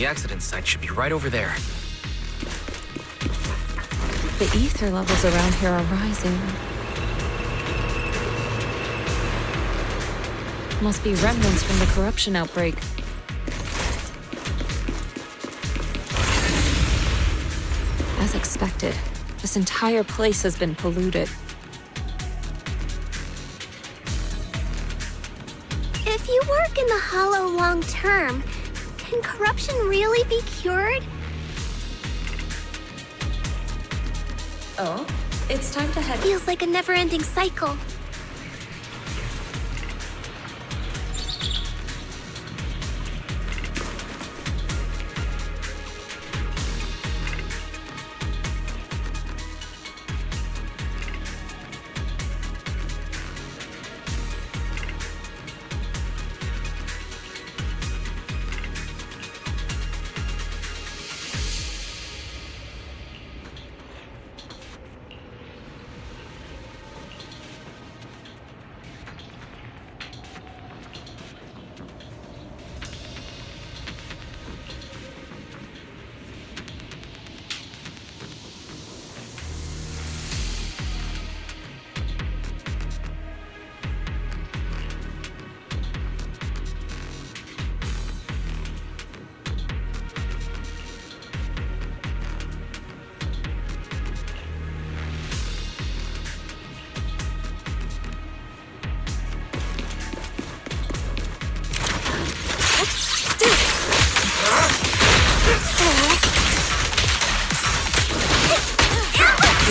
The accident site should be right over there. The ether levels around here are rising. Must be remnants from the corruption outbreak. As expected, this entire place has been polluted. If you work in the Hollow long term, can corruption really be cured? Oh, it's time to head. Feels like a never-ending cycle.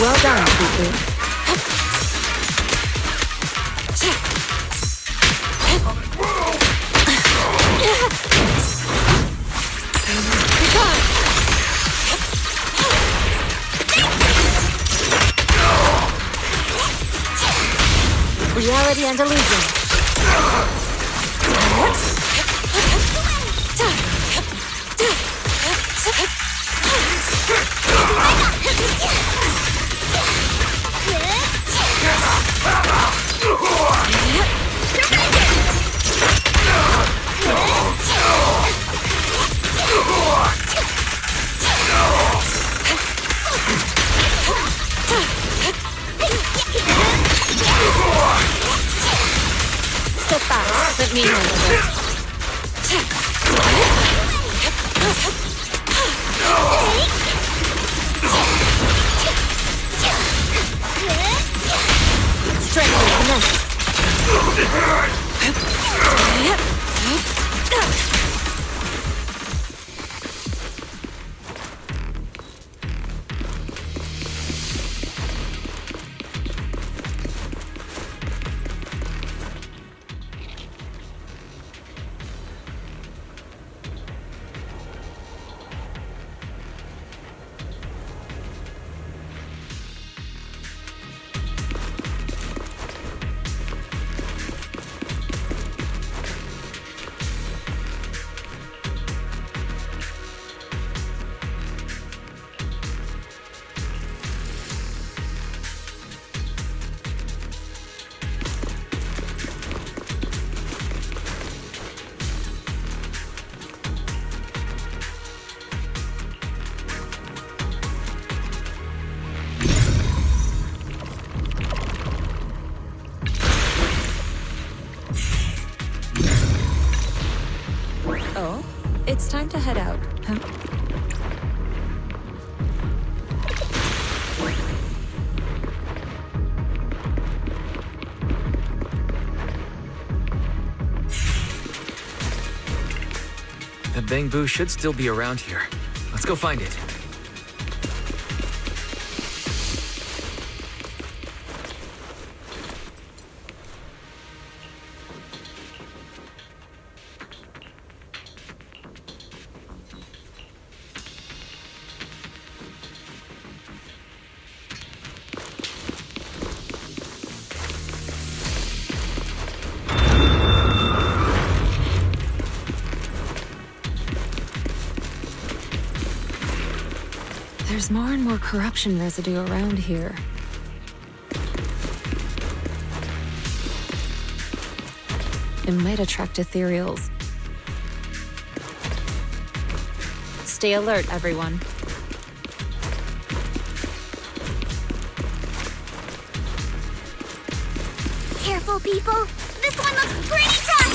Well done, Cuckoo. Reality and illusion. Step back. Let me handle this. Strength and finesse. Oh, it's time to head out. Huh? The bamboo should still be around here. Let's go find it. There's more and more corruption residue around here. It might attract ethereals. Stay alert, everyone. Careful, people. This one looks pretty tough.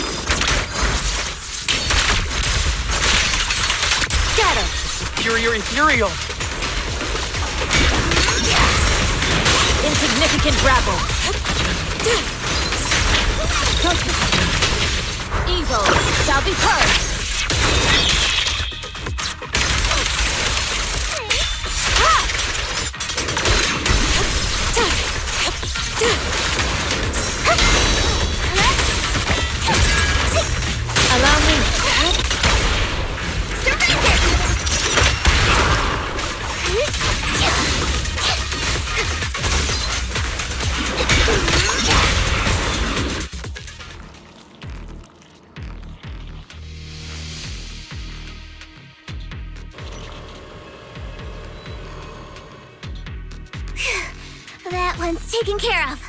Get her! Superior Imperial! Insignificant rabble! Evil shall be purged! Allow me. That one's taken care of.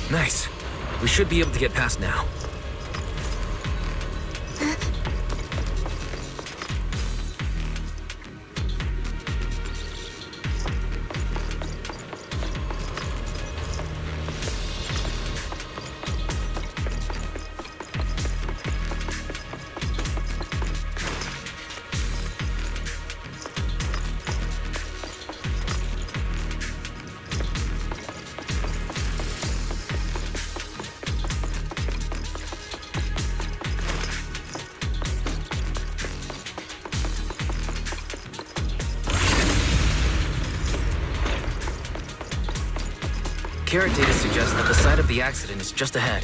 Nice. We should be able to get past now. Carrot data suggests that the site of the accident is just ahead.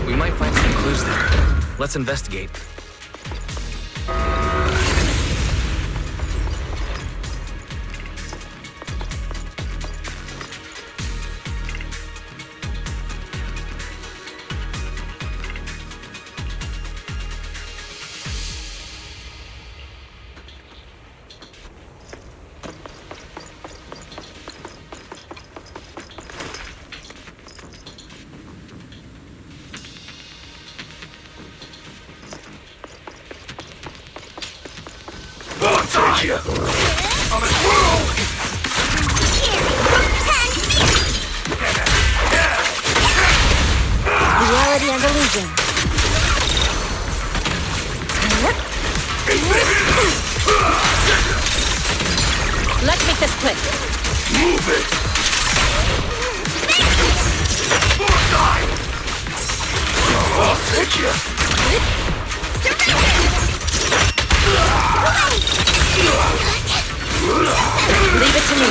We might find some clues there. Let's investigate. I'm a squirrel! Reality and illusion. Let's make this quick. Move it! Bullseye! I'll take you! Leave it to me.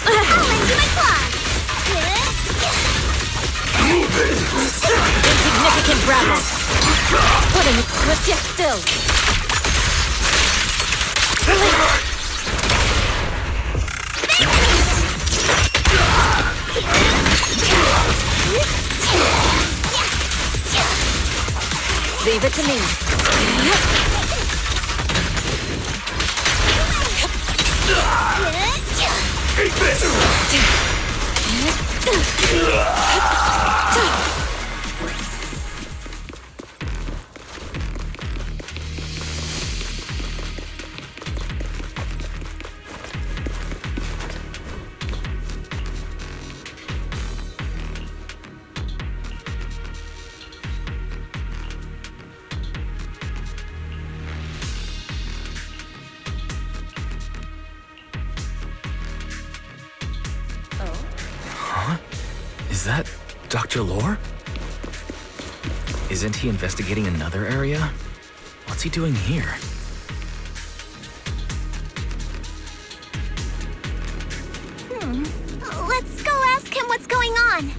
I'll lend you my claws. Grapple. Put him. Lift yet still. Leave it to me. Take this! Is that Dr. Lore? Isn't he investigating another area? What's he doing here? Let's go ask him what's going on.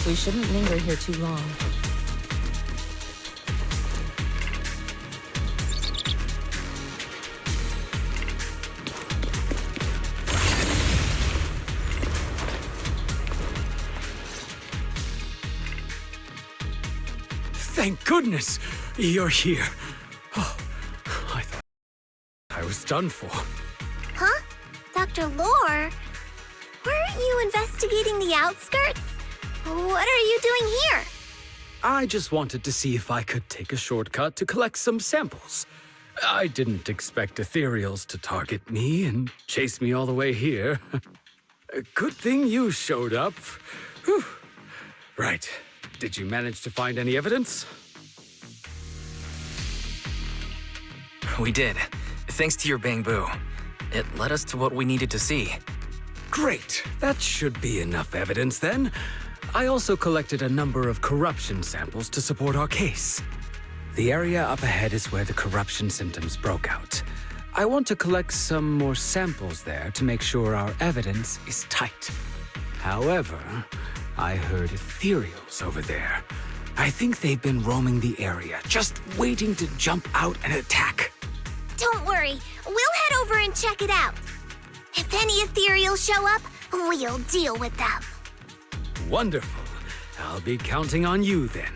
We shouldn't linger here too long. Thank goodness you're here. Oh, I thought I was done for. Huh? Dr. Lore? Weren't you investigating the outskirts? What are you doing here? I just wanted to see if I could take a shortcut to collect some samples. I didn't expect ethereals to target me and chase me all the way here. Good thing you showed up. Whew. Right. Did you manage to find any evidence? We did. Thanks to your bamboo. It led us to what we needed to see. Great. That should be enough evidence then. I also collected a number of corruption samples to support our case. The area up ahead is where the corruption symptoms broke out. I want to collect some more samples there to make sure our evidence is tight. However, I heard ethereals over there. I think they've been roaming the area, just waiting to jump out and attack. Don't worry, we'll head over and check it out. If any ethereals show up, we'll deal with them. Wonderful. I'll be counting on you then.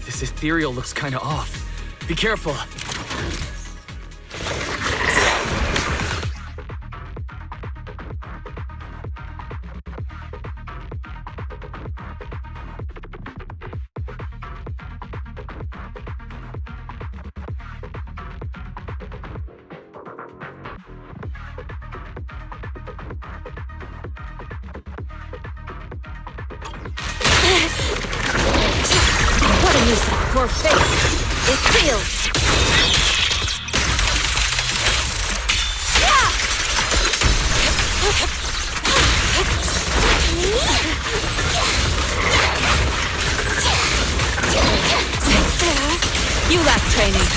This ethereal looks kinda off. Be careful. What a use of poor face! It's sealed! You last training.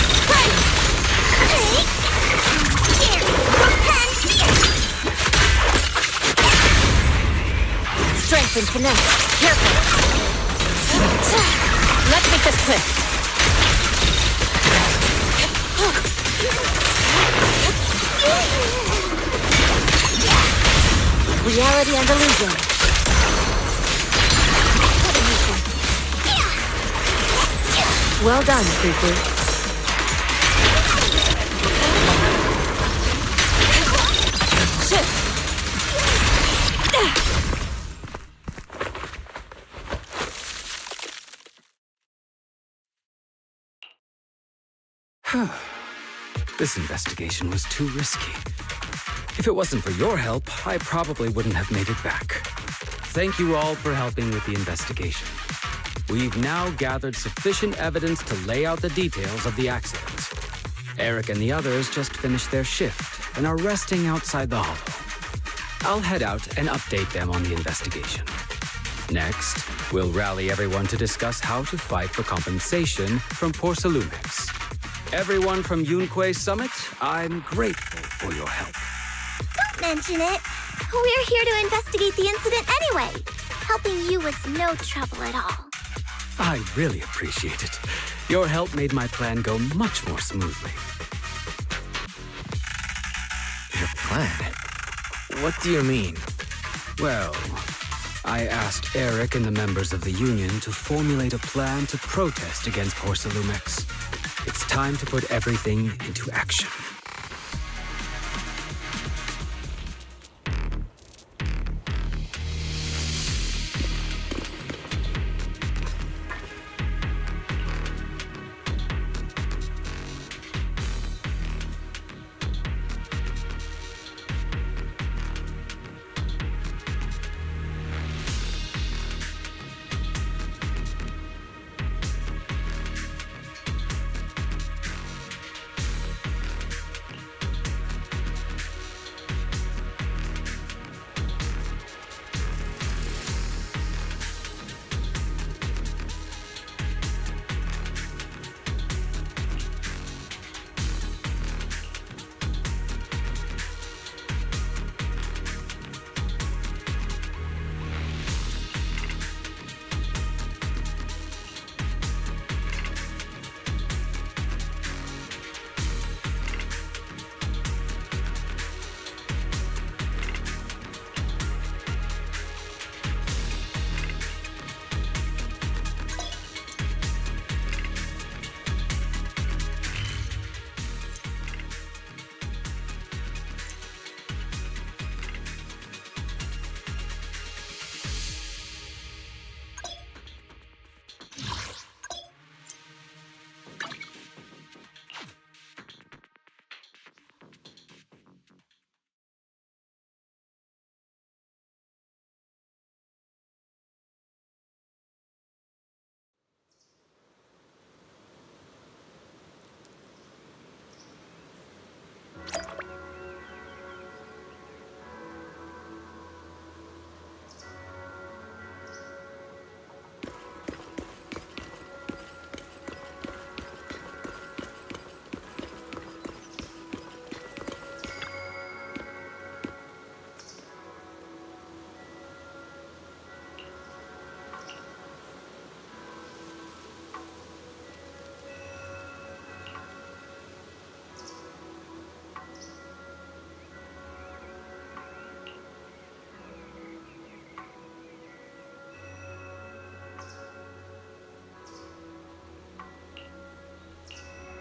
Strength and finesse. Careful. Let's make this quick. Reality and illusion. Well done, Fufu. Shift. This investigation was too risky. If it wasn't for your help, I probably wouldn't have made it back. Thank you all for helping with the investigation. We've now gathered sufficient evidence to lay out the details of the accident. Eric and the others just finished their shift and are resting outside the hollow. I'll head out and update them on the investigation. Next, we'll rally everyone to discuss how to fight for compensation from Porcelumex. Everyone from Yunque Summit, I'm grateful for your help. Don't mention it. We're here to investigate the incident anyway. Helping you was no trouble at all. I really appreciate it. Your help made my plan go much more smoothly. Your plan? What do you mean? Well, I asked Eric and the members of the Union to formulate a plan to protest against Porcelumex. It's time to put everything into action.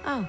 Oh.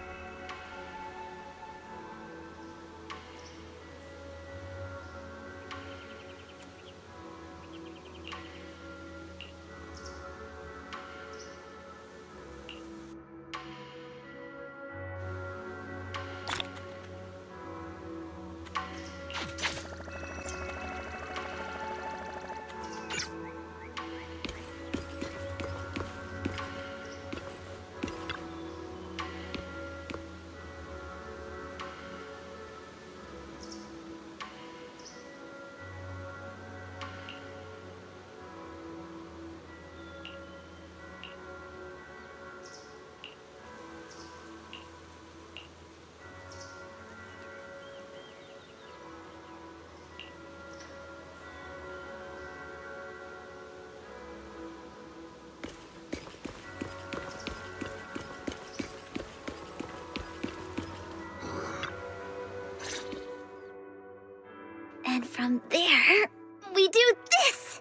And from there, we do this!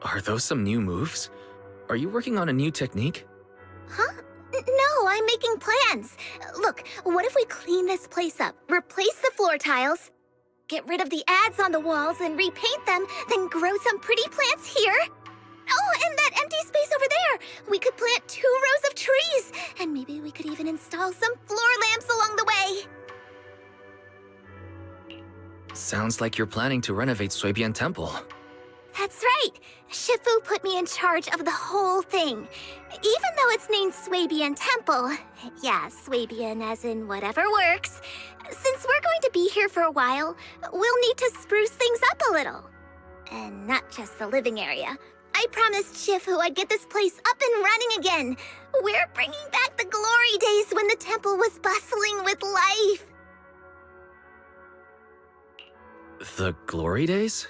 Are those some new moves? Are you working on a new technique? Huh? No, I'm making plans. Look, what if we clean this place up, replace the floor tiles, get rid of the ads on the walls and repaint them, then grow some pretty plants here? Oh, and that empty space over there! We could plant 2 rows of trees, and maybe we could even install some floor lamps along the way. Sounds like you're planning to renovate Suibian Temple. That's right. Shifu put me in charge of the whole thing. Even though it's named Swabian Temple. Yeah, Swabian as in whatever works. Since we're going to be here for a while, we'll need to spruce things up a little. And not just the living area. I promised Shifu I'd get this place up and running again. We're bringing back the glory days when the temple was bustling with life. The glory days?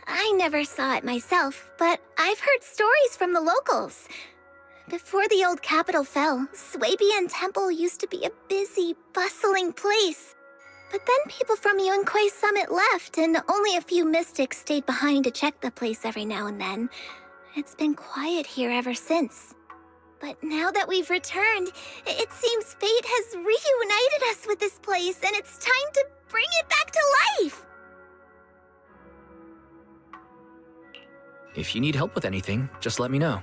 I never saw it myself, but I've heard stories from the locals. Before the old capital fell, Swabian Temple used to be a busy, bustling place. But then people from Yunque's summit left, and only a few mystics stayed behind to check the place every now and then. It's been quiet here ever since. But now that we've returned, it seems fate has reunited us with this place, and it's time to bring it back to life! If you need help with anything, just let me know.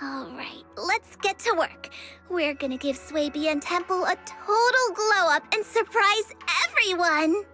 Alright, let's get to work. We're gonna give Swabian Temple a total glow-up and surprise everyone!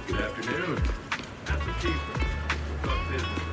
Good afternoon. Master Chief. We'll talk business.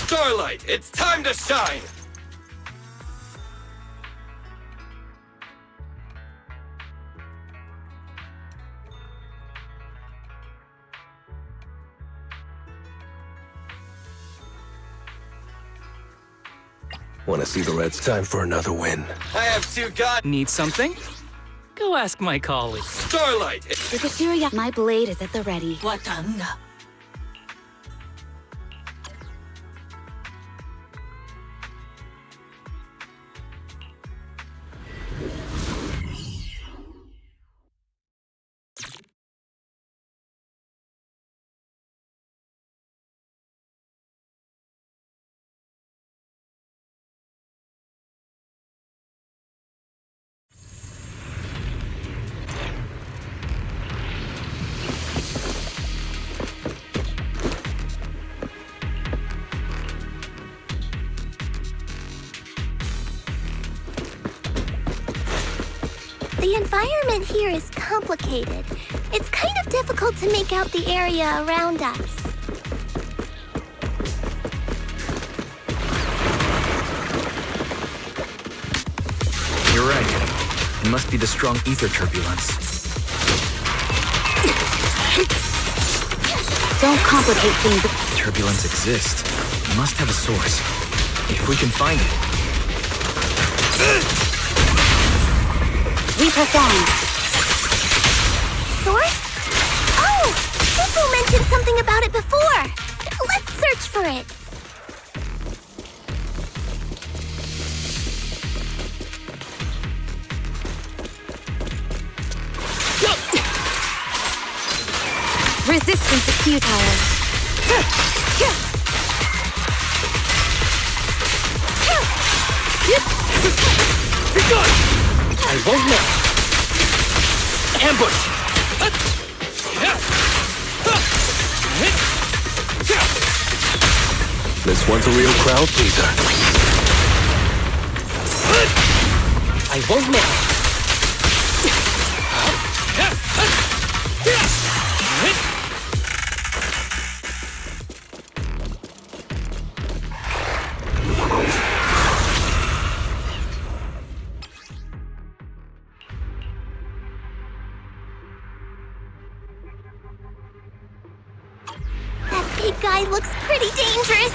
Starlight, it's time to shine! Want to see the Reds? Time for another win. I have two god. Need something? Go ask my colleague. Starlight! Rikazuya, my blade is at the ready. The environment here is complicated. It's kind of difficult to make out the area around us. You're right. It must be the strong ether turbulence. Don't complicate things. Turbulence exists. It must have a source. If we can find it. We perform. Source? Oh! People mentioned something about it before. Let's search for it. Resistance is futile. I won't let. Ambush! This one's a real crowd pleaser. I won't miss. That big guy looks pretty dangerous.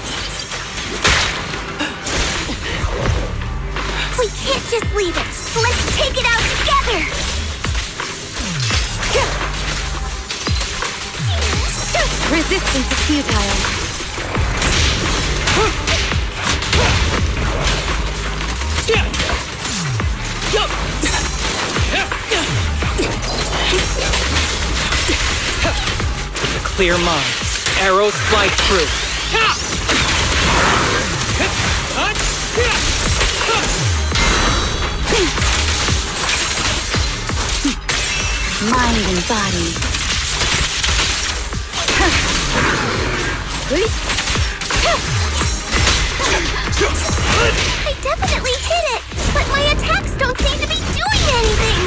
We can't just leave it. Let's take it out together. Resistance is futile. With a clear mind, arrows fly true. Mind and body. I definitely hit it, but my attacks don't seem to be doing anything.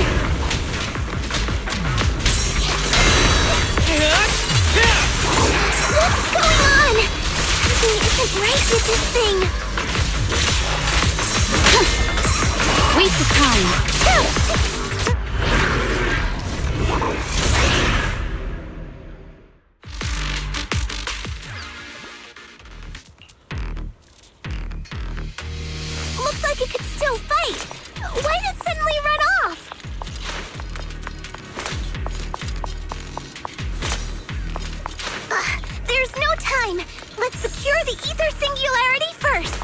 What's going on? Something isn't right with this thing. Waste of time. Looks like it could still fight. Why did it suddenly run off? There's no time. Let's secure the ether singularity first.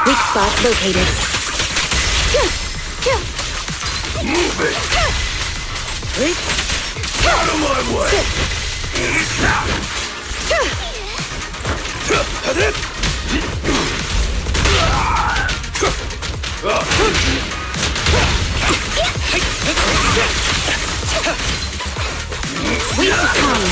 Weak spot located. Move it! Out of my way! Waste of time.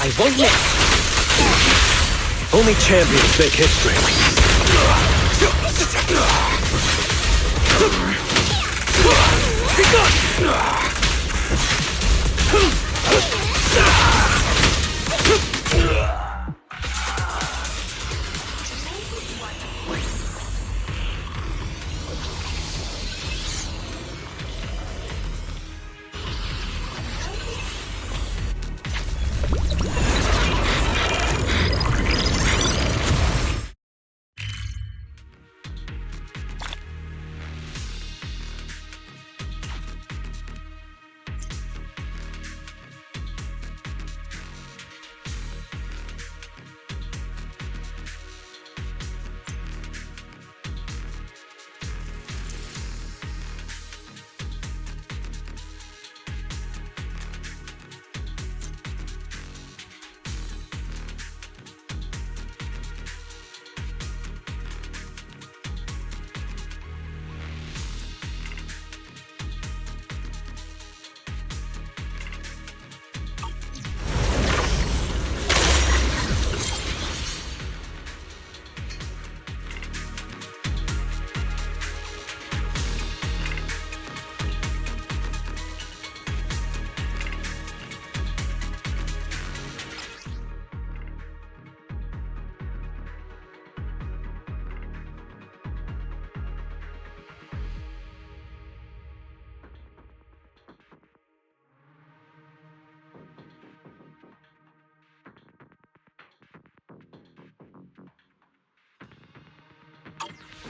I won't miss. Only champions make history.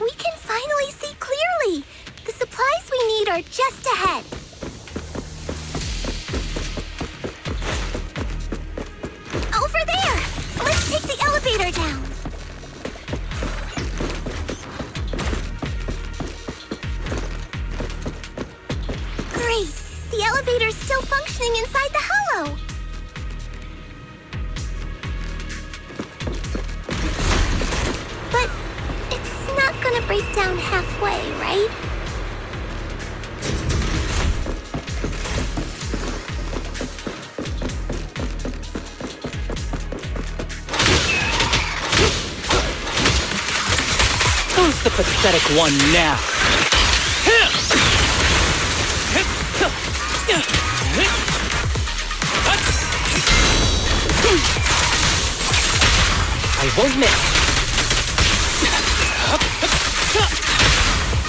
We can finally see clearly. The supplies we need are just ahead. functioning inside the hollow. But it's not gonna break down halfway, right? Who's the pathetic one now? I won't miss.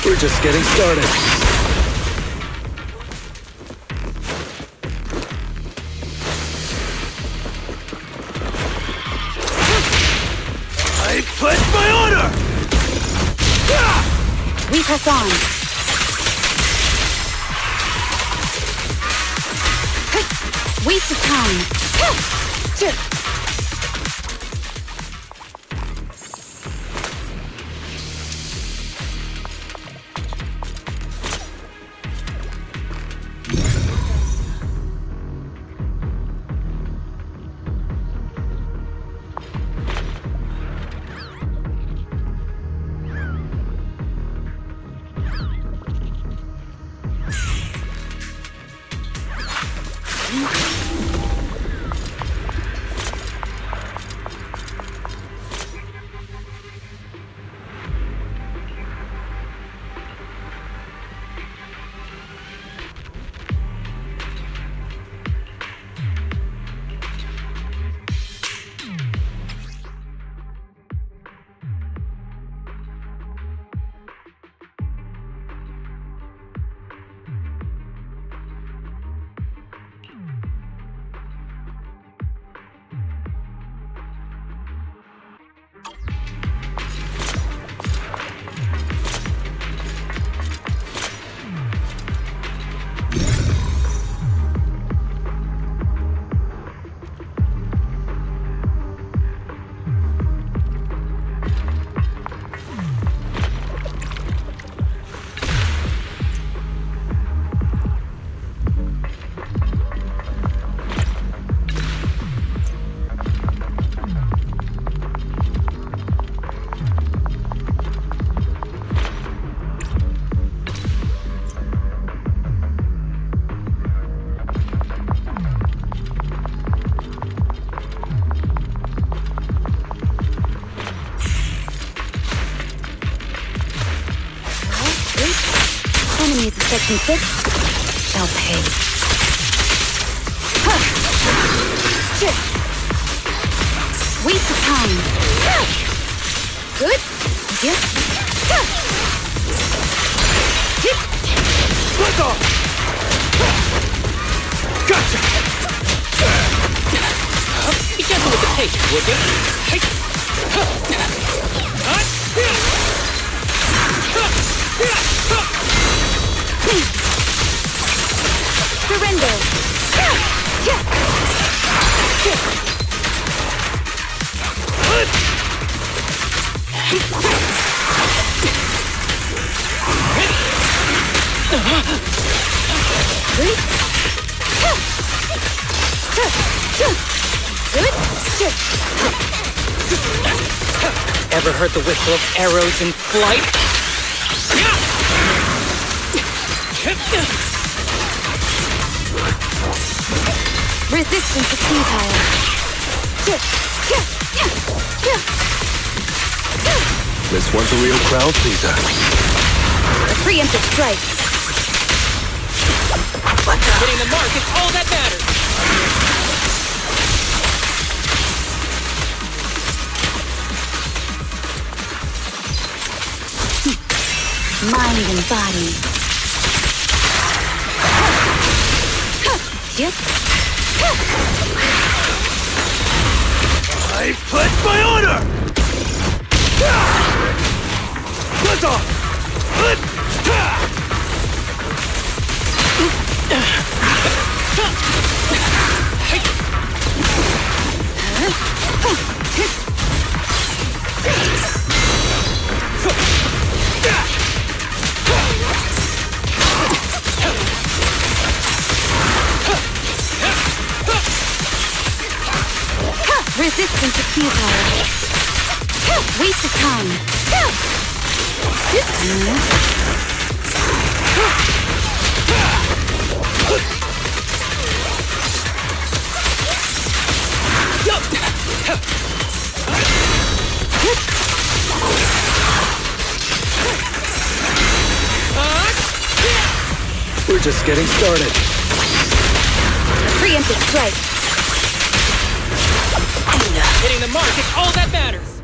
We're just getting started. I pledge my honor! We press on. Waste of time. Enemies of Section 6 shall pay. Waste of time. Good? Yes. Let's off! Gotcha! Be careful with the pace, would Surrender. Ever heard the whistle of arrows in flight? Resistance is futile. This one's a real crowd pleaser. A preemptive strike. Hitting the mark is all that matters. Mind and body. Yep. I pledge my honor! Let's off! Resistance is futile. Waste of time. We're just getting started. Preemptive strike. Hitting the mark is all that matters.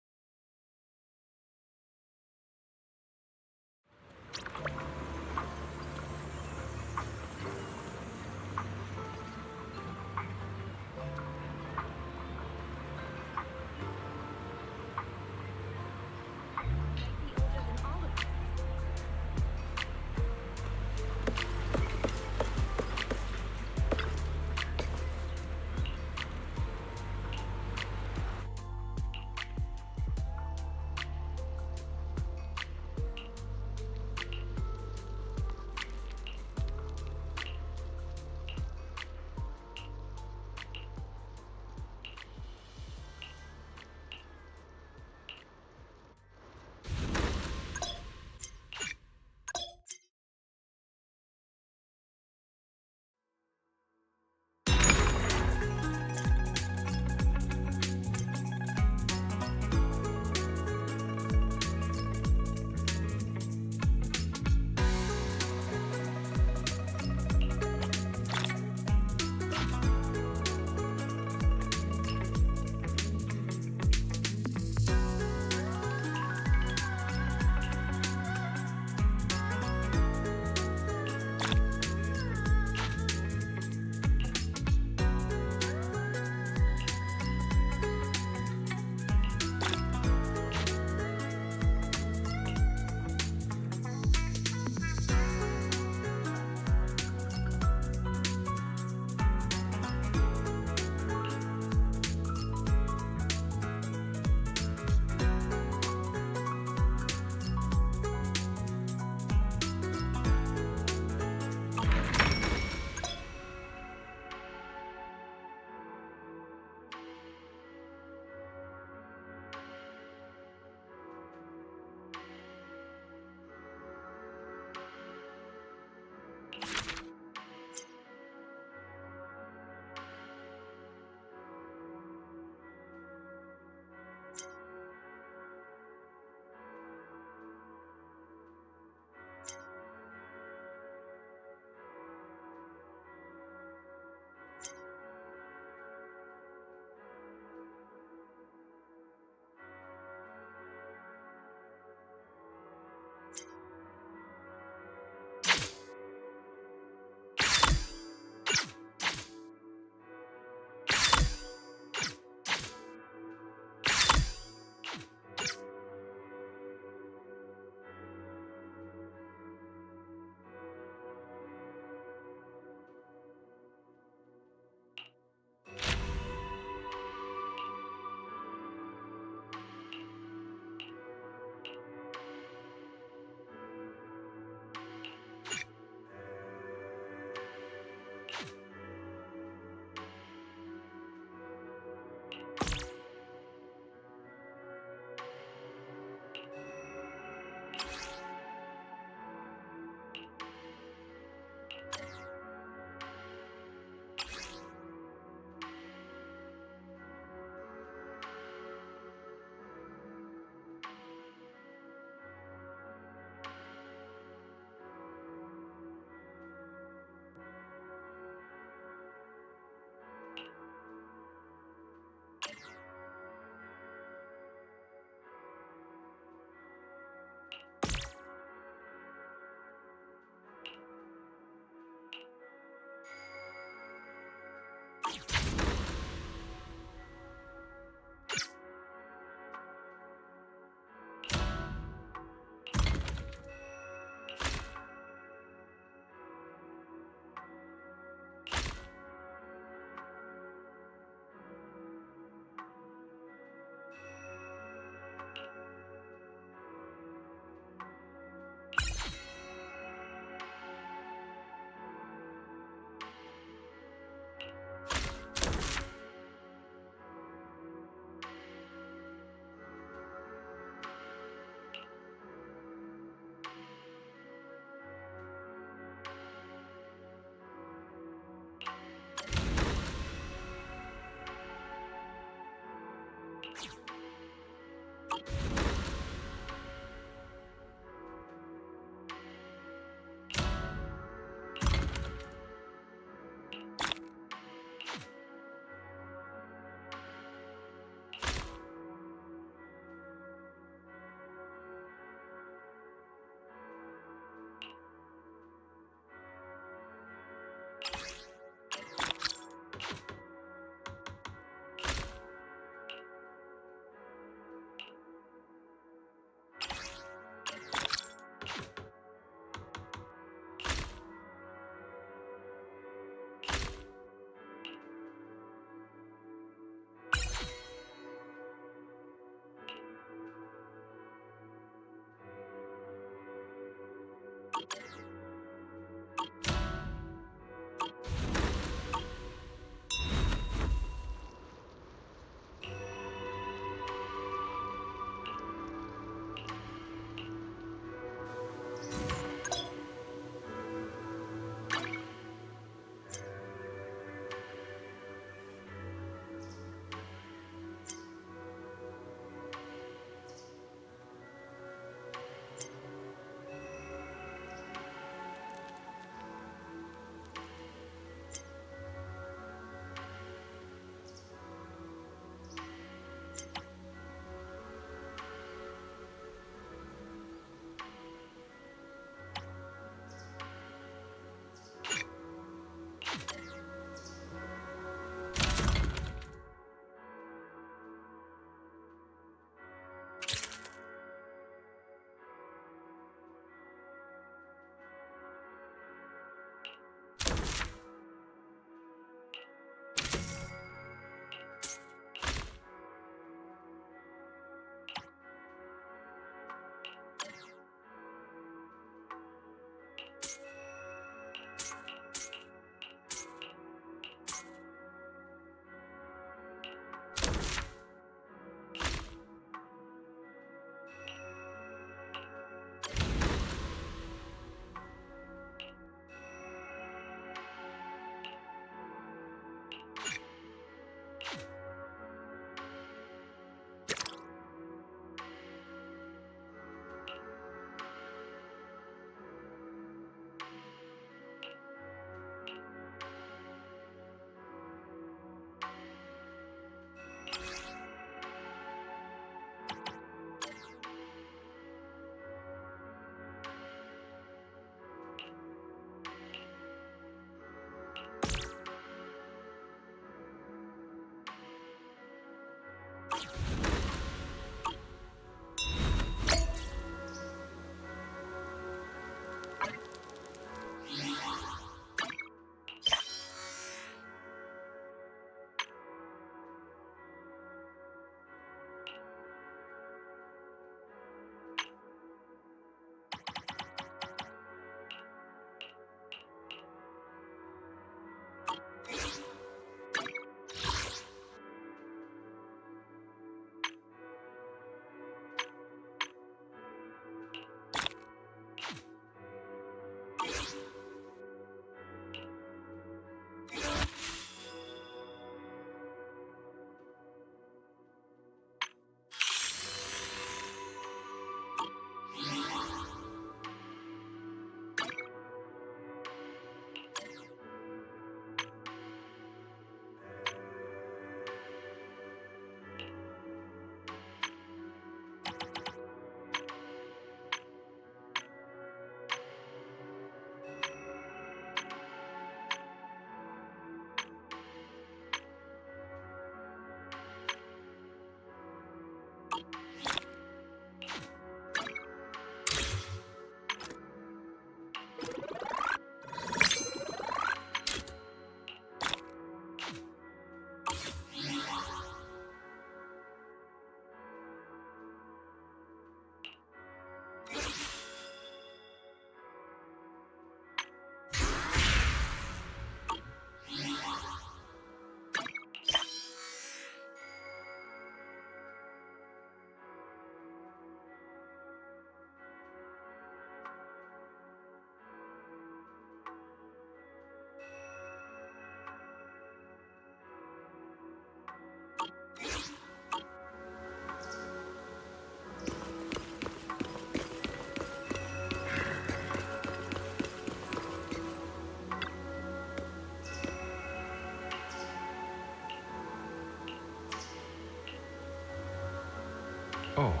Oh.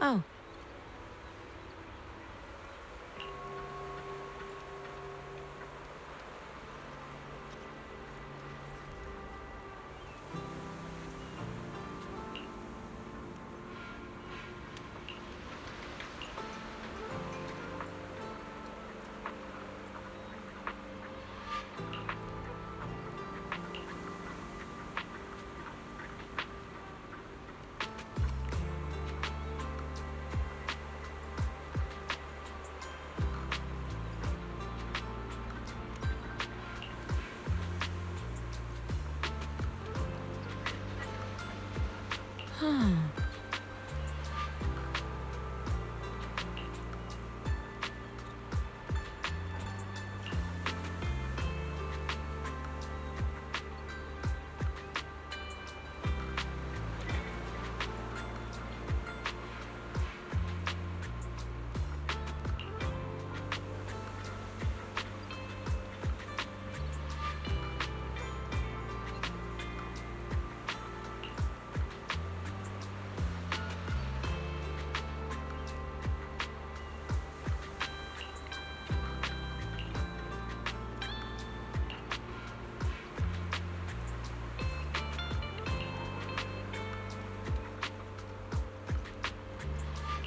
Oh. Huh.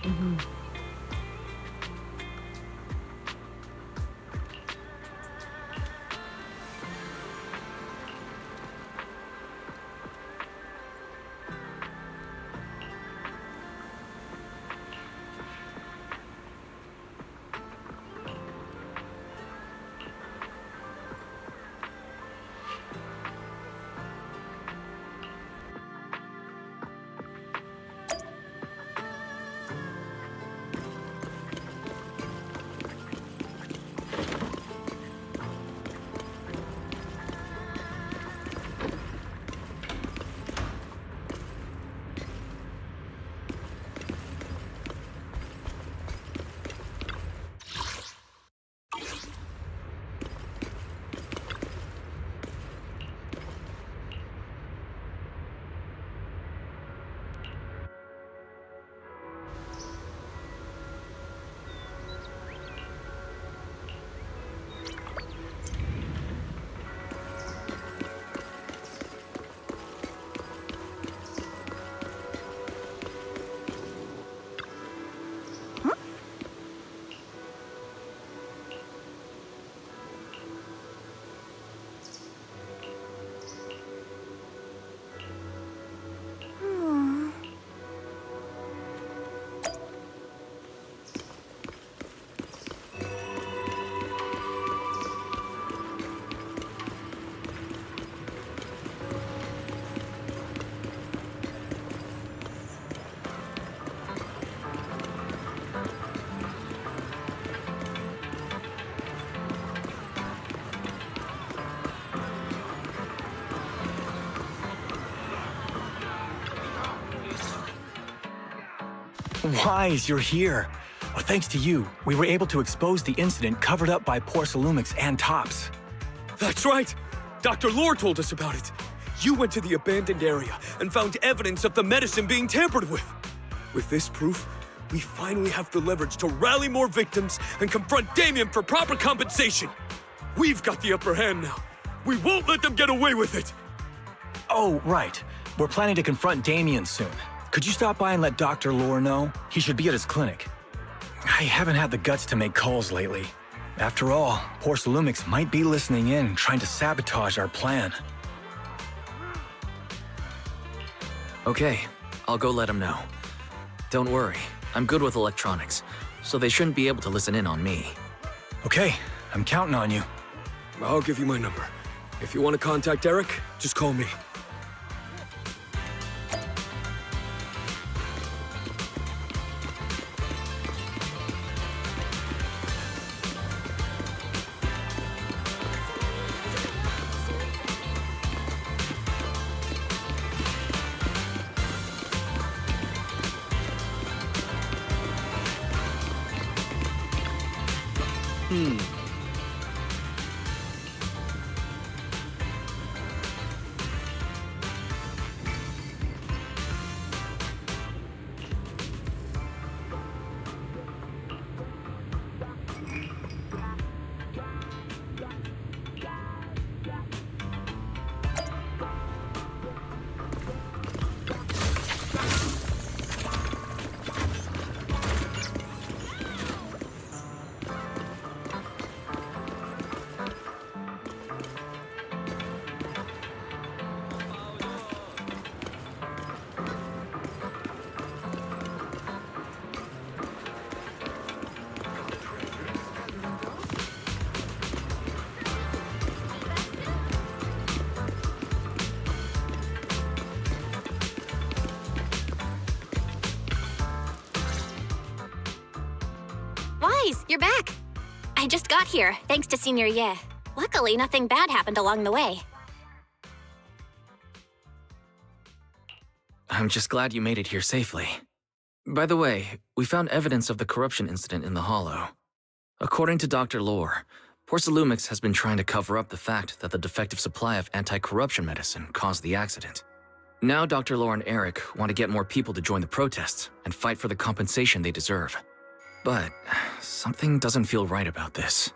Mm-hmm. Wise, you're here. Well, thanks to you, we were able to expose the incident covered up by Porcelumix and Tops. That's right! Dr. Lore told us about it. You went to the abandoned area and found evidence of the medicine being tampered with. With this proof, we finally have the leverage to rally more victims and confront Damien for proper compensation. We've got the upper hand now. We won't let them get away with it. Oh, right. We're planning to confront Damien soon. Could you stop by and let Dr. Lore know? He should be at his clinic. I haven't had the guts to make calls lately. After all, Porcelumix might be listening in, trying to sabotage our plan. Okay, I'll go let him know. Don't worry, I'm good with electronics, so they shouldn't be able to listen in on me. Okay, I'm counting on you. I'll give you my number. If you want to contact Eric, just call me. Wise, you're back. I just got here, thanks to Senior Ye. Luckily, nothing bad happened along the way. I'm just glad you made it here safely. By the way, we found evidence of the corruption incident in the Hollow. According to Dr. Lore, Porcelumix has been trying to cover up the fact that the defective supply of anti-corruption medicine caused the accident. Now Dr. Lore and Eric want to get more people to join the protests and fight for the compensation they deserve. But something doesn't feel right about this.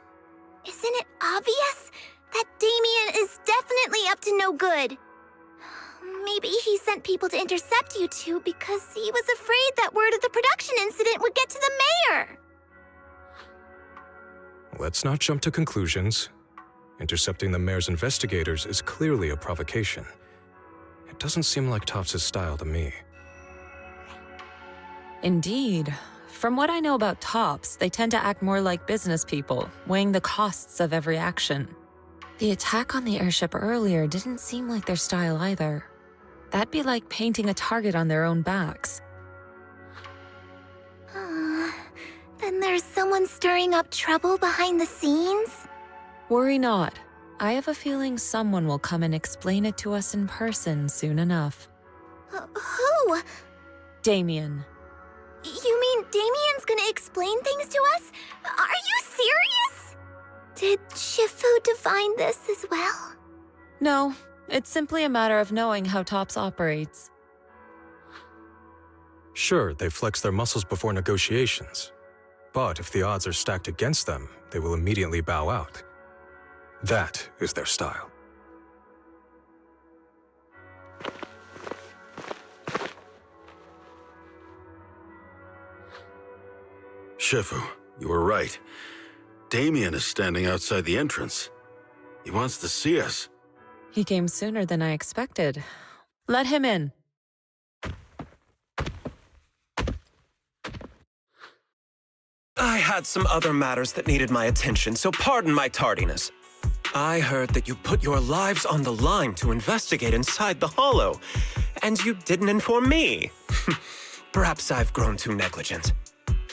Isn't it obvious? That Damien is definitely up to no good. Maybe he sent people to intercept you two because he was afraid that word of the production incident would get to the mayor. Let's not jump to conclusions. Intercepting the mayor's investigators is clearly a provocation. It doesn't seem like Topps' style to me. Indeed. From what I know about Topps, they tend to act more like business people, weighing the costs of every action. The attack on the airship earlier didn't seem like their style either. That'd be like painting a target on their own backs. Then there's someone stirring up trouble behind the scenes? Worry not. I have a feeling someone will come and explain it to us in person soon enough. Who? Damien. You mean Damien's gonna explain things to us? Are you serious? Did Shifu divine this as well? No, it's simply a matter of knowing how Topps operates. Sure, they flex their muscles before negotiations. But if the odds are stacked against them, they will immediately bow out. That is their style. Shifu, you were right. Damien is standing outside the entrance. He wants to see us. He came sooner than I expected. Let him in. I had some other matters that needed my attention, so pardon my tardiness. I heard that you put your lives on the line to investigate inside the Hollow, and you didn't inform me. Perhaps I've grown too negligent.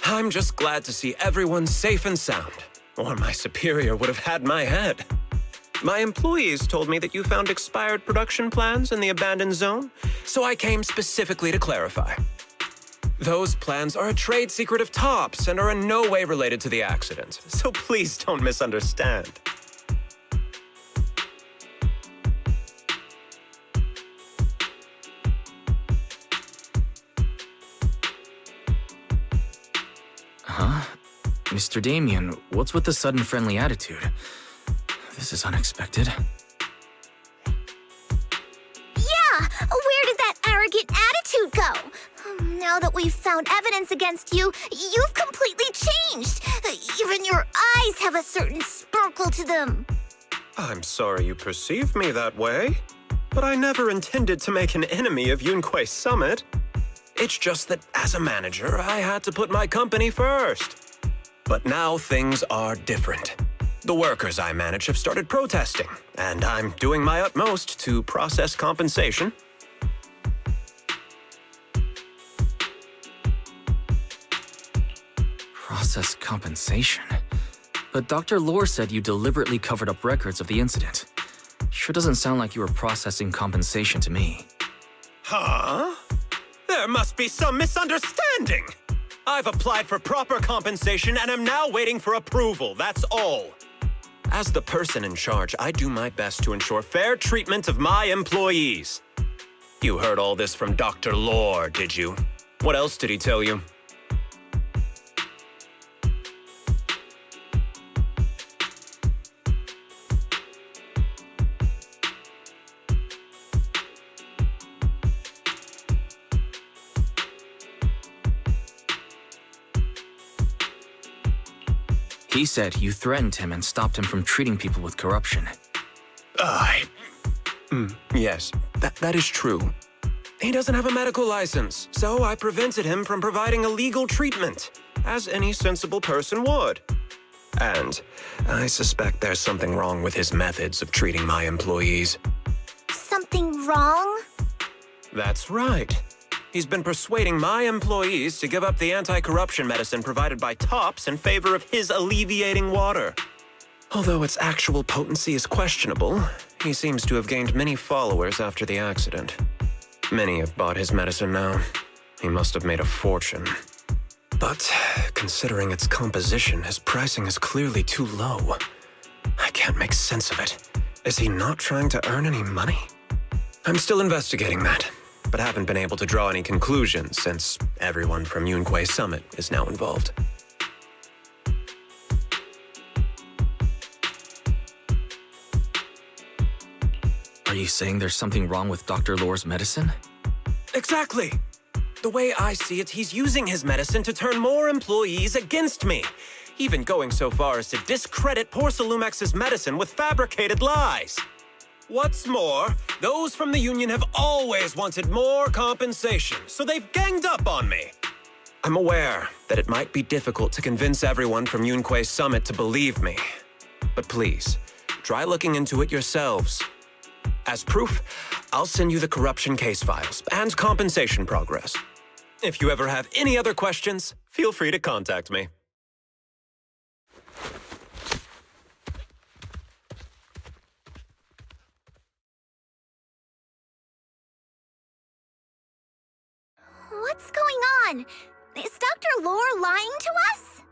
I'm just glad to see everyone safe and sound, or my superior would have had my head. My employees told me that you found expired production plans in the abandoned zone, so I came specifically to clarify. Those plans are a trade secret of Topps and are in no way related to the accident, so please don't misunderstand. Huh? Mr. Damien, what's with the sudden friendly attitude? This is unexpected. Yeah! Where did that arrogant attitude go? Now that we've found evidence against you, you've completely changed. Even your eyes have a certain sparkle to them. I'm sorry you perceive me that way, but I never intended to make an enemy of Yunquei Summit. It's just that as a manager, I had to put my company first. But now things are different. The workers I manage have started protesting, and I'm doing my utmost to process compensation. Process compensation? But Dr. Lore said you deliberately covered up records of the incident. Sure doesn't sound like you were processing compensation to me. Huh? There must be some misunderstanding. I've applied for proper compensation and am now waiting for approval, that's all. As the person in charge, I do my best to ensure fair treatment of my employees. You heard all this from Dr. Lore, did you? What else did he tell you? He said you threatened him and stopped him from treating people with corruption. Yes, that is true. He doesn't have a medical license, so I prevented him from providing illegal treatment, as any sensible person would. And I suspect there's something wrong with his methods of treating my employees. Something wrong? That's right. He's been persuading my employees to give up the anti-corruption medicine provided by Tops in favor of his alleviating water. Although its actual potency is questionable, he seems to have gained many followers after the accident. Many have bought his medicine now. He must have made a fortune. But considering its composition, his pricing is clearly too low. I can't make sense of it. Is he not trying to earn any money? I'm still investigating that, but haven't been able to draw any conclusions since everyone from Yunquei Summit is now involved. Are you saying there's something wrong with Dr. Lore's medicine? Exactly! The way I see it, he's using his medicine to turn more employees against me, even going so far as to discredit Porcelumex's medicine with fabricated lies. What's more, those from the union have always wanted more compensation, so they've ganged up on me. I'm aware that it might be difficult to convince everyone from Yunquei Summit to believe me, but please, try looking into it yourselves. As proof, I'll send you the corruption case files and compensation progress. If you ever have any other questions, feel free to contact me. What's going on? Is Dr. Lore lying to us?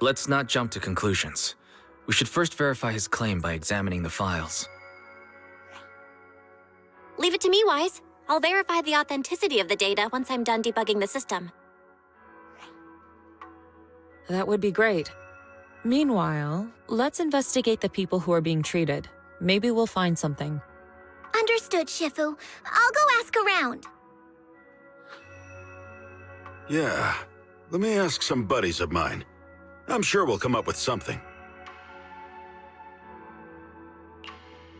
Let's not jump to conclusions. We should first verify his claim by examining the files. Leave it to me, Wise. I'll verify the authenticity of the data once I'm done debugging the system. That would be great. Meanwhile, let's investigate the people who are being treated. Maybe we'll find something. Understood, Shifu. I'll go ask around. Yeah, let me ask some buddies of mine. I'm sure we'll come up with something.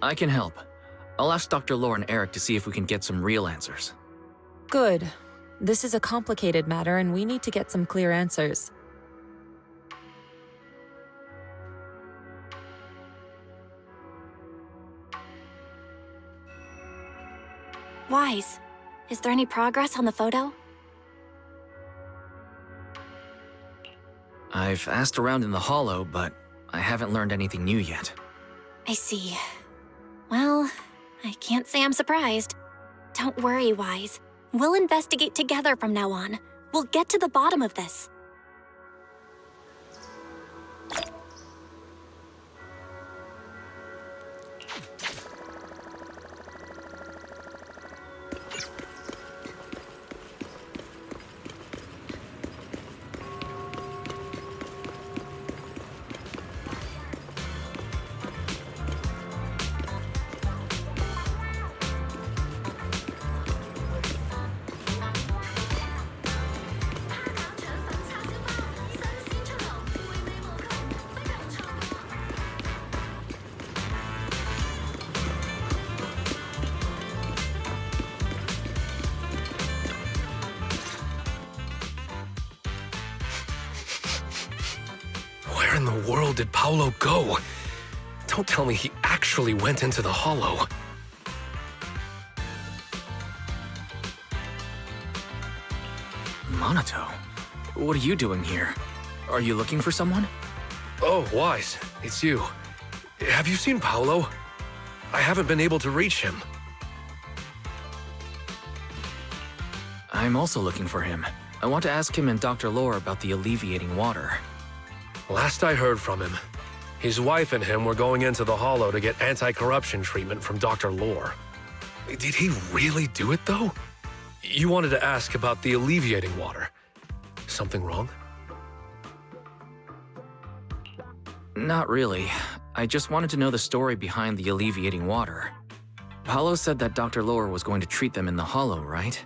I can help. I'll ask Dr. Lore and Eric to see if we can get some real answers. Good. This is a complicated matter and we need to get some clear answers. Wise, is there any progress on the photo? I've asked around in the Hollow, but I haven't learned anything new yet. I see. Well, I can't say I'm surprised. Don't worry, Wise. We'll investigate together from now on. We'll get to the bottom of this. Where in the world did Paolo go? Don't tell me he actually went into the Hollow. Monato, what are you doing here? Are you looking for someone? Oh, Wise, it's you. Have you seen Paolo? I haven't been able to reach him. I'm also looking for him. I want to ask him and Dr. Lore about the alleviating water. Last I heard from him, his wife and him were going into the Hollow to get anti-corruption treatment from Dr. Lore. Did he really do it, though? You wanted to ask about the alleviating water. Something wrong? Not really. I just wanted to know the story behind the alleviating water. Paolo said that Dr. Lore was going to treat them in the Hollow, right?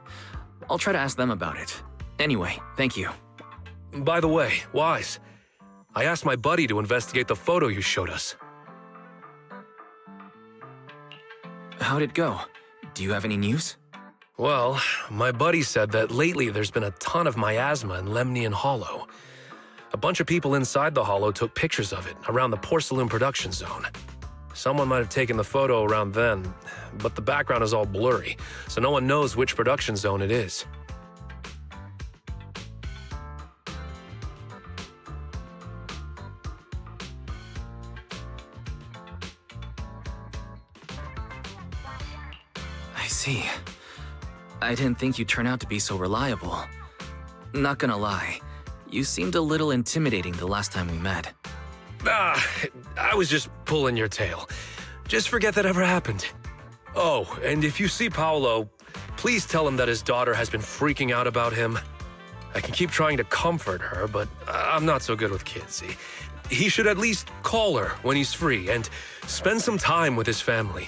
I'll try to ask them about it. Anyway, thank you. By the way, Wise, I asked my buddy to investigate the photo you showed us. How'd it go? Do you have any news? Well, my buddy said that lately there's been a ton of miasma in Lemnian Hollow. A bunch of people inside the Hollow took pictures of it around the Porcelain production zone. Someone might have taken the photo around then, but the background is all blurry, so no one knows which production zone it is. I see. I didn't think you'd turn out to be so reliable. Not gonna lie, you seemed a little intimidating the last time we met. I was just pulling your tail. Just forget that ever happened. Oh, and if you see Paolo, please tell him that his daughter has been freaking out about him. I can keep trying to comfort her, but I'm not so good with kids. He should at least call her when he's free and spend some time with his family.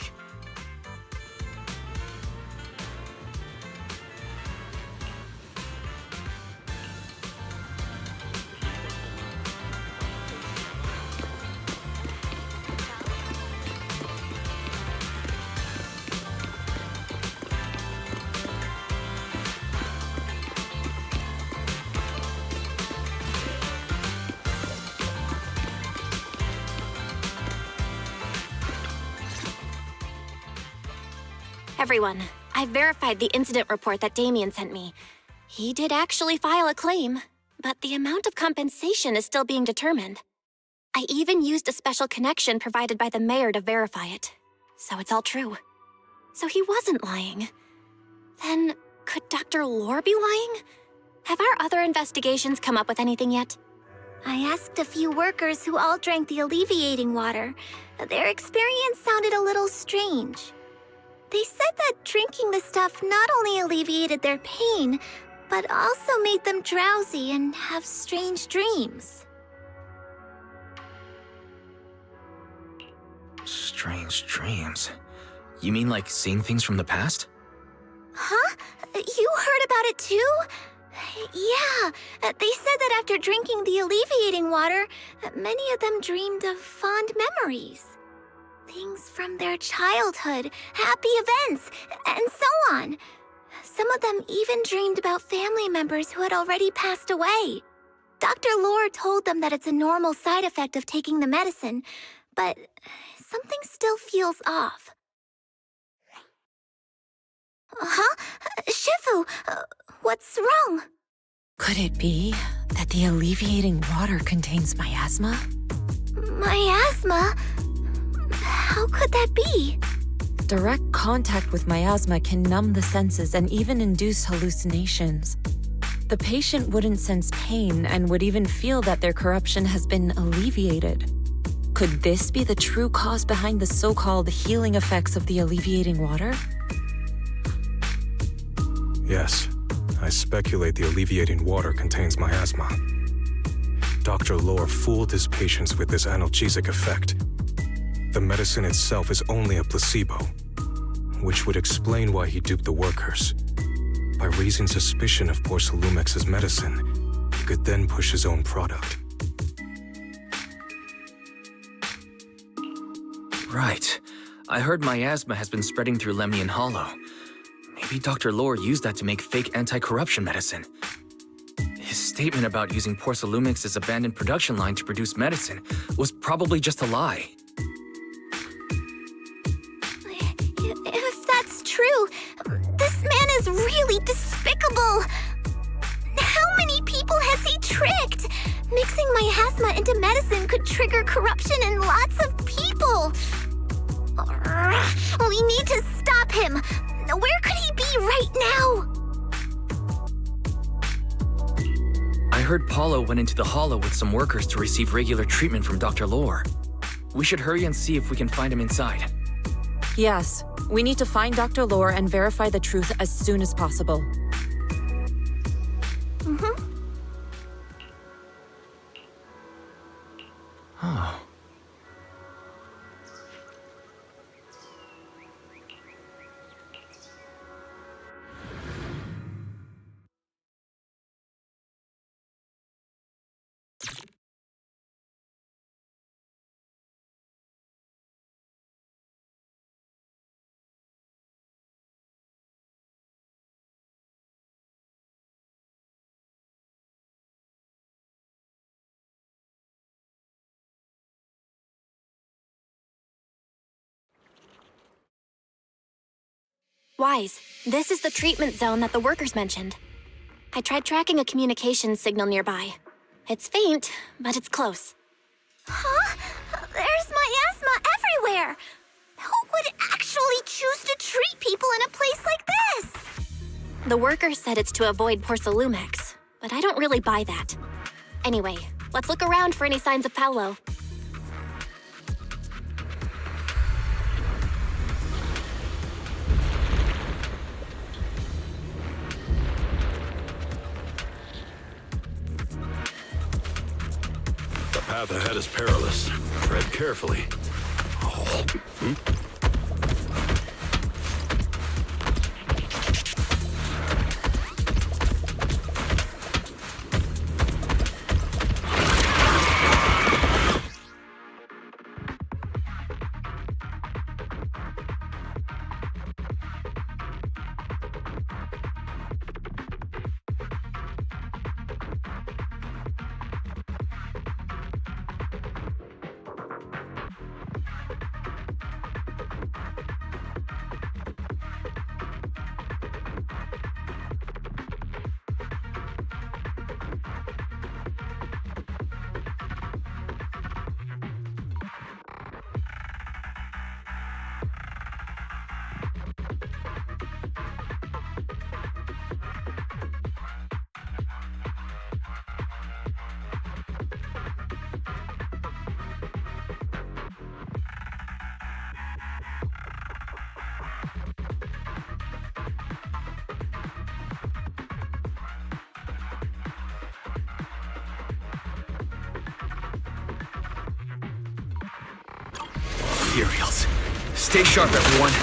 Everyone, I verified the incident report that Damien sent me. He did actually file a claim, but the amount of compensation is still being determined. I even used a special connection provided by the mayor to verify it, so it's all true. So he wasn't lying. Then, could Dr. Lore be lying? Have our other investigations come up with anything yet? I asked a few workers who all drank the alleviating water. Their experience sounded a little strange. They said that drinking the stuff not only alleviated their pain, but also made them drowsy and have strange dreams. Strange dreams? You mean like seeing things from the past? Huh? You heard about it too? Yeah, they said that after drinking the alleviating water, many of them dreamed of fond memories. Things from their childhood, happy events, and so on. Some of them even dreamed about family members who had already passed away. Dr. Lore told them that it's a normal side effect of taking the medicine, but something still feels off. Huh? Shifu, what's wrong? Could it be that the alleviating water contains miasma? Miasma? How could that be? Direct contact with miasma can numb the senses and even induce hallucinations. The patient wouldn't sense pain and would even feel that their corruption has been alleviated. Could this be the true cause behind the so-called healing effects of the alleviating water? Yes, I speculate the alleviating water contains miasma. Dr. Lore fooled his patients with this analgesic effect. The medicine itself is only a placebo, which would explain why he duped the workers. By raising suspicion of Porcelumex's medicine, he could then push his own product. Right. I heard miasma has been spreading through Lemnian Hollow. Maybe Dr. Lore used that to make fake anti-corruption medicine. his statement about using Porcelumix's abandoned production line to produce medicine was probably just a lie. If that's true, this man is really despicable. How many people has he tricked? Mixing miasma into medicine could trigger corruption in lots of people. We need to stop him. Where could he be right now? I heard Paulo went into the Hollow with some workers to receive regular treatment from Dr. Lore. We should hurry and see if we can find him inside. Yes, we need to find Dr. Lore and verify the truth as soon as possible. Oh. Wise, this is the treatment zone that the workers mentioned. I tried tracking a communications signal nearby. It's faint, but it's close. Huh? There's miasma everywhere! Who would actually choose to treat people in a place like this? The workers said it's to avoid Porcelumix, but I don't really buy that. Anyway, let's look around for any signs of Paulo. The path ahead is perilous. Tread carefully. Materials. Stay sharp, everyone.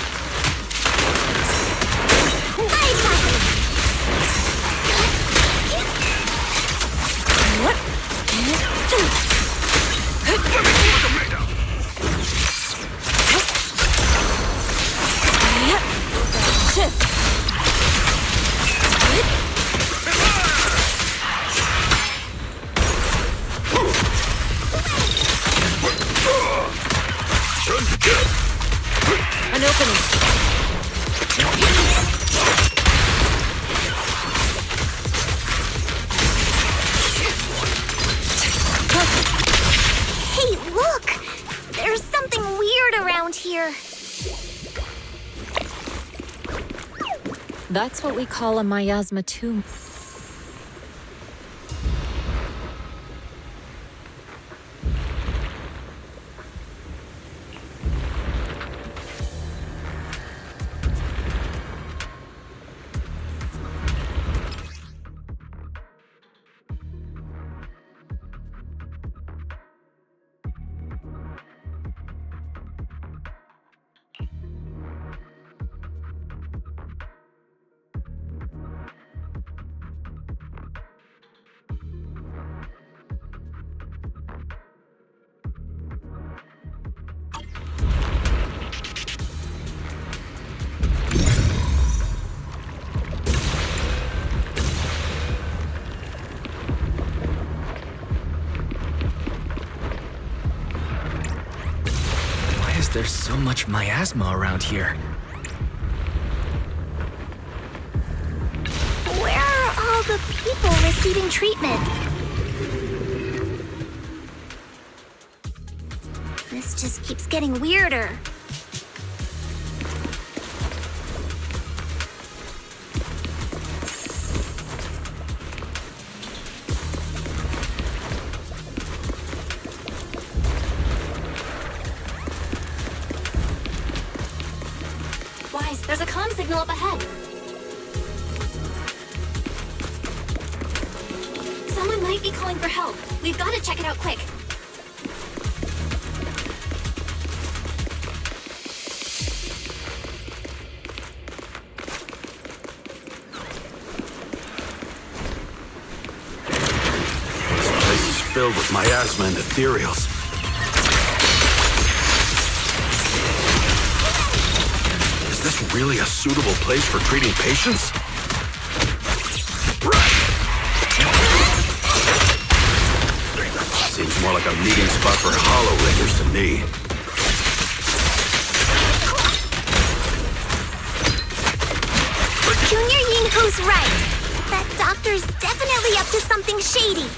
An opening. Hey, look! There's something weird around here. That's what we call a miasma tomb. There's so much miasma around here. Where are all the people receiving treatment? This just keeps getting weirder. Wise, there's a comm signal up ahead. Someone might be calling for help. We've got to check it out quick. This place is filled with miasma and ethereals. Is this really a suitable place for treating patients? Seems more like a meeting spot for hollow riggers to me. Junior Yinhu's right. That doctor's definitely up to something shady.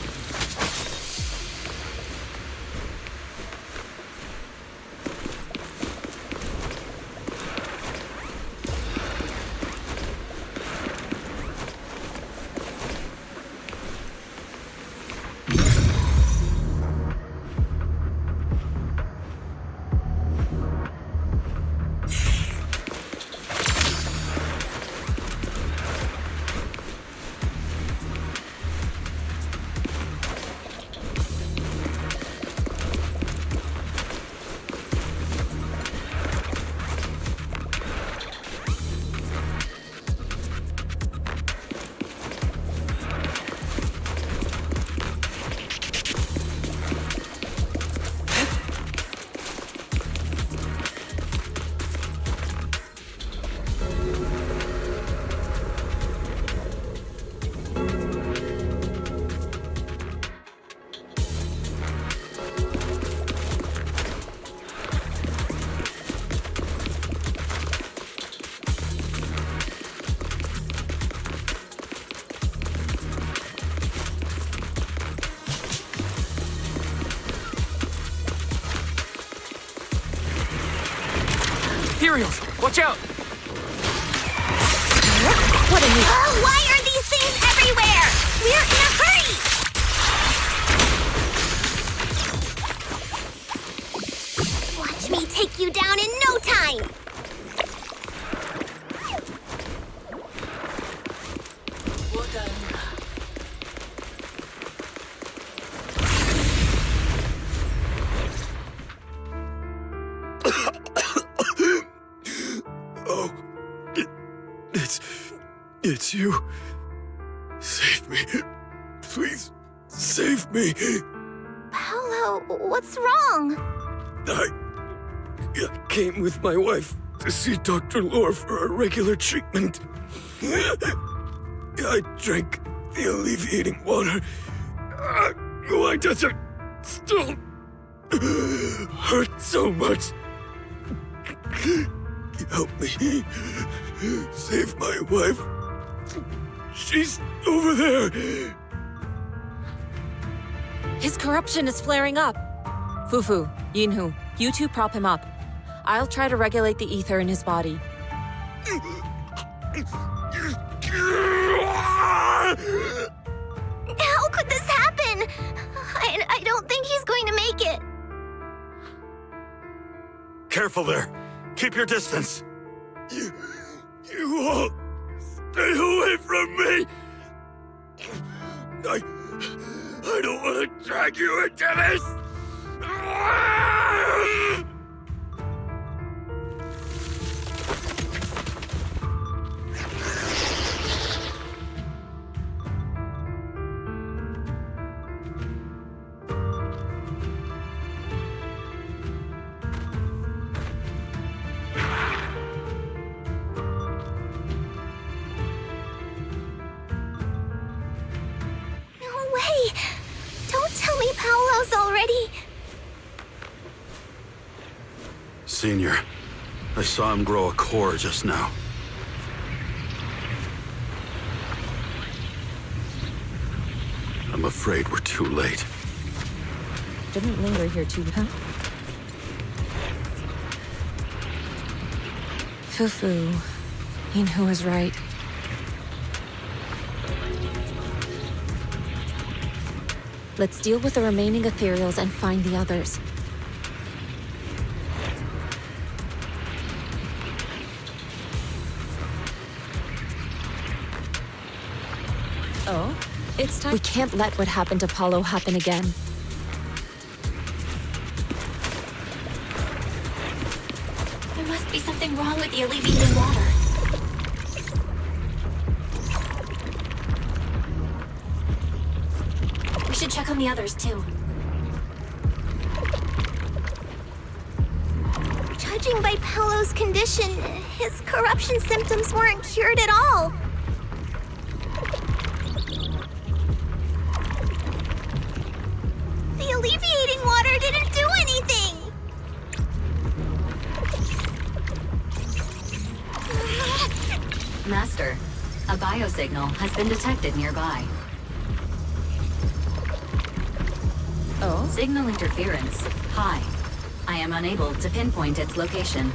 Ethereals! Watch out! What a why are these things everywhere? We're in a hurry! Watch me take you down in no time! It's you. Save me. Please, save me. Paolo, what's wrong? I came with my wife to see Dr. Lore for a regular treatment. I drank the alleviating water. Why does it still hurt so much? Help me. Save my wife. She's over there. His corruption is flaring up. Fufu, Yinhu, you two prop him up. I'll try to regulate the ether in his body. How could this happen? I don't think he's going to make it. Careful there. Keep your distance. You all stay away from me. I don't want to drag you into this. Senior. I saw him grow a core just now. I'm afraid we're too late. Didn't linger here too, huh? Fufu. Yinhu was right. Let's deal with the remaining ethereals and find the others. Oh? It's time. We can't let what happened to Paulo happen again. There must be something wrong with the alleviating water. We should check on the others, too. Judging by Paulo's condition, his corruption symptoms weren't cured at all. The alleviating water didn't do anything! Master, a biosignal has been detected nearby. Oh? Signal interference. High. I am unable to pinpoint its location.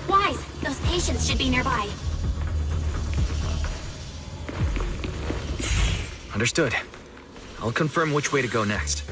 Wise, those patients should be nearby. Understood. I'll confirm which way to go next.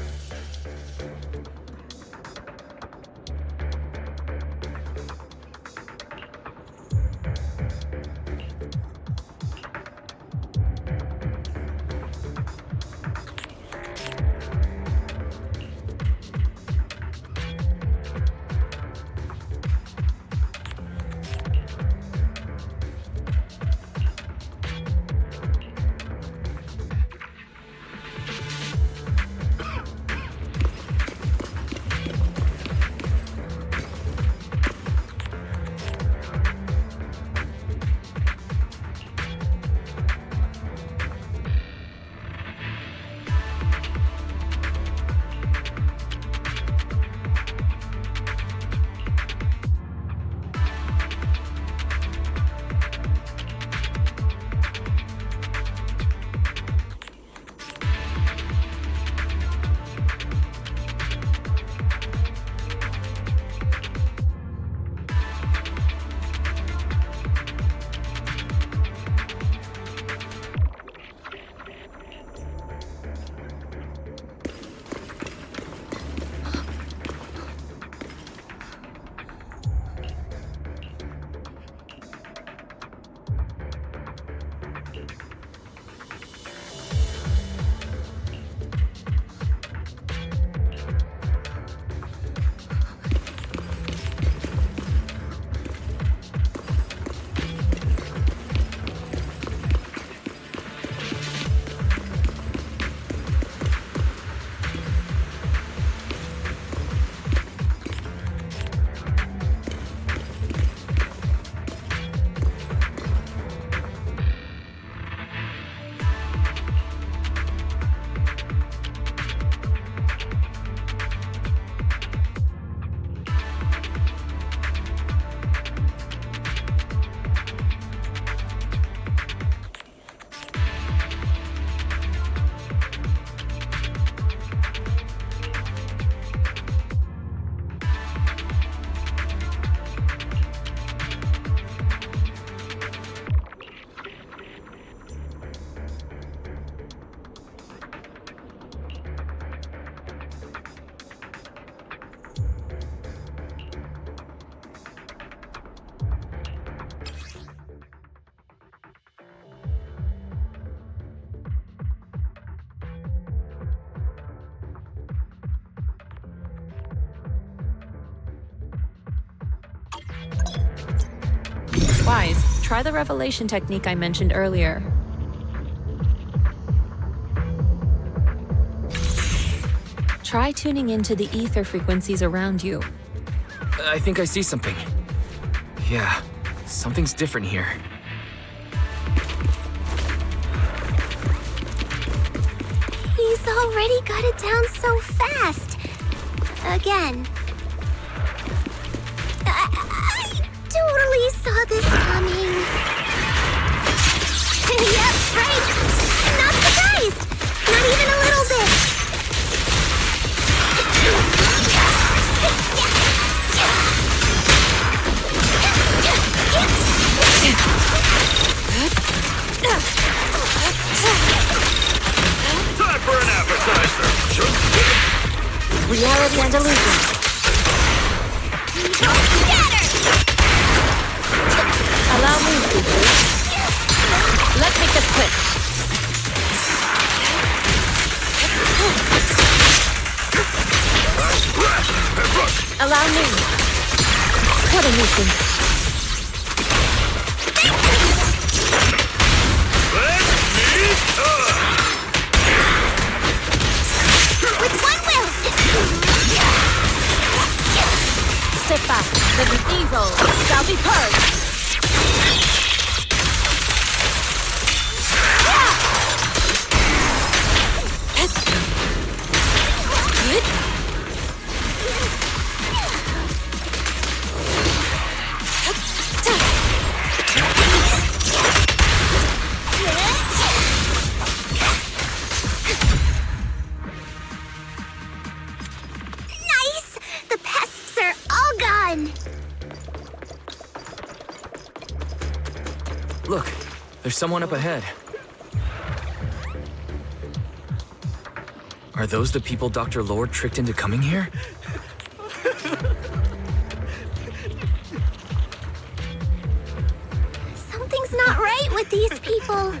Wise, try the revelation technique I mentioned earlier. Try tuning into the ether frequencies around you. I think I see something. Yeah, something's different here. He's already got it down so fast. Again. I totally saw this coming. Yep, right. I'm not surprised. Not even a little bit. Time for an appetizer. Reality and illusion. Allow me, Cooper. Let's make this quick. Allow me. What a nuisance. With one will. Step back. The evil shall be purged. Nice! The pests are all gone. Look, there's someone up ahead. Are those the people Dr. Lord tricked into coming here? Something's not right with these people.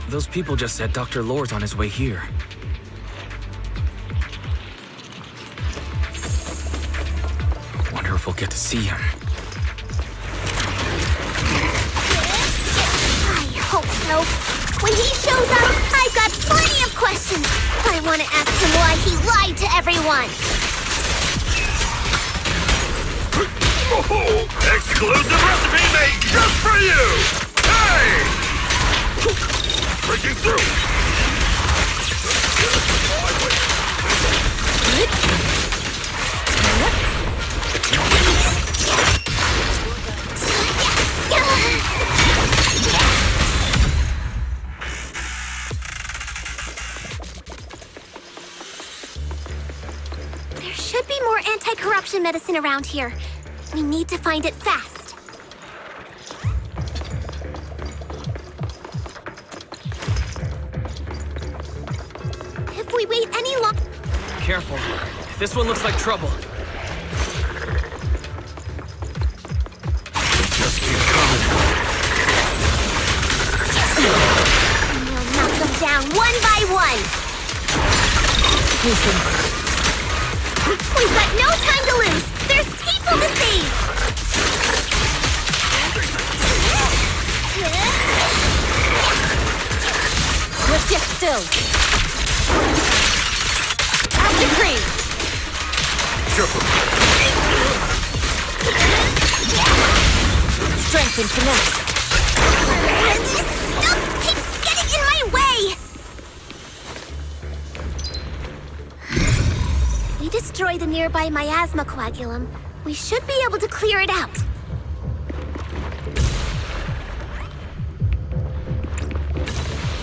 Those people just said Dr. Lord's on his way here. we'll get to see him. I hope so. When he shows up, I've got plenty of questions. I want to ask him why he lied to everyone. Oh, exclusive recipe made just for you! Hey! Breaking through! There should be more anti-corruption medicine around here. We need to find it fast. If we wait any longer... Careful. This one looks like trouble. Just keep coming. We'll knock them down one by one. We've got no time to lose. There's people to save. Lift it still. Active cream. Careful. Strength and connect. This stuff keeps getting in my way. If we destroy the nearby miasma coagulum, we should be able to clear it out.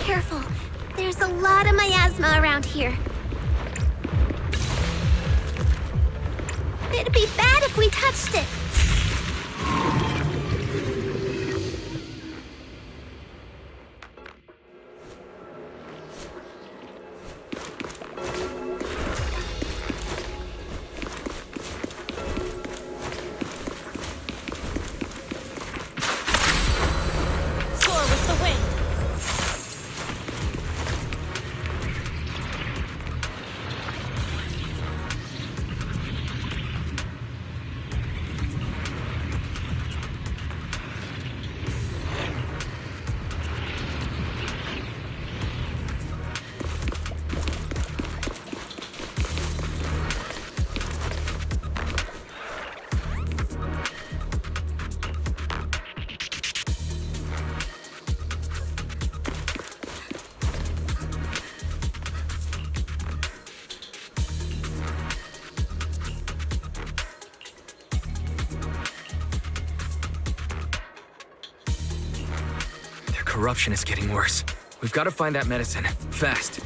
Careful. There's a lot of miasma around here. It'd be bad if we touched it. Soar with the wind. Corruption is getting worse. We've got to find that medicine. Fast.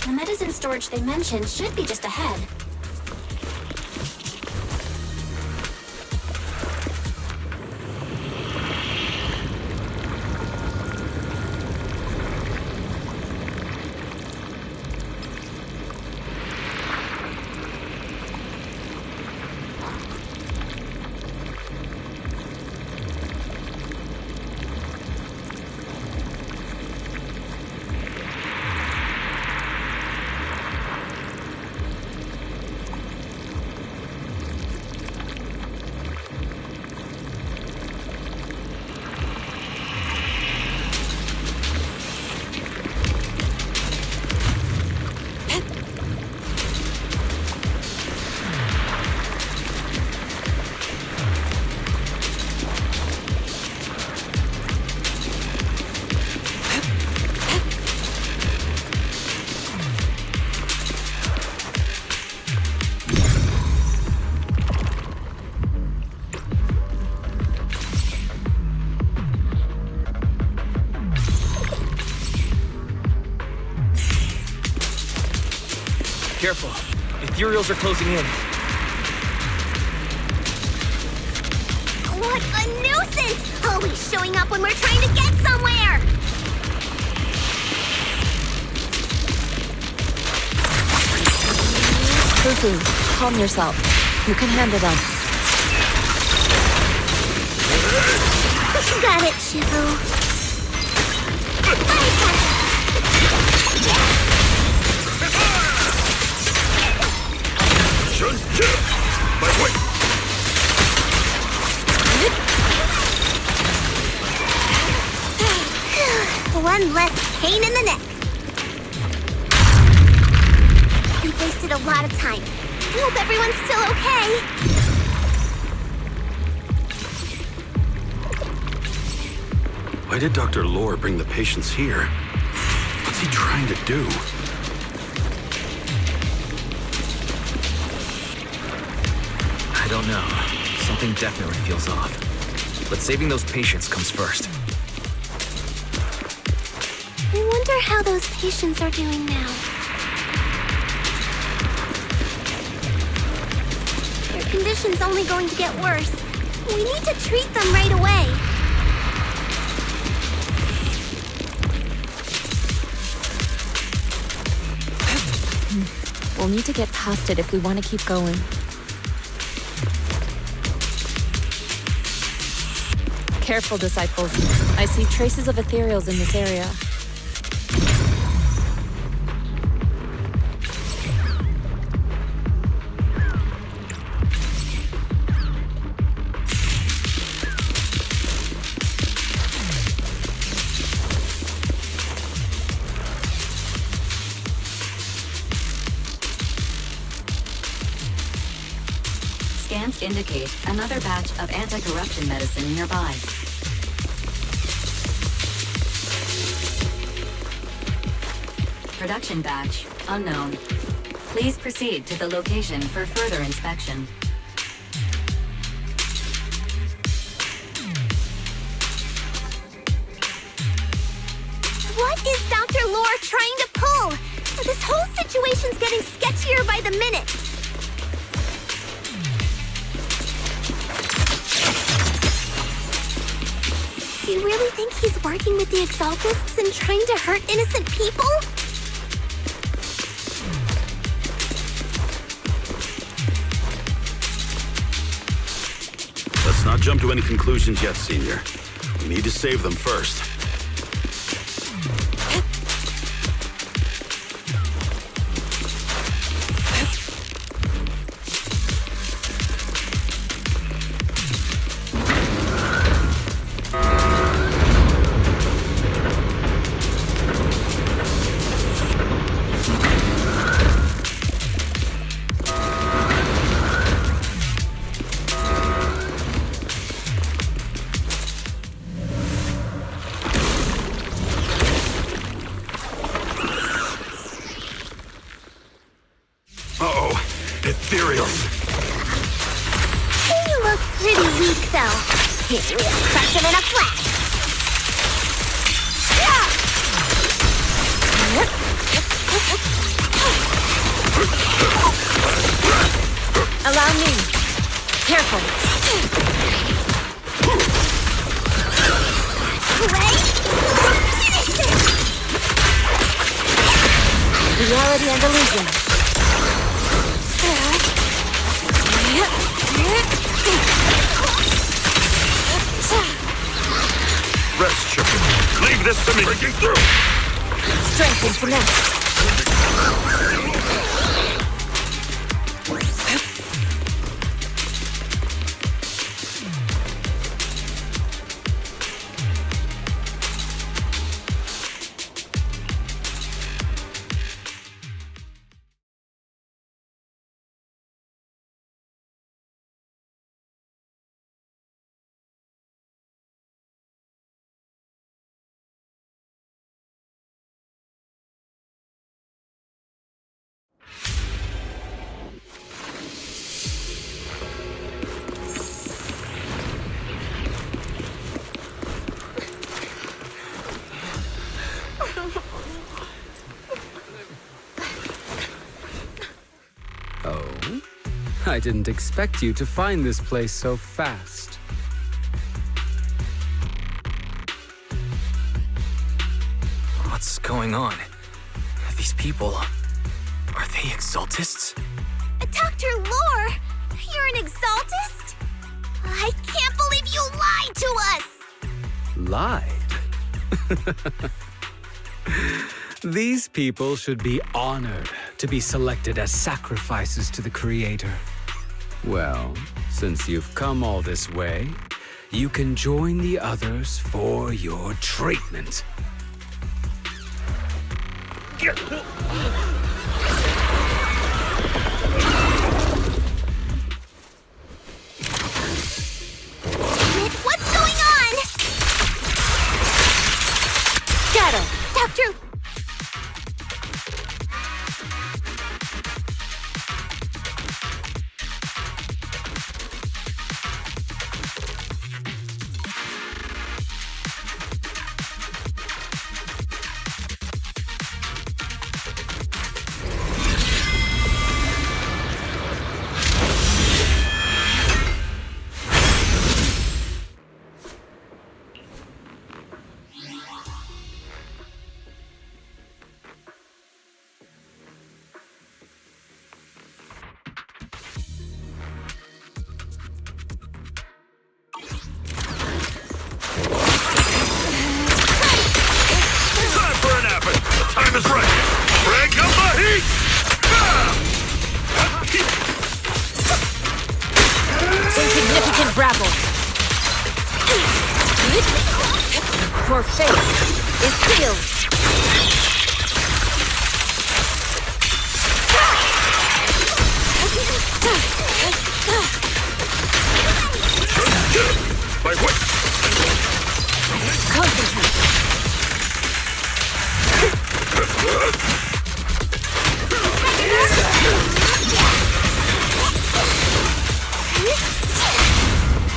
The medicine storage they mentioned should be just ahead. Careful. Ethereals are closing in. What a nuisance! Always showing up when we're trying to get somewhere! Fufu, calm yourself. You can handle them. You got it, Shifu. One less pain in the neck. We've wasted a lot of time. I hope everyone's still okay. Why did Dr. Lore bring the patients here? What's he trying to do? I don't know. Something definitely feels off. But saving those patients comes first. I wonder how those patients are doing now. Their condition's only going to get worse. We need to treat them right away. We'll need to get past it if we want to keep going. Careful, disciples. I see traces of ethereals in this area. Scans indicate another batch of anti-corruption medicine nearby. Production batch unknown. Please proceed to the location for further inspection. What is Dr. Lore trying to pull? This whole situation's getting sketchier by the minute. Do you really think he's working with the Exaltists and trying to hurt innocent people? Let's not jump to any conclusions yet, Senior. We need to save them first. Ethereals. You look pretty weak, though. Here, we'll crush him in a flash. Allow me. Careful. Ready? Finish it! Reality and illusion. Rest, chicken. Leave this to me. Breaking through. Strength and finesse. Oh? I didn't expect you to find this place so fast. What's going on? These people... are they Exaltists? Dr. Lore! You're an Exaltist? I can't believe you lied to us! Lied? These people should be honored to be selected as sacrifices to the Creator. Well, since you've come all this way, you can join the others for your treatment. What's going on? Get him! Dr. Time is right! Crank up the heat! Insignificant grapple. Your fate is sealed. My way! Concentrate.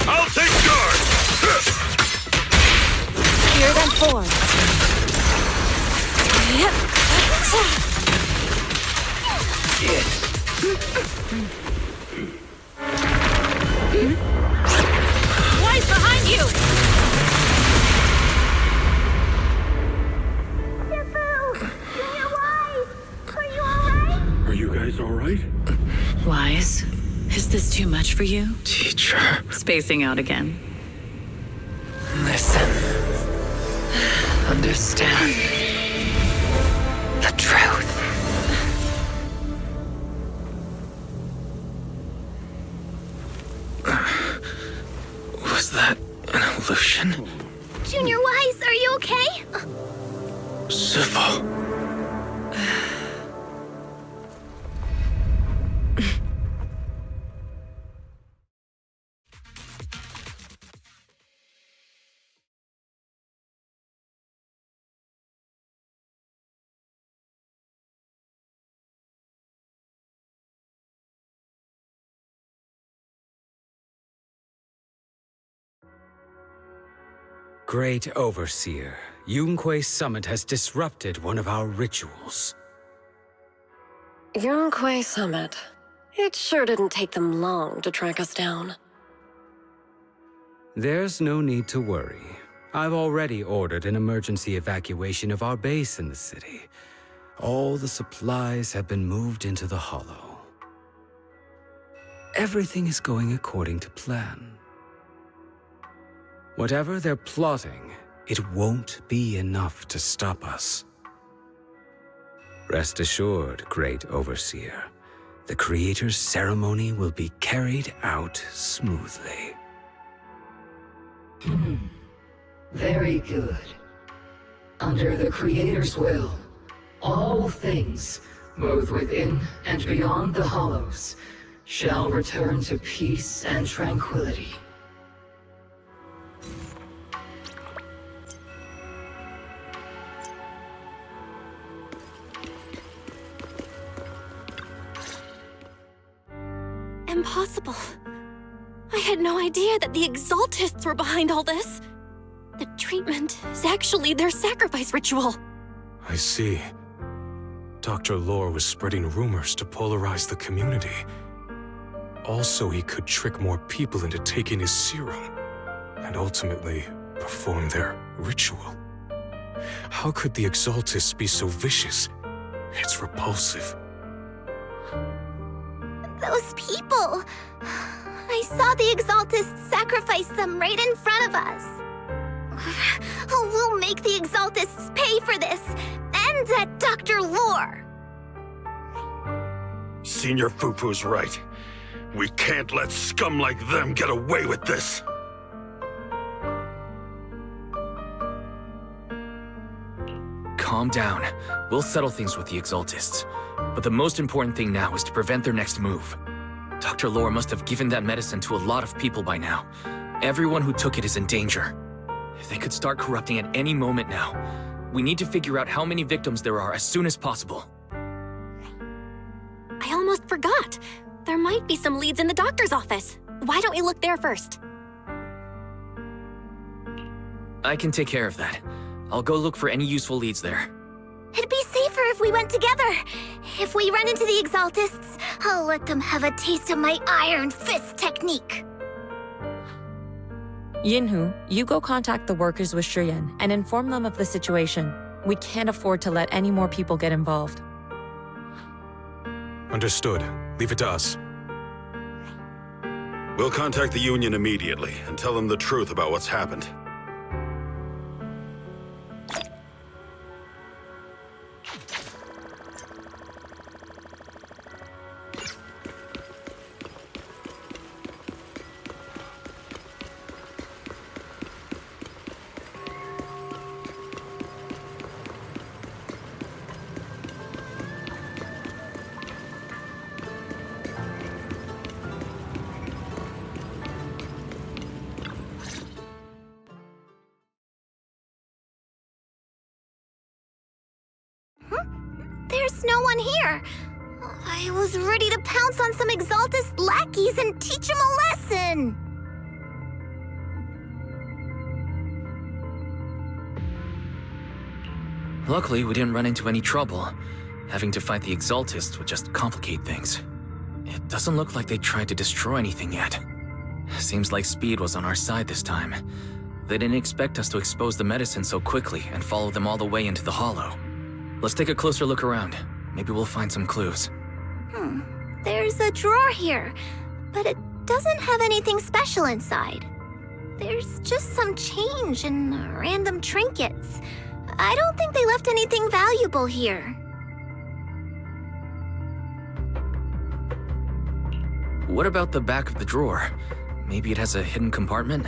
I'll take guard! Fear than form. Wise behind you! Are you guys alright? Wise, is this too much for you? Teacher. Spacing out again. Listen. Understand. The truth. Was that an illusion? Junior Wise, are you okay? Civil. Great Overseer, Yunque's summit has disrupted one of our rituals. Yunque Summit. It sure didn't take them long to track us down. There's no need to worry. I've already ordered an emergency evacuation of our base in the city. All the supplies have been moved into the Hollow. Everything is going according to plan. Whatever they're plotting, it won't be enough to stop us. Rest assured, Great Overseer, the Creator's ceremony will be carried out smoothly. Very good. Under the Creator's will, all things, both within and beyond the Hollows, shall return to peace and tranquility. Impossible. I had no idea that the Exaltists were behind all this. The treatment is actually their sacrifice ritual. I see. Dr. Lore was spreading rumors to polarize the community. Also, he could trick more people into taking his serum, and ultimately perform their ritual. How could the Exaltists be so vicious? It's repulsive. Those people! I saw the Exaltists sacrifice them right in front of us. We'll make the Exaltists pay for this, and that Dr. Lore! Senior Fufu's right. We can't let scum like them get away with this. calm down. We'll settle things with the Exaltists. But the most important thing now is to prevent their next move. Dr. Lore must have given that medicine to a lot of people by now. Everyone who took it is in danger. They could start corrupting at any moment now. We need to figure out how many victims there are as soon as possible. I almost forgot. There might be some leads in the doctor's office. Why don't we look there first? I can take care of that. I'll go look for any useful leads there. It'd be safer if we went together. If we run into the Exaltists, I'll let them have a taste of my Iron Fist technique. Yinhu, you go contact the workers with Shiyan and inform them of the situation. We can't afford to let any more people get involved. Understood. Leave it to us. We'll contact the Union immediately and tell them the truth about what's happened. There's no one here. I was ready to pounce on some Exaltist lackeys and teach them a lesson. Luckily, we didn't run into any trouble. Having to fight the Exaltists would just complicate things. It doesn't look like they tried to destroy anything yet. Seems like speed was on our side this time. They didn't expect us to expose the medicine so quickly and follow them all the way into the Hollow. Let's take a closer look around. Maybe we'll find some clues. There's a drawer here, but it doesn't have anything special inside. There's just some change and random trinkets. I don't think they left anything valuable here. What about the back of the drawer? Maybe it has a hidden compartment?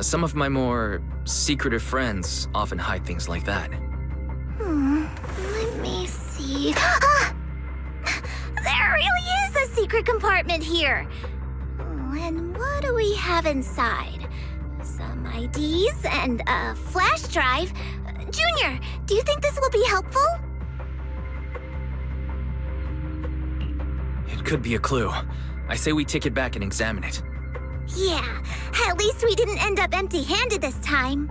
Some of my more secretive friends often hide things like that. Let me see. Ah! There really is a secret compartment here. And what do we have inside? Some IDs and a flash drive. Junior, do you think this will be helpful? It could be a clue. I say we take it back and examine it. Yeah, at least we didn't end up empty-handed this time.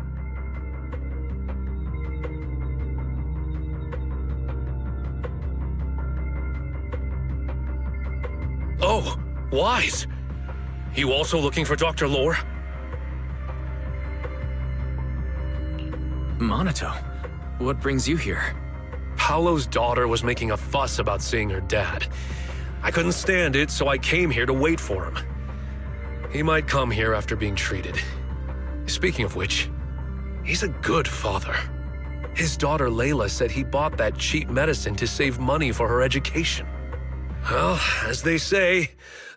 Oh, Wise! You also looking for Dr. Lore? Monato, what brings you here? Paolo's daughter was making a fuss about seeing her dad. I couldn't stand it, so I came here to wait for him. He might come here after being treated. Speaking of which, he's a good father. His daughter Layla said he bought that cheap medicine to save money for her education. Well, as they say,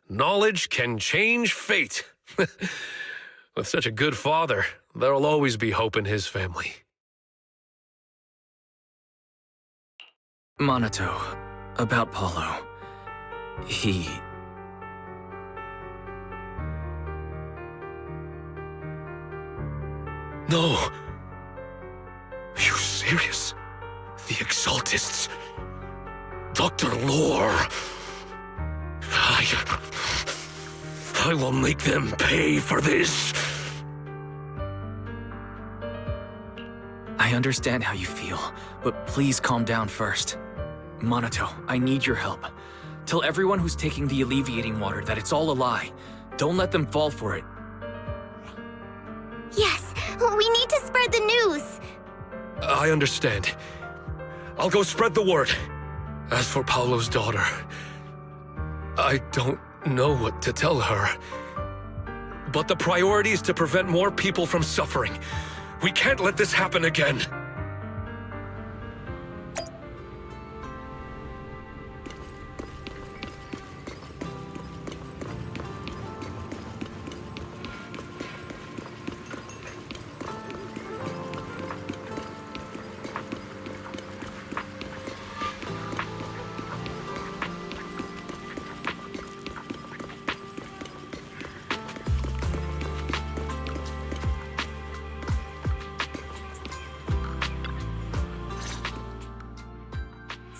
knowledge can change fate. With such a good father, there'll always be hope in his family. Monato, about Paulo. He... No. Are you serious? The Exaltists. Dr. Lore. I will make them pay for this. I understand how you feel, but please calm down first. Monato, I need your help. Tell everyone who's taking the alleviating water that it's all a lie. Don't let them fall for it. Yes, we need to spread the news. I understand. I'll go spread the word. As for Paolo's daughter, I don't know what to tell her. But the priority is to prevent more people from suffering. We can't let this happen again.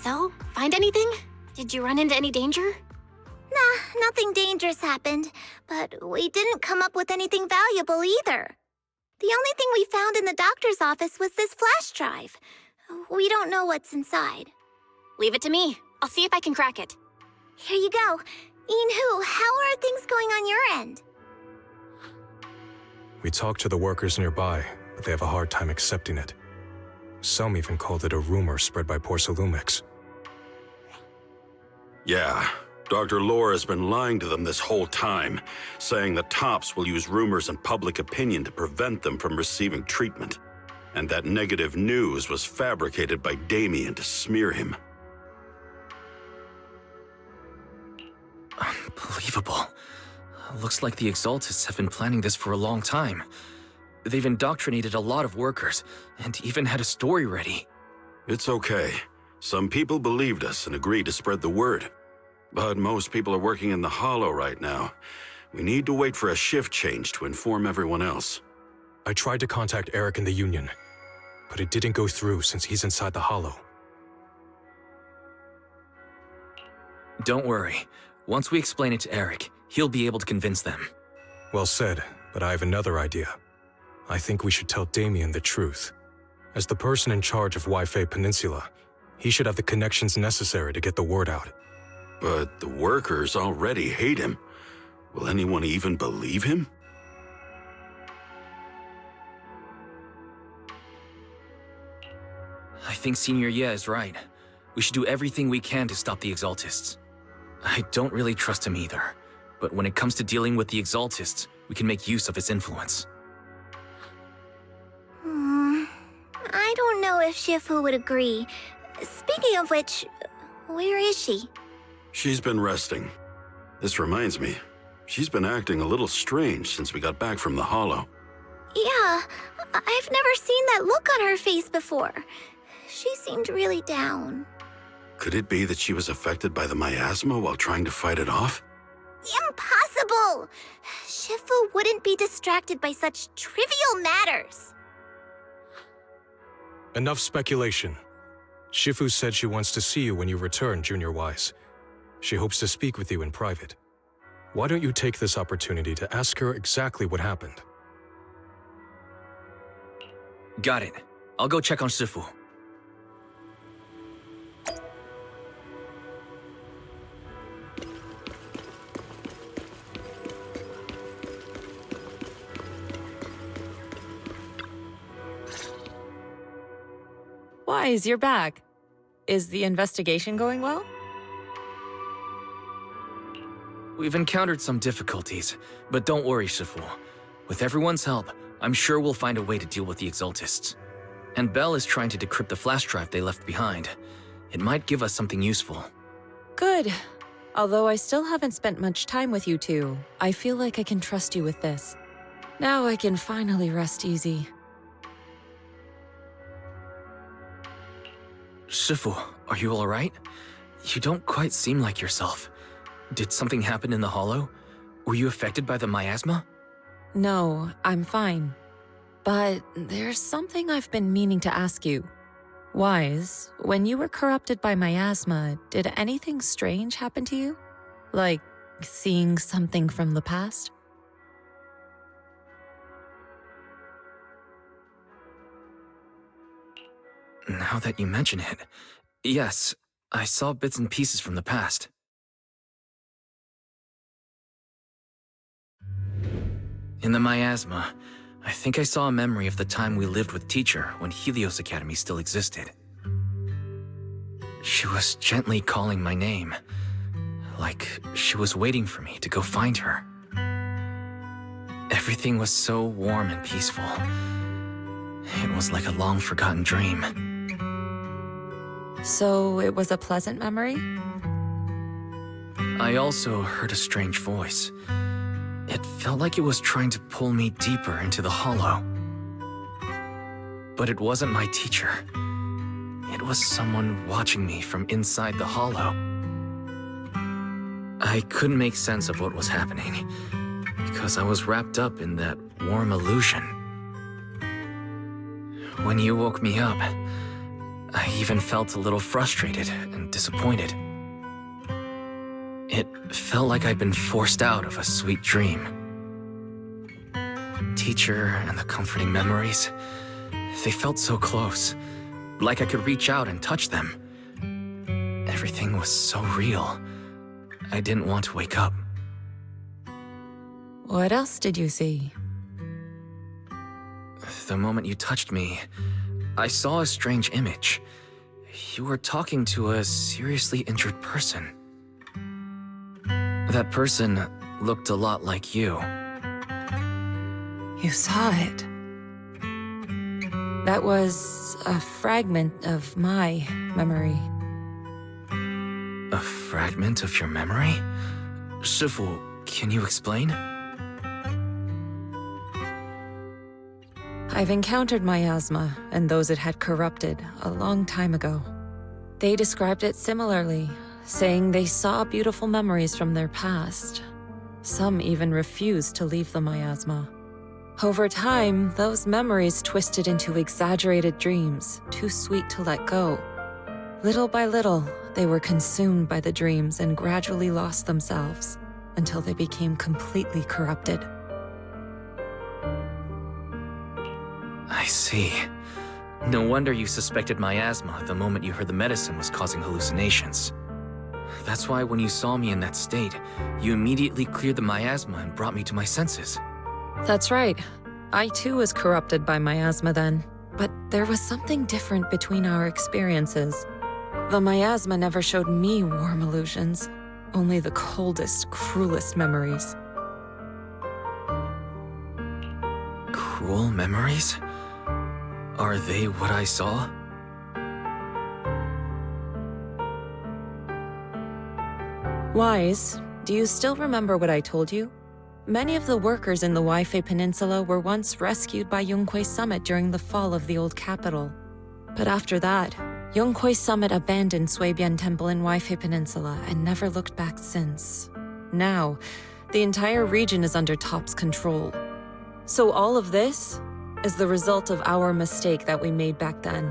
So, find anything? Did you run into any danger? Nah, nothing dangerous happened, but we didn't come up with anything valuable either. The only thing we found in the doctor's office was this flash drive. We don't know what's inside. Leave it to me. I'll see if I can crack it. Here you go. Inhu, how are things going on your end? We talked to the workers nearby, but they have a hard time accepting it. Some even called it a rumor spread by Porsalumix. Yeah, Dr. Lore has been lying to them this whole time, saying that Tops will use rumors and public opinion to prevent them from receiving treatment. And that negative news was fabricated by Damien to smear him. Unbelievable. Looks like the Exaltists have been planning this for a long time. They've indoctrinated a lot of workers, and even had a story ready. It's okay. Some people believed us and agreed to spread the word. But most people are working in the Hollow right now. We need to wait for a shift change to inform everyone else. I tried to contact Eric in the Union, but it didn't go through since he's inside the Hollow. Don't worry. Once we explain it to Eric, he'll be able to convince them. Well said, but I have another idea. I think we should tell Damien the truth. As the person in charge of Waifei Peninsula, he should have the connections necessary to get the word out. But the workers already hate him. Will anyone even believe him? I think Senior Ye is right. We should do everything we can to stop the Exaltists. I don't really trust him either, but when it comes to dealing with the Exaltists, we can make use of his influence. I don't know if Shifu would agree. Speaking of which, where is she? She's been resting. This reminds me, she's been acting a little strange since we got back from the Hollow. Yeah, I've never seen that look on her face before. She seemed really down. Could it be that she was affected by the miasma while trying to fight it off? Impossible! Shifu wouldn't be distracted by such trivial matters. Enough speculation. Shifu said she wants to see you when you return, Junior Wise. She hopes to speak with you in private. Why don't you take this opportunity to ask her exactly what happened? Got it. I'll go check on Shifu. Wise, you're back. Is the investigation going well? We've encountered some difficulties, but don't worry, Shifu. With everyone's help, I'm sure we'll find a way to deal with the Exaltists. And Belle is trying to decrypt the flash drive they left behind. It might give us something useful. Good. Although I still haven't spent much time with you two, I feel like I can trust you with this. Now I can finally rest easy. Shifu, are you alright? You don't quite seem like yourself. Did something happen in the Hollow? Were you affected by the miasma? No, I'm fine. But there's something I've been meaning to ask you. Wise, when you were corrupted by miasma, did anything strange happen to you? Like seeing something from the past? Now that you mention it, yes, I saw bits and pieces from the past. In the miasma, I think I saw a memory of the time we lived with Teacher when Helios Academy still existed. She was gently calling my name, like she was waiting for me to go find her. Everything was so warm and peaceful. It was like a long-forgotten dream. So it was a pleasant memory? I also heard a strange voice. It felt like it was trying to pull me deeper into the Hollow. But it wasn't my teacher. It was someone watching me from inside the Hollow. I couldn't make sense of what was happening, because I was wrapped up in that warm illusion. When you woke me up, I even felt a little frustrated and disappointed. It felt like I'd been forced out of a sweet dream. Teacher and the comforting memories, they felt so close, like I could reach out and touch them. Everything was so real. I didn't want to wake up. What else did you see? The moment you touched me, I saw a strange image. You were talking to a seriously injured person. That person looked a lot like you. You saw it. That was a fragment of my memory. A fragment of your memory? Shifu, can you explain? I've encountered miasma and those it had corrupted a long time ago. They described it similarly, saying they saw beautiful memories from their past. Some even refused to leave the miasma. Over time, those memories twisted into exaggerated dreams, too sweet to let go. Little by little, they were consumed by the dreams and gradually lost themselves, until they became completely corrupted. I see. No wonder you suspected miasma the moment you heard the medicine was causing hallucinations. That's why when you saw me in that state, you immediately cleared the miasma and brought me to my senses. That's right. I too was corrupted by miasma then. But there was something different between our experiences. The miasma never showed me warm illusions, only the coldest, cruelest memories. Cruel memories? Are they what I saw? Wise, do you still remember what I told you? Many of the workers in the Waifei Peninsula were once rescued by Yonghui Summit during the fall of the old capital. But after that, Yonghui Summit abandoned Suibian Temple in Waifei Peninsula and never looked back since. Now, the entire region is under TOP's control. So all of this is the result of our mistake that we made back then.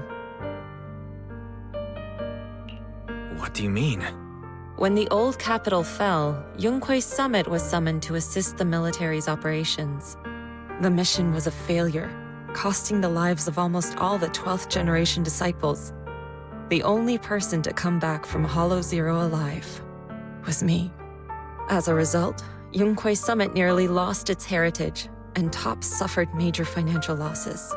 What do you mean? When the old capital fell, Yonghui Summit was summoned to assist the military's operations. The mission was a failure, costing the lives of almost all the 12th generation disciples. The only person to come back from Hollow Zero alive was me. As a result, Yonghui Summit nearly lost its heritage, and TOP suffered major financial losses.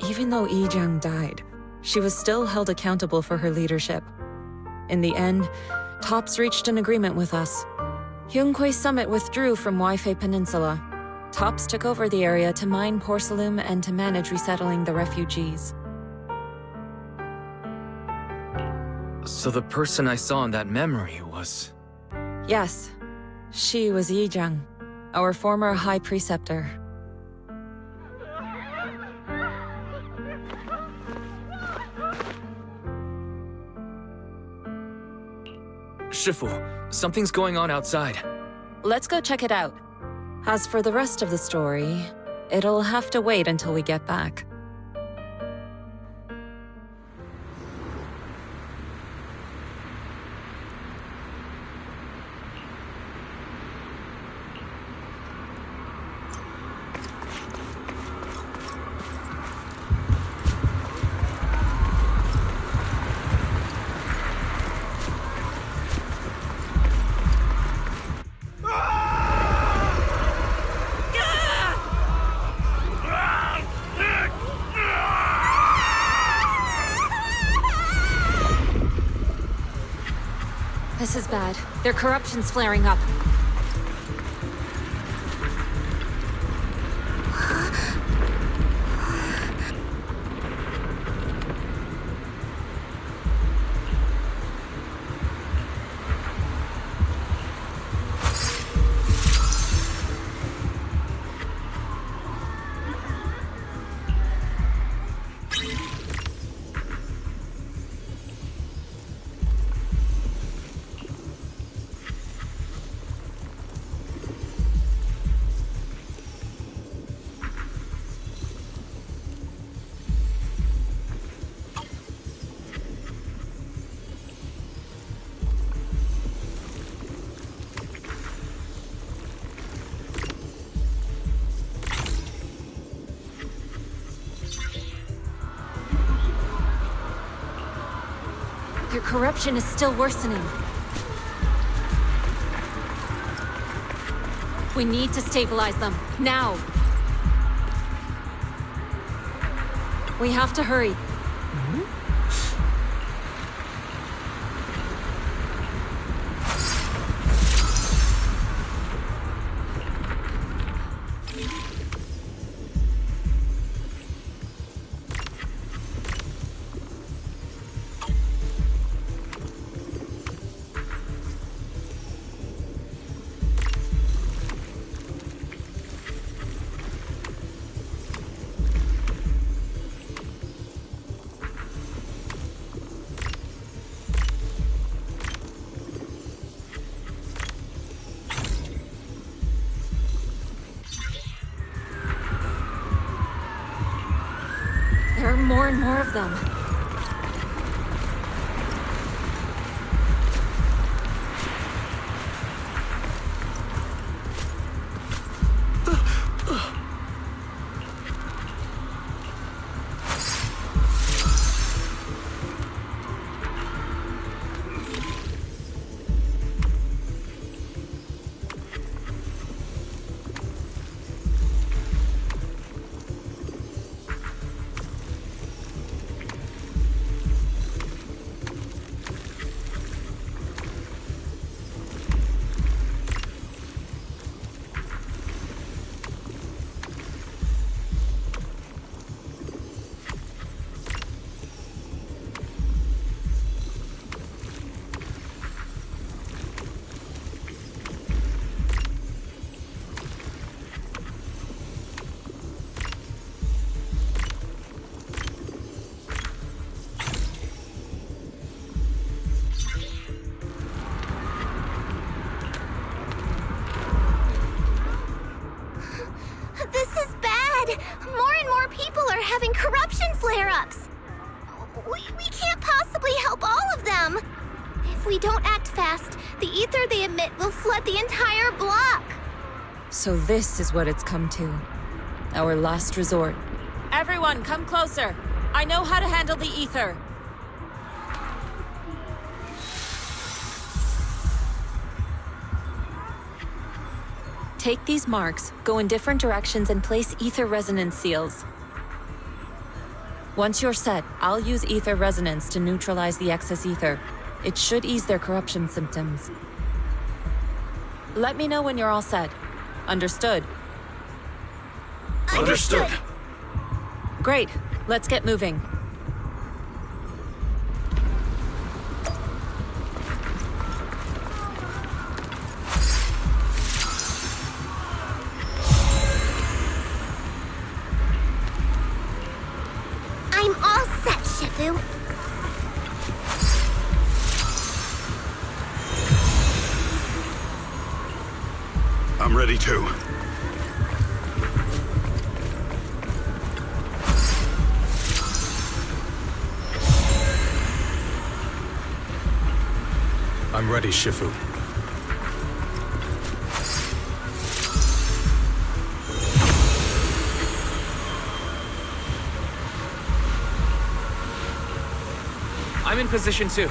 Even though Yi Jiang died, she was still held accountable for her leadership. In the end, TOPS reached an agreement with us. Yonghui Summit withdrew from Waifei Peninsula. TOPS took over the area to mine porcelain and to manage resettling the refugees. So the person I saw in that memory was... Yes, she was Yi Jiang, our former High Preceptor. Shifu, something's going on outside. Let's go check it out. As for the rest of the story, it'll have to wait until we get back. This is bad. Their corruption's flaring up. Their corruption is still worsening. We need to stabilize them, now! We have to hurry. There are more and more of them. This is bad! More and more people are having corruption flare-ups! We can't possibly help all of them! If we don't act fast, the ether they emit will flood the entire block! So this is what it's come to. Our last resort. Everyone, come closer! I know how to handle the ether! Take these marks, go in different directions, and place ether resonance seals. Once you're set, I'll use ether resonance to neutralize the excess ether. It should ease their corruption symptoms. Let me know when you're all set. Understood? Understood. Great. Let's get moving. I'm all set, Shifu. I'm ready too. I'm ready, Shifu. I'm in position too.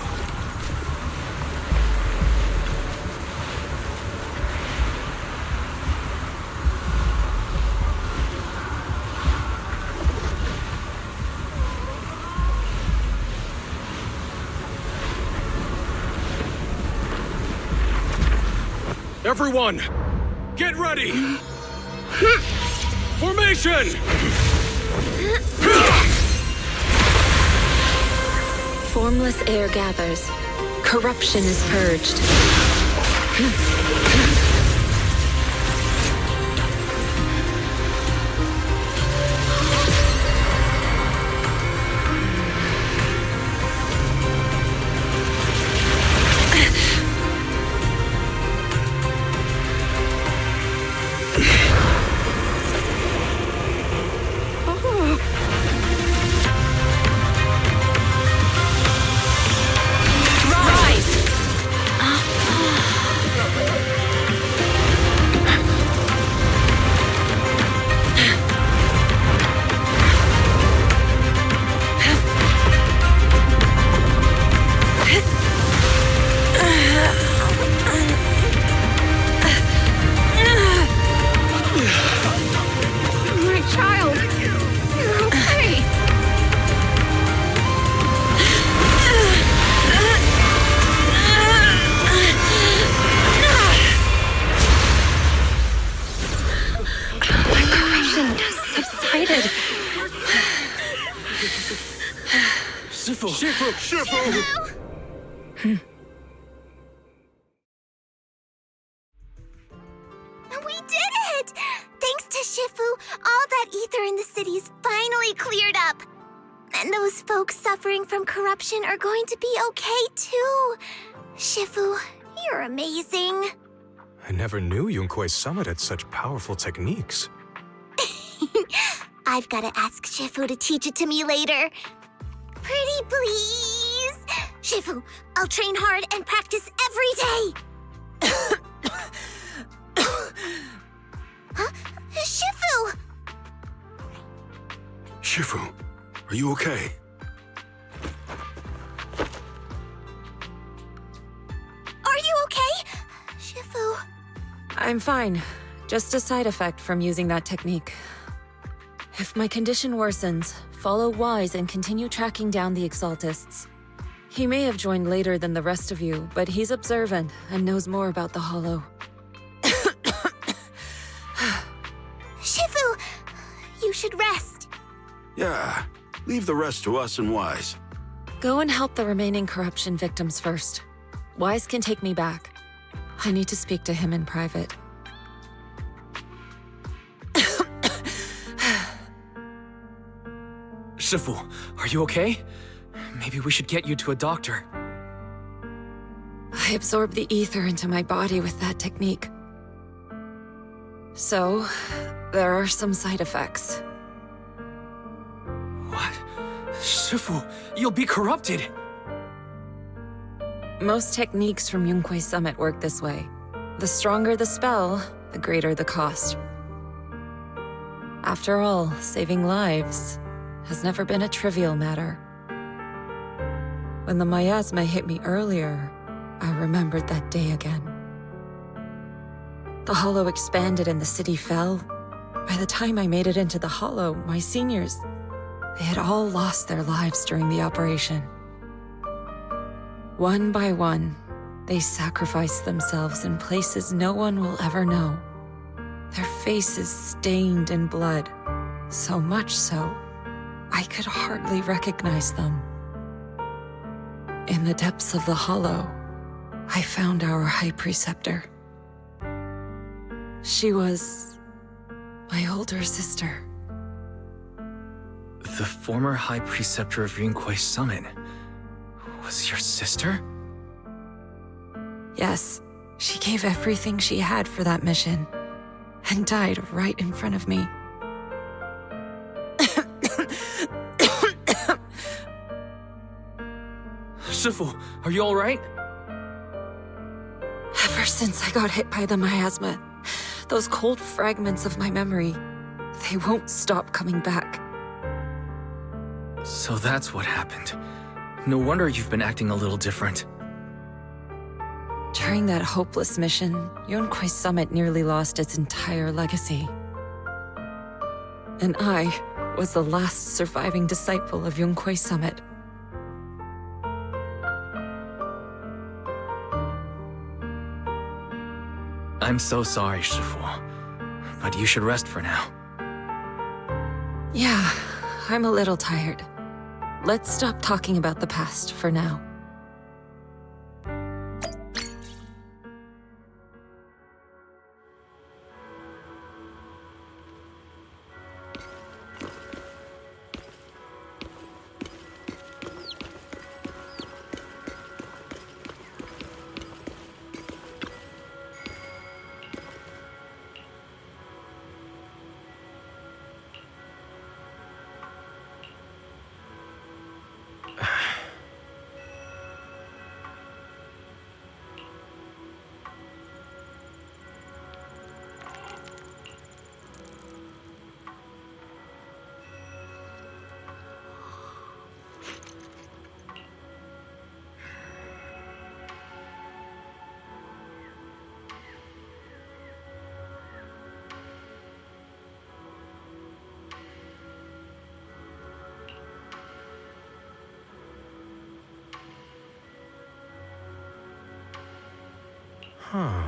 Everyone, get ready! Formation! Formless air gathers. Corruption is purged. Shifu! Shifu! We did it! Thanks to Shifu, all that ether in the city's finally cleared up. And those folks suffering from corruption are going to be okay too. Shifu, you're amazing. I never knew Yunkui's summit had such powerful techniques. I've got to ask Shifu to teach it to me later. Pretty please. Shifu, I'll train hard and practice every day. Huh? Shifu! Shifu, are you okay? Are you okay? Shifu... I'm fine. Just a side effect from using that technique. If my condition worsens, follow Wise and continue tracking down the Exaltists. He may have joined later than the rest of you, but he's observant and knows more about the Hollow. Shifu, you should rest. Yeah, leave the rest to us and Wise. Go and help the remaining corruption victims first. Wise can take me back. I need to speak to him in private. Shifu, are you okay? Maybe we should get you to a doctor. I absorbed the ether into my body with that technique. So, there are some side effects. What? Shifu, you'll be corrupted! Most techniques from Yunkui's summit work this way. The stronger the spell, the greater the cost. After all, saving lives has never been a trivial matter. When the miasma hit me earlier, I remembered that day again. The Hollow expanded and the city fell. By the time I made it into the Hollow, my seniors, they had all lost their lives during the operation. One by one, they sacrificed themselves in places no one will ever know. Their faces stained in blood, so much so, I could hardly recognize them. In the depths of the Hollow, I found our High Preceptor. She was my older sister. The former High Preceptor of Yunkui's summit was your sister? Yes, she gave everything she had for that mission, and died right in front of me. Shifu, are you alright? Ever since I got hit by the miasma, those cold fragments of my memory, they won't stop coming back. So that's what happened. No wonder you've been acting a little different. During that hopeless mission, Yunkui's summit nearly lost its entire legacy. And I was the last surviving disciple of Yunkui's summit. I'm so sorry, Shifu. But you should rest for now. Yeah, I'm a little tired. Let's stop talking about the past for now. Huh.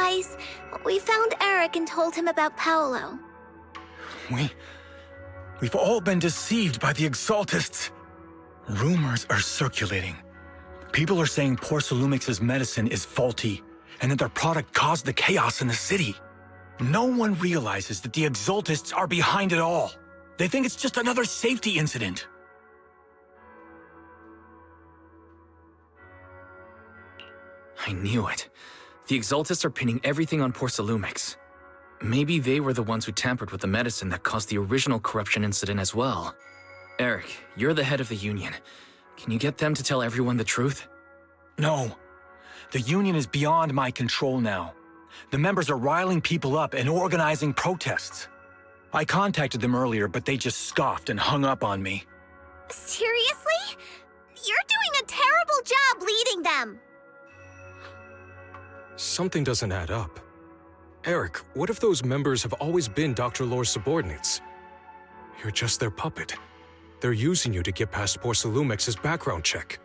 guys. We found Eric and told him about Paolo. We've all been deceived by the Exaltists. Rumors are circulating. People are saying Porcelumix's medicine is faulty, and that their product caused the chaos in the city. No one realizes that the Exaltists are behind it all. They think it's just another safety incident. I knew it. The Exaltists are pinning everything on Porcelumix. Maybe they were the ones who tampered with the medicine that caused the original corruption incident as well. Eric, you're the head of the Union. Can you get them to tell everyone the truth? No. The Union is beyond my control now. The members are riling people up and organizing protests. I contacted them earlier, but they just scoffed and hung up on me. Seriously? You're doing a terrible job leading them! Something doesn't add up. Eric, what if those members have always been Dr. Lore's subordinates? You're just their puppet. They're using you to get past Porcelumix's background check.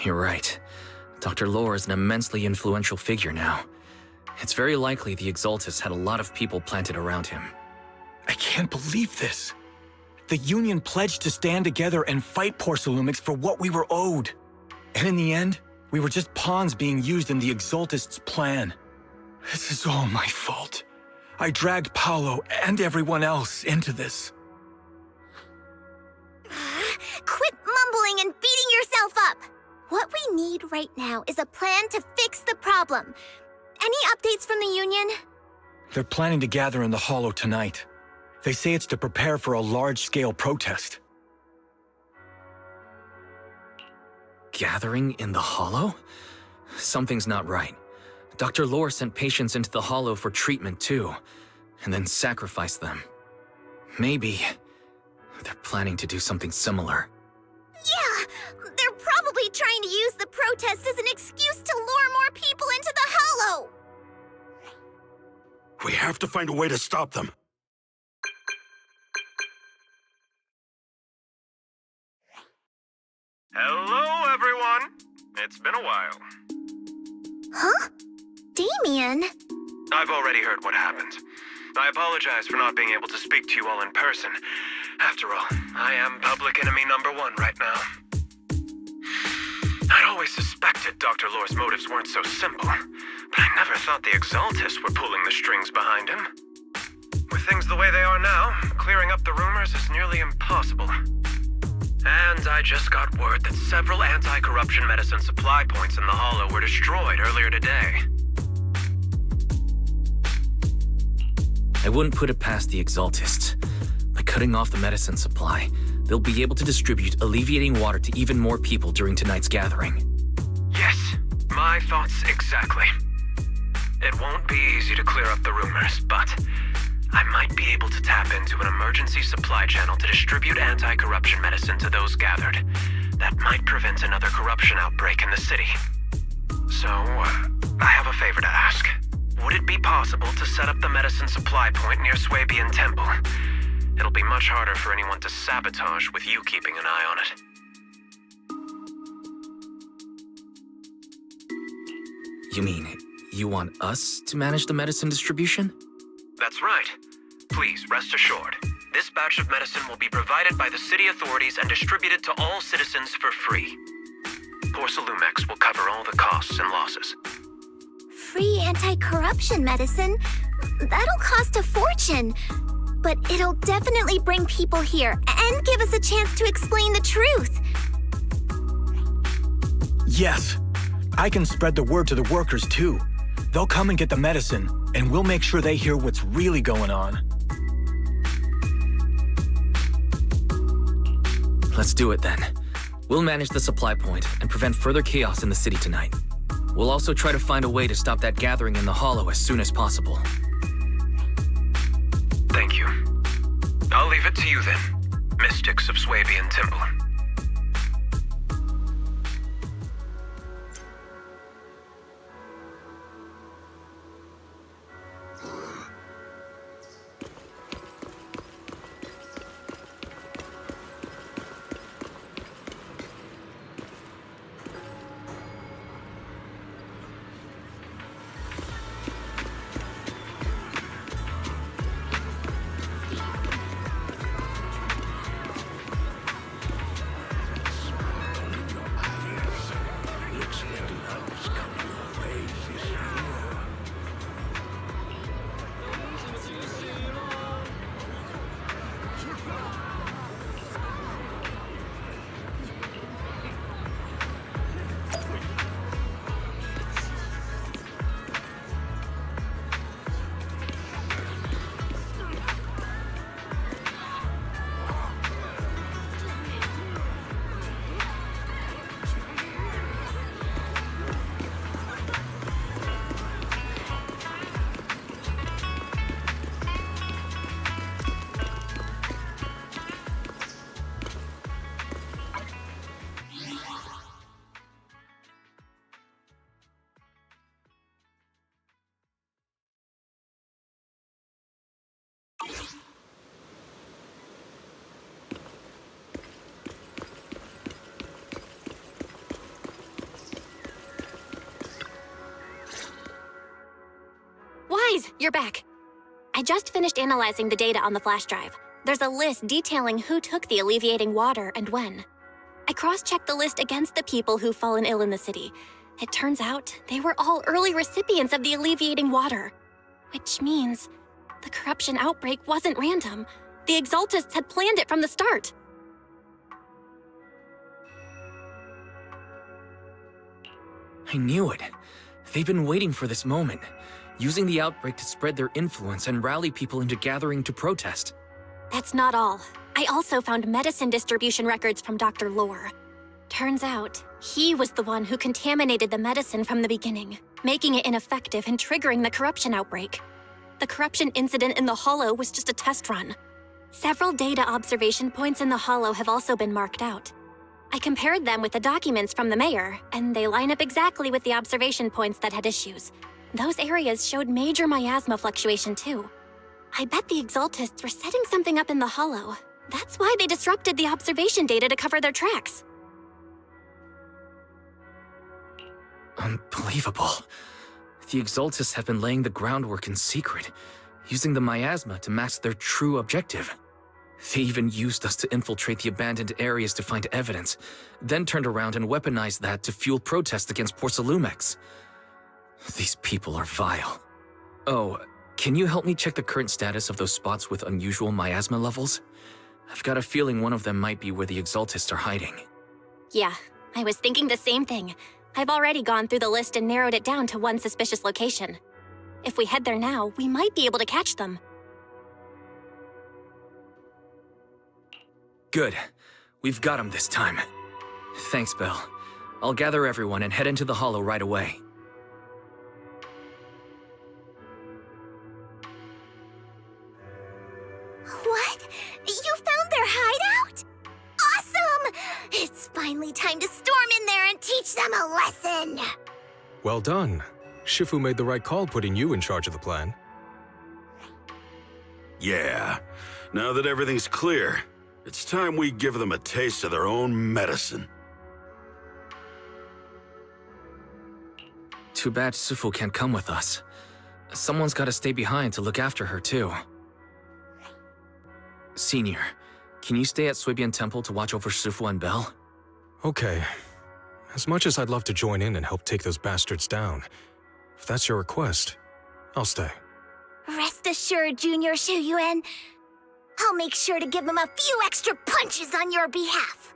You're right. Dr. Lore is an immensely influential figure now. It's very likely the Exaltists had a lot of people planted around him. I can't believe this. The Union pledged to stand together and fight Porcelumix for what we were owed. And in the end, we were just pawns being used in the Exaltists' plan. This is all my fault. I dragged Paolo and everyone else into this. Quit mumbling and beating yourself up! What we need right now is a plan to fix the problem. Any updates from the Union? They're planning to gather in the Hollow tonight. They say it's to prepare for a large-scale protest. Gathering in the Hollow? Something's not right. Dr. Lore sent patients into the Hollow for treatment too, and then sacrificed them. Maybe they're planning to do something similar. Yeah, they're probably trying to use the protest as an excuse to lure more people into the Hollow! We have to find a way to stop them. Hello, everyone! It's been a while. Huh? Damien? I've already heard what happened. I apologize for not being able to speak to you all in person. After all, I am public enemy #1 right now. I'd always suspected Dr. Lore's motives weren't so simple, but I never thought the Exaltists were pulling the strings behind him. With things the way they are now, clearing up the rumors is nearly impossible. And I just got word that several anti-corruption medicine supply points in the Hollow were destroyed earlier today. I wouldn't put it past the Exaltists. By cutting off the medicine supply, they'll be able to distribute alleviating water to even more people during tonight's gathering. Yes, my thoughts exactly. It won't be easy to clear up the rumors, but I might be able to tap into an emergency supply channel to distribute anti-corruption medicine to those gathered. That might prevent another corruption outbreak in the city. So, I have a favor to ask. Would it be possible to set up the medicine supply point near Swabian Temple? It'll be much harder for anyone to sabotage with you keeping an eye on it. You mean, you want us to manage the medicine distribution? That's right. Please, rest assured. This batch of medicine will be provided by the city authorities and distributed to all citizens for free. Porcelumix will cover all the costs and losses. Free anti-corruption medicine? That'll cost a fortune. But it'll definitely bring people here and give us a chance to explain the truth. Yes. I can spread the word to the workers too. They'll come and get the medicine, and we'll make sure they hear what's really going on. Let's do it then. We'll manage the supply point and prevent further chaos in the city tonight. We'll also try to find a way to stop that gathering in the Hollow as soon as possible. Thank you. I'll leave it to you then, mystics of Swabian Temple. you're back. I just finished analyzing the data on the flash drive. There's a list detailing who took the alleviating water and when. I cross-checked the list against the people who've fallen ill in the city. It turns out they were all early recipients of the alleviating water. Which means the corruption outbreak wasn't random. The Exaltists had planned it from the start. I knew it. They've been waiting for this moment, using the outbreak to spread their influence and rally people into gathering to protest. That's not all. I also found medicine distribution records from Dr. Lore. Turns out, he was the one who contaminated the medicine from the beginning, making it ineffective and triggering the corruption outbreak. The corruption incident in the Hollow was just a test run. Several data observation points in the Hollow have also been marked out. I compared them with the documents from the mayor, and they line up exactly with the observation points that had issues. Those areas showed major miasma fluctuation too. I bet the Exaltists were setting something up in the Hollow. That's why they disrupted the observation data to cover their tracks. Unbelievable. The Exaltists have been laying the groundwork in secret, using the miasma to mask their true objective. They even used us to infiltrate the abandoned areas to find evidence, then turned around and weaponized that to fuel protests against Porcelumex. These people are vile. Oh, can you help me check the current status of those spots with unusual miasma levels? I've got a feeling one of them might be where the Exaltists are hiding. Yeah, I was thinking the same thing. I've already gone through the list and narrowed it down to one suspicious location. If we head there now, we might be able to catch them. Good. We've got him this time. Thanks, Belle. I'll gather everyone and head into the Hollow right away. What? You found their hideout? Awesome! It's finally time to storm in there and teach them a lesson! Well done. Shifu made the right call putting you in charge of the plan. Yeah. Now that everything's clear, it's time we give them a taste of their own medicine. Too bad Sufu can't come with us. Someone's gotta stay behind to look after her, too. Senior, can you stay at Suibian Temple to watch over Sufu and Belle? Okay. As much as I'd love to join in and help take those bastards down, if that's your request, I'll stay. Rest assured, Junior Shuyuan, I'll make sure to give him a few extra punches on your behalf.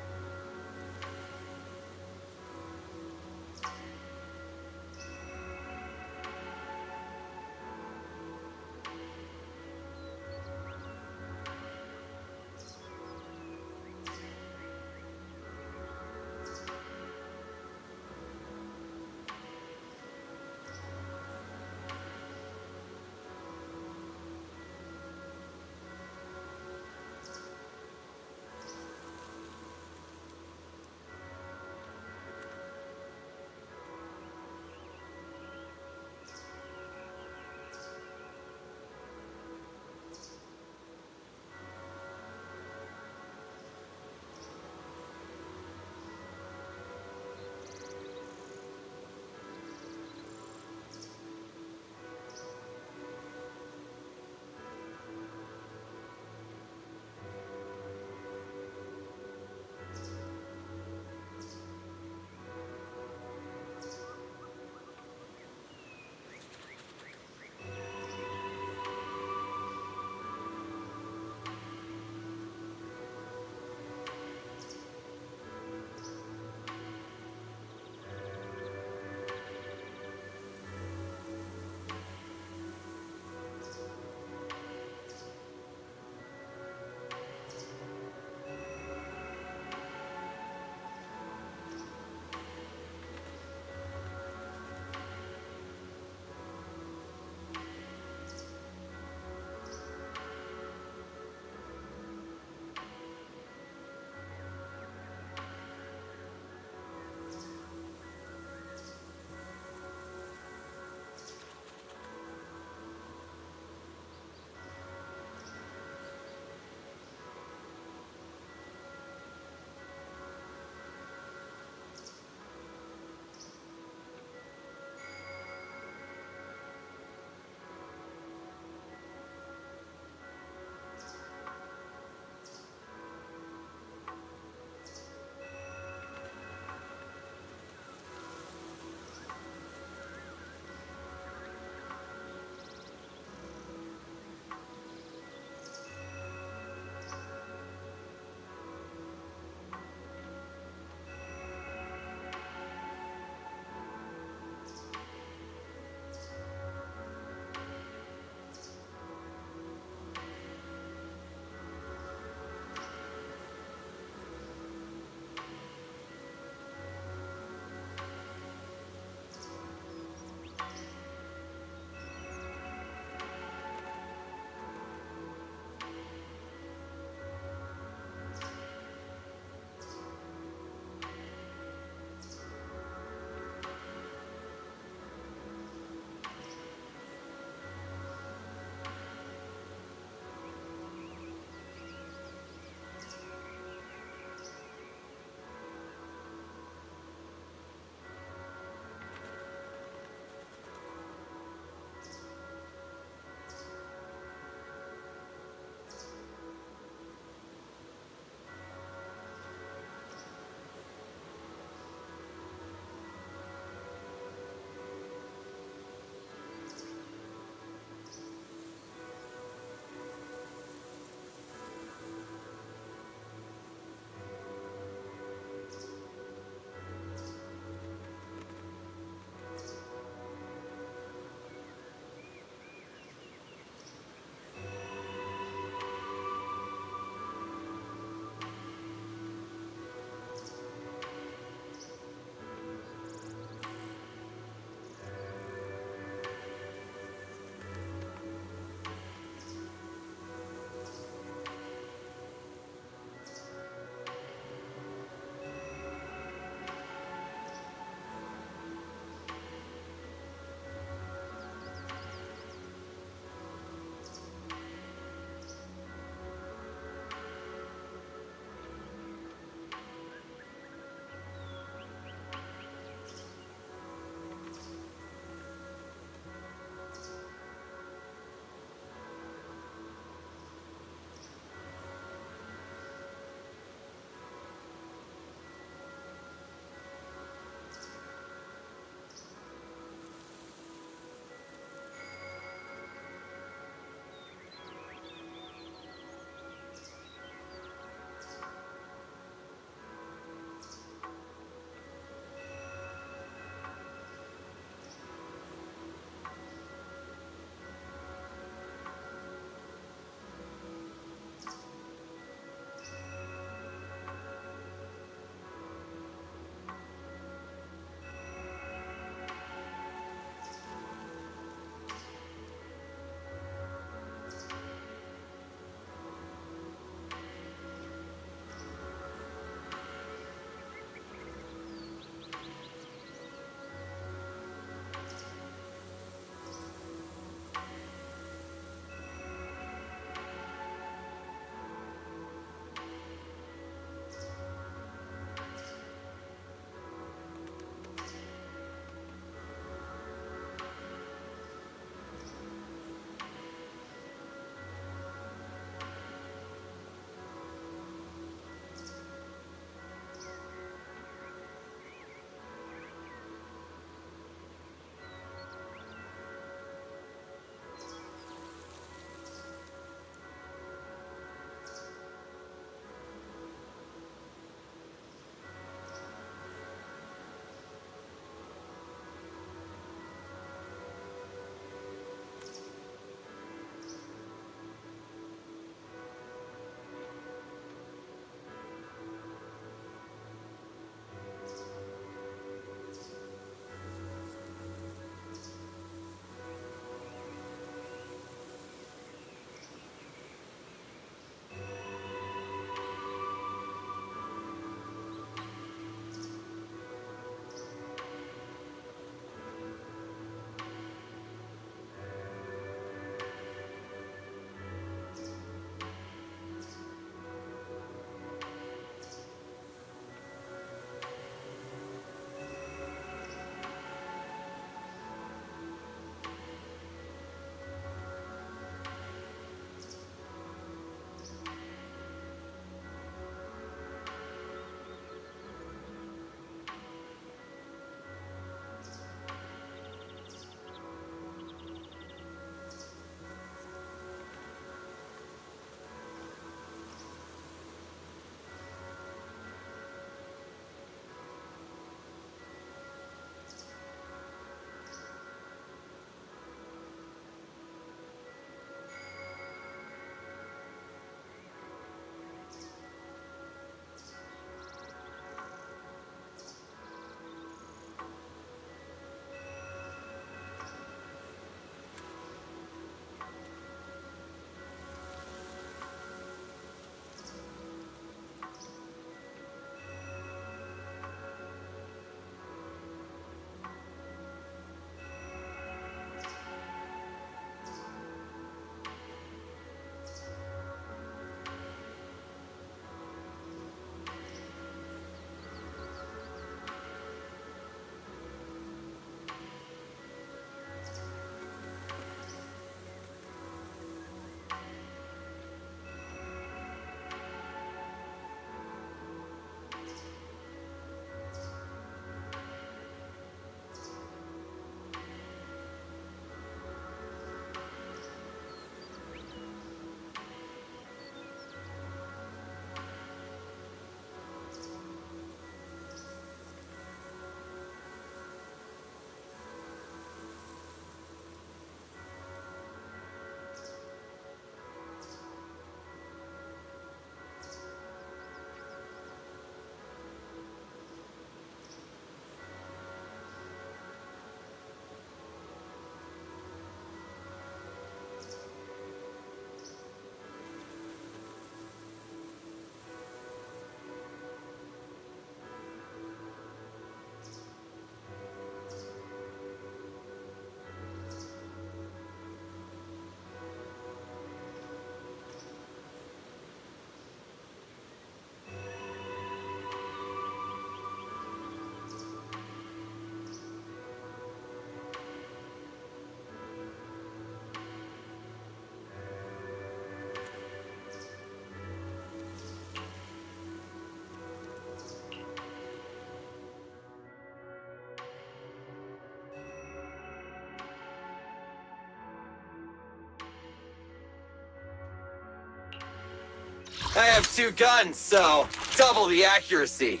I have 2 guns, so double the accuracy.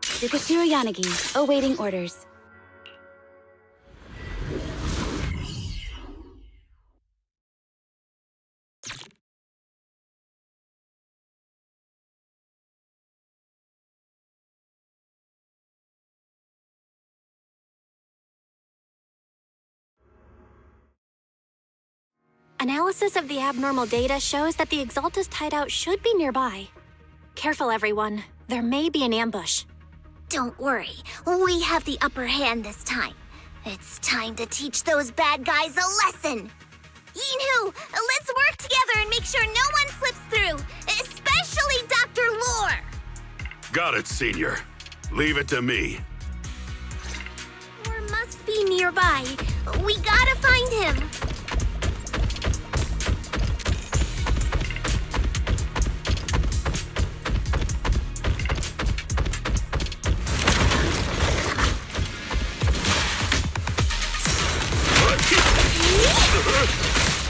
Tsukashiro Yanagi, awaiting orders. Analysis of the abnormal data shows that the Exaltus hideout should be nearby. Careful, everyone. There may be an ambush. Don't worry, we have the upper hand this time. It's time to teach those bad guys a lesson. Yinhu, let's work together and make sure no one slips through, especially Dr. Lore. Got it, Senior. Leave it to me. Lore must be nearby. We gotta find him.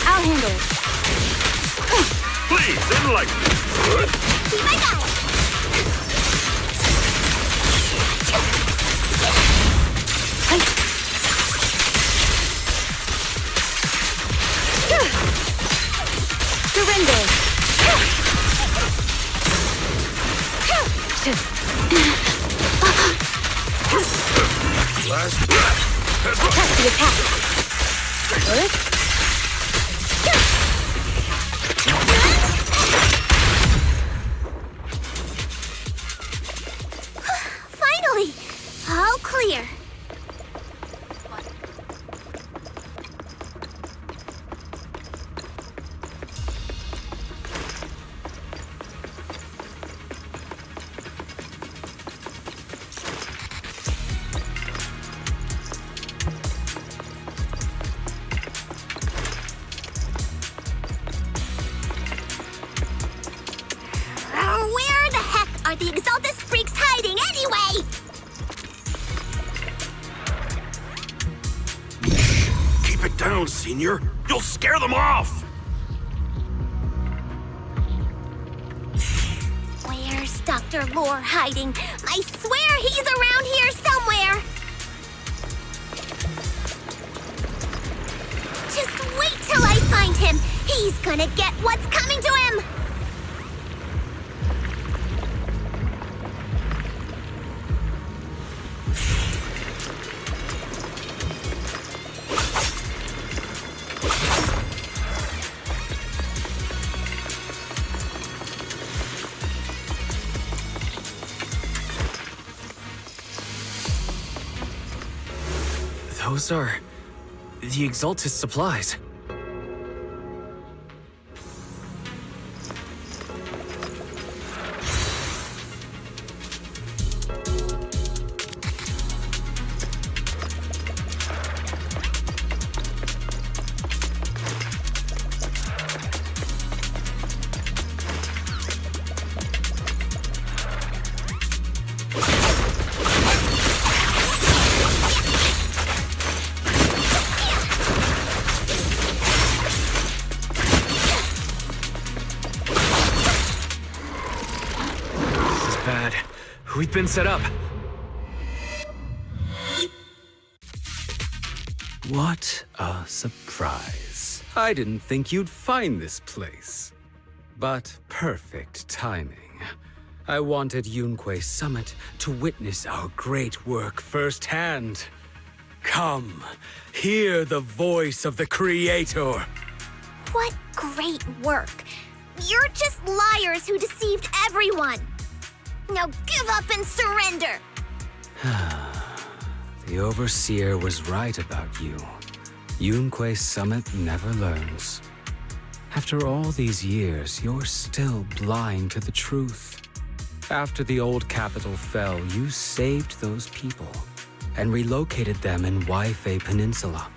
I'll handle it. Please, enlighten me. Be my guy. Surrender. Last breath. Test the attack. Good. Finally! All clear. Where the heck are the Exaltus freaks hiding anyway? Keep it down, Senior. You'll scare them off. Where's Dr. Lore hiding? I swear he's around here somewhere. Just wait till I find him. He's gonna get what's coming to him. Those are the Exaltus supplies. We've been set up. What a surprise. I didn't think you'd find this place. But perfect timing. I wanted Yunque Summit to witness our great work firsthand. Come, hear the voice of the Creator. What great work. You're just liars who deceived everyone. Now give up and surrender! The Overseer was right about you. Yunque Summit never learns. After all these years, you're still blind to the truth. After the old capital fell, you saved those people and relocated them in Waifei Peninsula.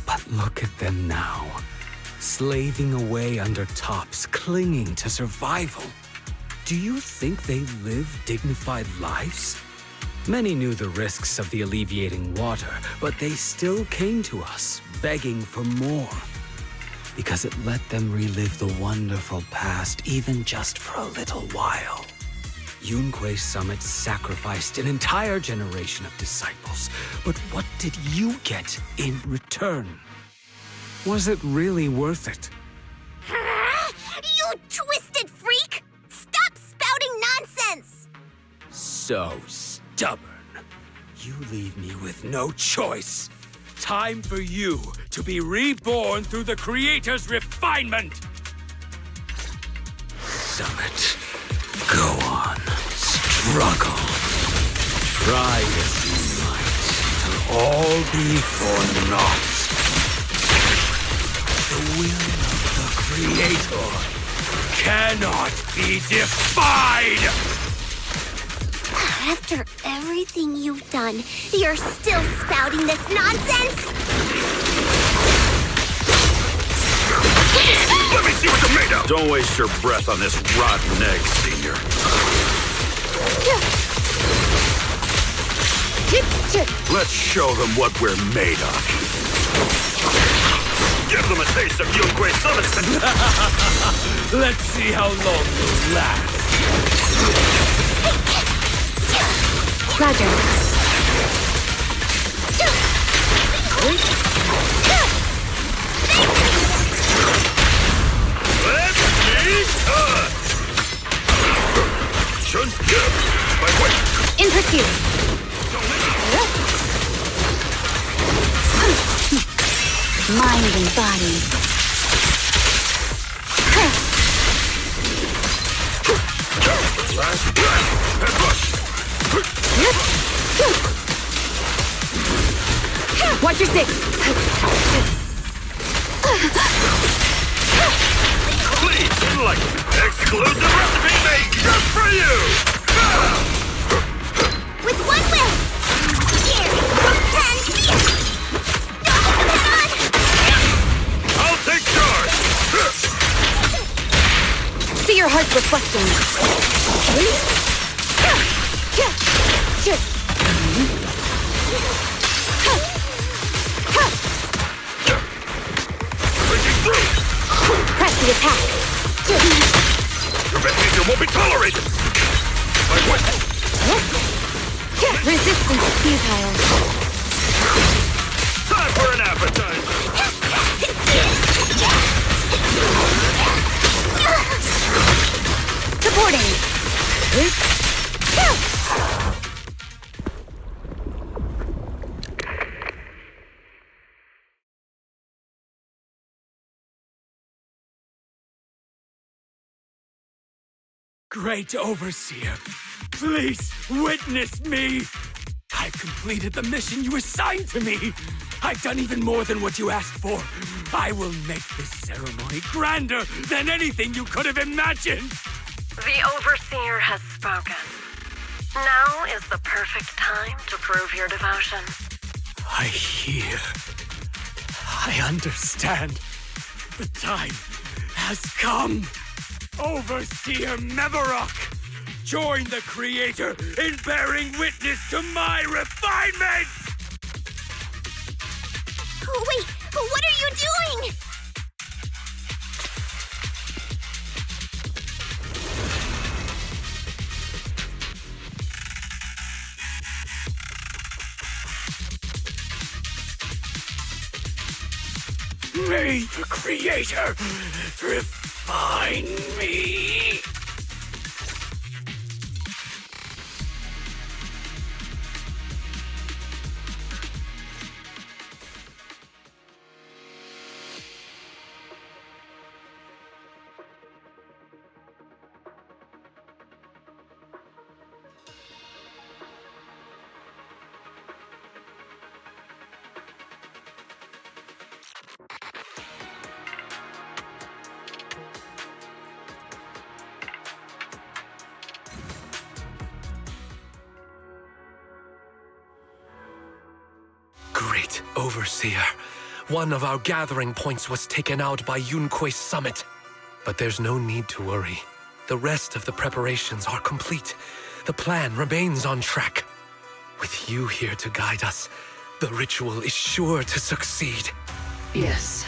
But look at them now, slaving away under tops, clinging to survival. Do you think they live dignified lives? Many knew the risks of the alleviating water, but they still came to us, begging for more. Because it let them relive the wonderful past, even just for a little while. Yunque Summit sacrificed an entire generation of disciples, but what did you get in return? Was it really worth it? You twisted freak! Stop spouting nonsense! So stubborn. You leave me with no choice. Time for you to be reborn through the Creator's refinement! Summit, go on. Struggle. Try as you might. It'll all be for naught. The will of the Creator cannot be defied! After everything you've done, you're still spouting this nonsense? Let me see what you're made of! Don't waste your breath on this rotten egg, Senior. Let's show them what we're made of. Give them a taste of Yunque Summit! Let's see how long you'll last. Roger. Let me touch! Shouldn't give my way. In pursuit. Mind and body. Last breath and rush. Watch your six. Please, enlighten. Exclusive recipe made just for you! With one whip! Here! And I'll take charge! See your heart's reflecting. Press the attack. Your behavior won't be tolerated! My way! Resistance futile. Time for an appetizer! Supporting. Great Overseer, please witness me! I've completed the mission you assigned to me! I've done even more than what you asked for! I will make this ceremony grander than anything you could have imagined! The Overseer has spoken. Now is the perfect time to prove your devotion. I hear. I understand. The time has come! Overseer Mevarok! Join the Creator in bearing witness to my refinement! Oh, wait! What are you doing? May the Creator refine me! Great Overseer. One of our gathering points was taken out by Yunque Summit. But there's no need to worry. The rest of the preparations are complete. The plan remains on track. With you here to guide us, the ritual is sure to succeed. Yes,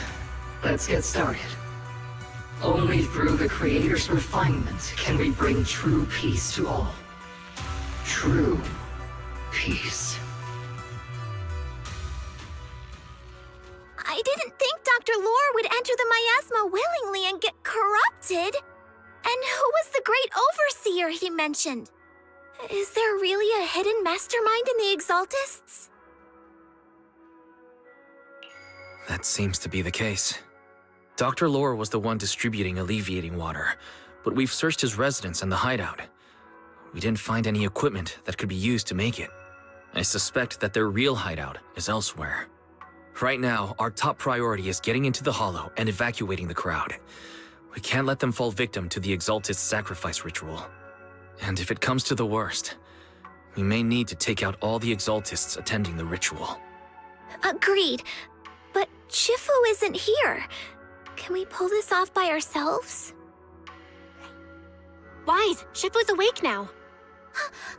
let's get started. Only through the Creator's refinement can we bring true peace to all. True peace. I didn't think Dr. Lore would enter the miasma willingly and get corrupted. And who was the great overseer he mentioned? Is there really a hidden mastermind in the Exaltists? That seems to be the case. Dr. Lore was the one distributing alleviating water, but we've searched his residence and the hideout. We didn't find any equipment that could be used to make it. I suspect that their real hideout is elsewhere. Right now, our top priority is getting into the Hollow and evacuating the crowd. We can't let them fall victim to the Exaltist sacrifice ritual. And if it comes to the worst, we may need to take out all the Exaltists attending the ritual. Agreed. But Shifu isn't here. Can we pull this off by ourselves? Wise, Shifu's awake now.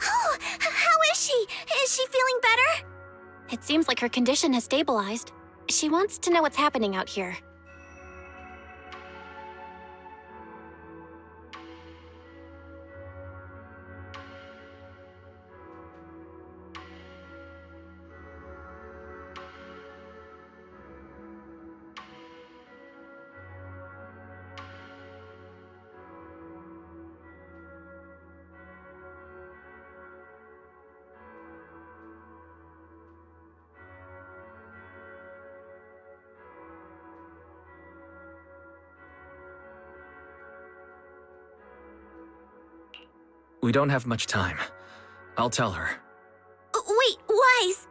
Oh, how is she? Is she feeling better? It seems like her condition has stabilized. She wants to know what's happening out here. We don't have much time. I'll tell her. Wait, Wise!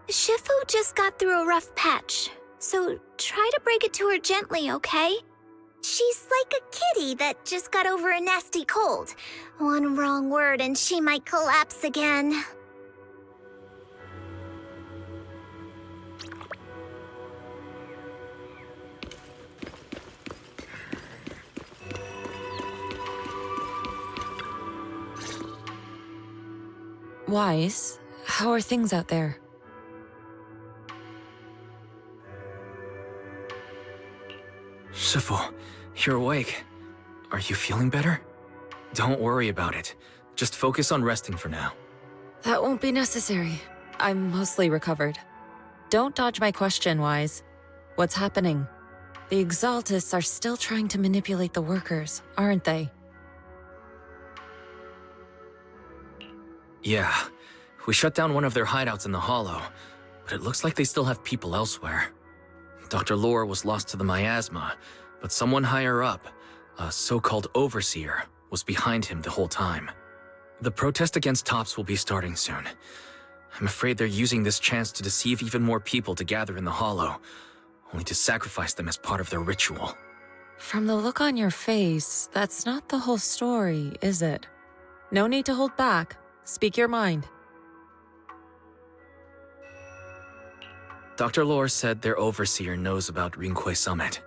Shifu just got through a rough patch, so try to break it to her gently, okay? She's like a kitty that just got over a nasty cold. One wrong word and she might collapse again. Wise, how are things out there? Shifu, you're awake. Are you feeling better? Don't worry about it. Just focus on resting for now. That won't be necessary. I'm mostly recovered. Don't dodge my question, Wise. What's happening? The Exaltists are still trying to manipulate the workers, aren't they? Yeah, we shut down one of their hideouts in the Hollow, but it looks like they still have people elsewhere. Dr. Lore was lost to the miasma, but someone higher up, a so-called overseer, was behind him the whole time. The protest against Tops will be starting soon. I'm afraid they're using this chance to deceive even more people to gather in the Hollow, only to sacrifice them as part of their ritual. From the look on your face, that's not the whole story, is it? No need to hold back. Speak your mind. Dr. Lore said their overseer knows about Rinkwei Summit.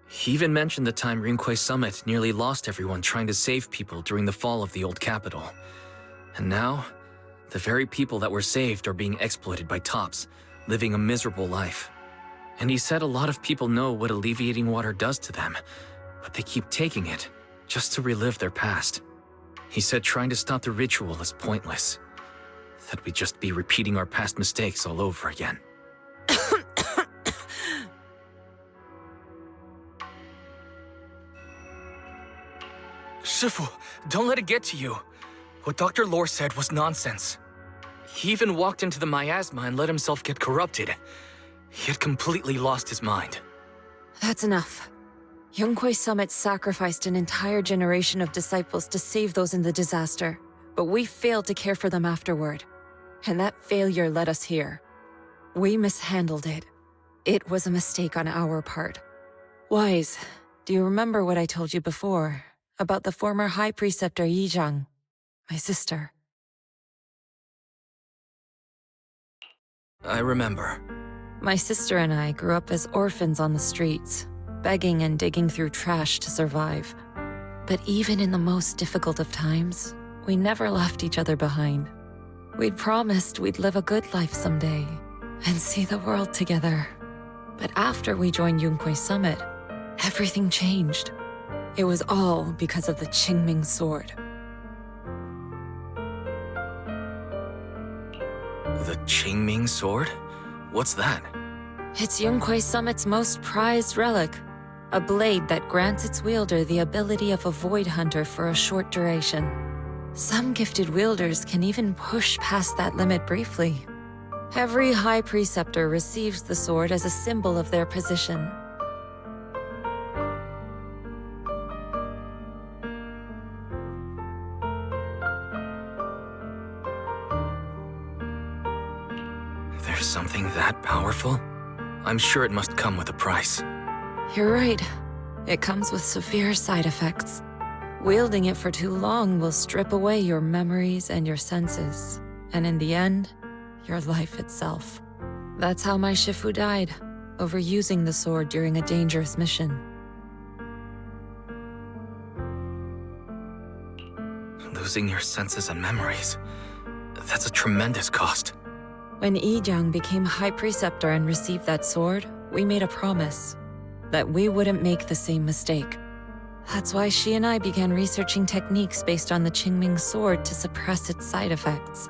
He even mentioned the time Rinkwei Summit nearly lost everyone trying to save people during the fall of the old capital. And now, the very people that were saved are being exploited by Tops, living a miserable life. And he said a lot of people know what alleviating water does to them, but they keep taking it just to relive their past. He said trying to stop the ritual is pointless, that we'd just be repeating our past mistakes all over again. Shifu, don't let it get to you. What Dr. Lore said was nonsense. He even walked into the miasma and let himself get corrupted. He had completely lost his mind. That's enough. Rinkwei Summit sacrificed an entire generation of disciples to save those in the disaster, but we failed to care for them afterward. And that failure led us here. We mishandled it. It was a mistake on our part. Wise, do you remember what I told you before about the former High Preceptor Yizhang, my sister? I remember. My sister and I grew up as orphans on the streets, begging and digging through trash to survive. But even in the most difficult of times, we never left each other behind. We'd promised we'd live a good life someday and see the world together. But after we joined Yunkwei Summit, everything changed. It was all because of the Qingming sword. The Qingming sword? What's that? It's Yunkwei Summit's most prized relic. A blade that grants its wielder the ability of a void hunter for a short duration. Some gifted wielders can even push past that limit briefly. Every High Preceptor receives the sword as a symbol of their position. There's something that powerful? I'm sure it must come with a price. You're right. It comes with severe side effects. Wielding it for too long will strip away your memories and your senses. And in the end, your life itself. That's how my Shifu died, overusing the sword during a dangerous mission. Losing your senses and memories. That's a tremendous cost. When Yijiang became High Preceptor and received that sword, we made a promise that we wouldn't make the same mistake. That's why she and I began researching techniques based on the Qingming sword to suppress its side effects.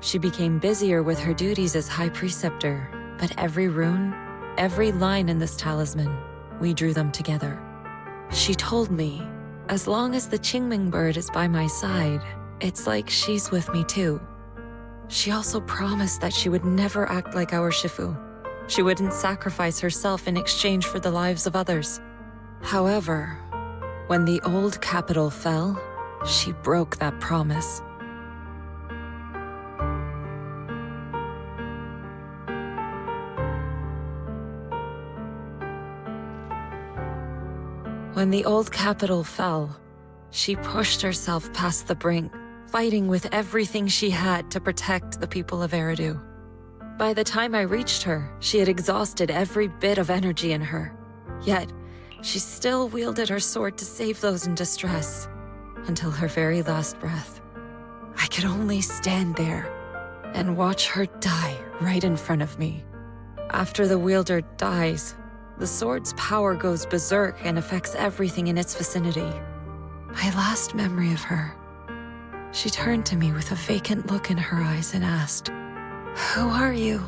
She became busier with her duties as High Preceptor, but every rune, every line in this talisman, we drew them together. She told me, as long as the Qingming bird is by my side, it's like she's with me too. She also promised that she would never act like our Shifu. She wouldn't sacrifice herself in exchange for the lives of others. However, when the old capital fell, she broke that promise. When the old capital fell, she pushed herself past the brink, fighting with everything she had to protect the people of Eridu. By the time I reached her, she had exhausted every bit of energy in her. Yet, she still wielded her sword to save those in distress, until her very last breath. I could only stand there and watch her die right in front of me. After the wielder dies, the sword's power goes berserk and affects everything in its vicinity. My last memory of her, she turned to me with a vacant look in her eyes and asked, "Who are you?"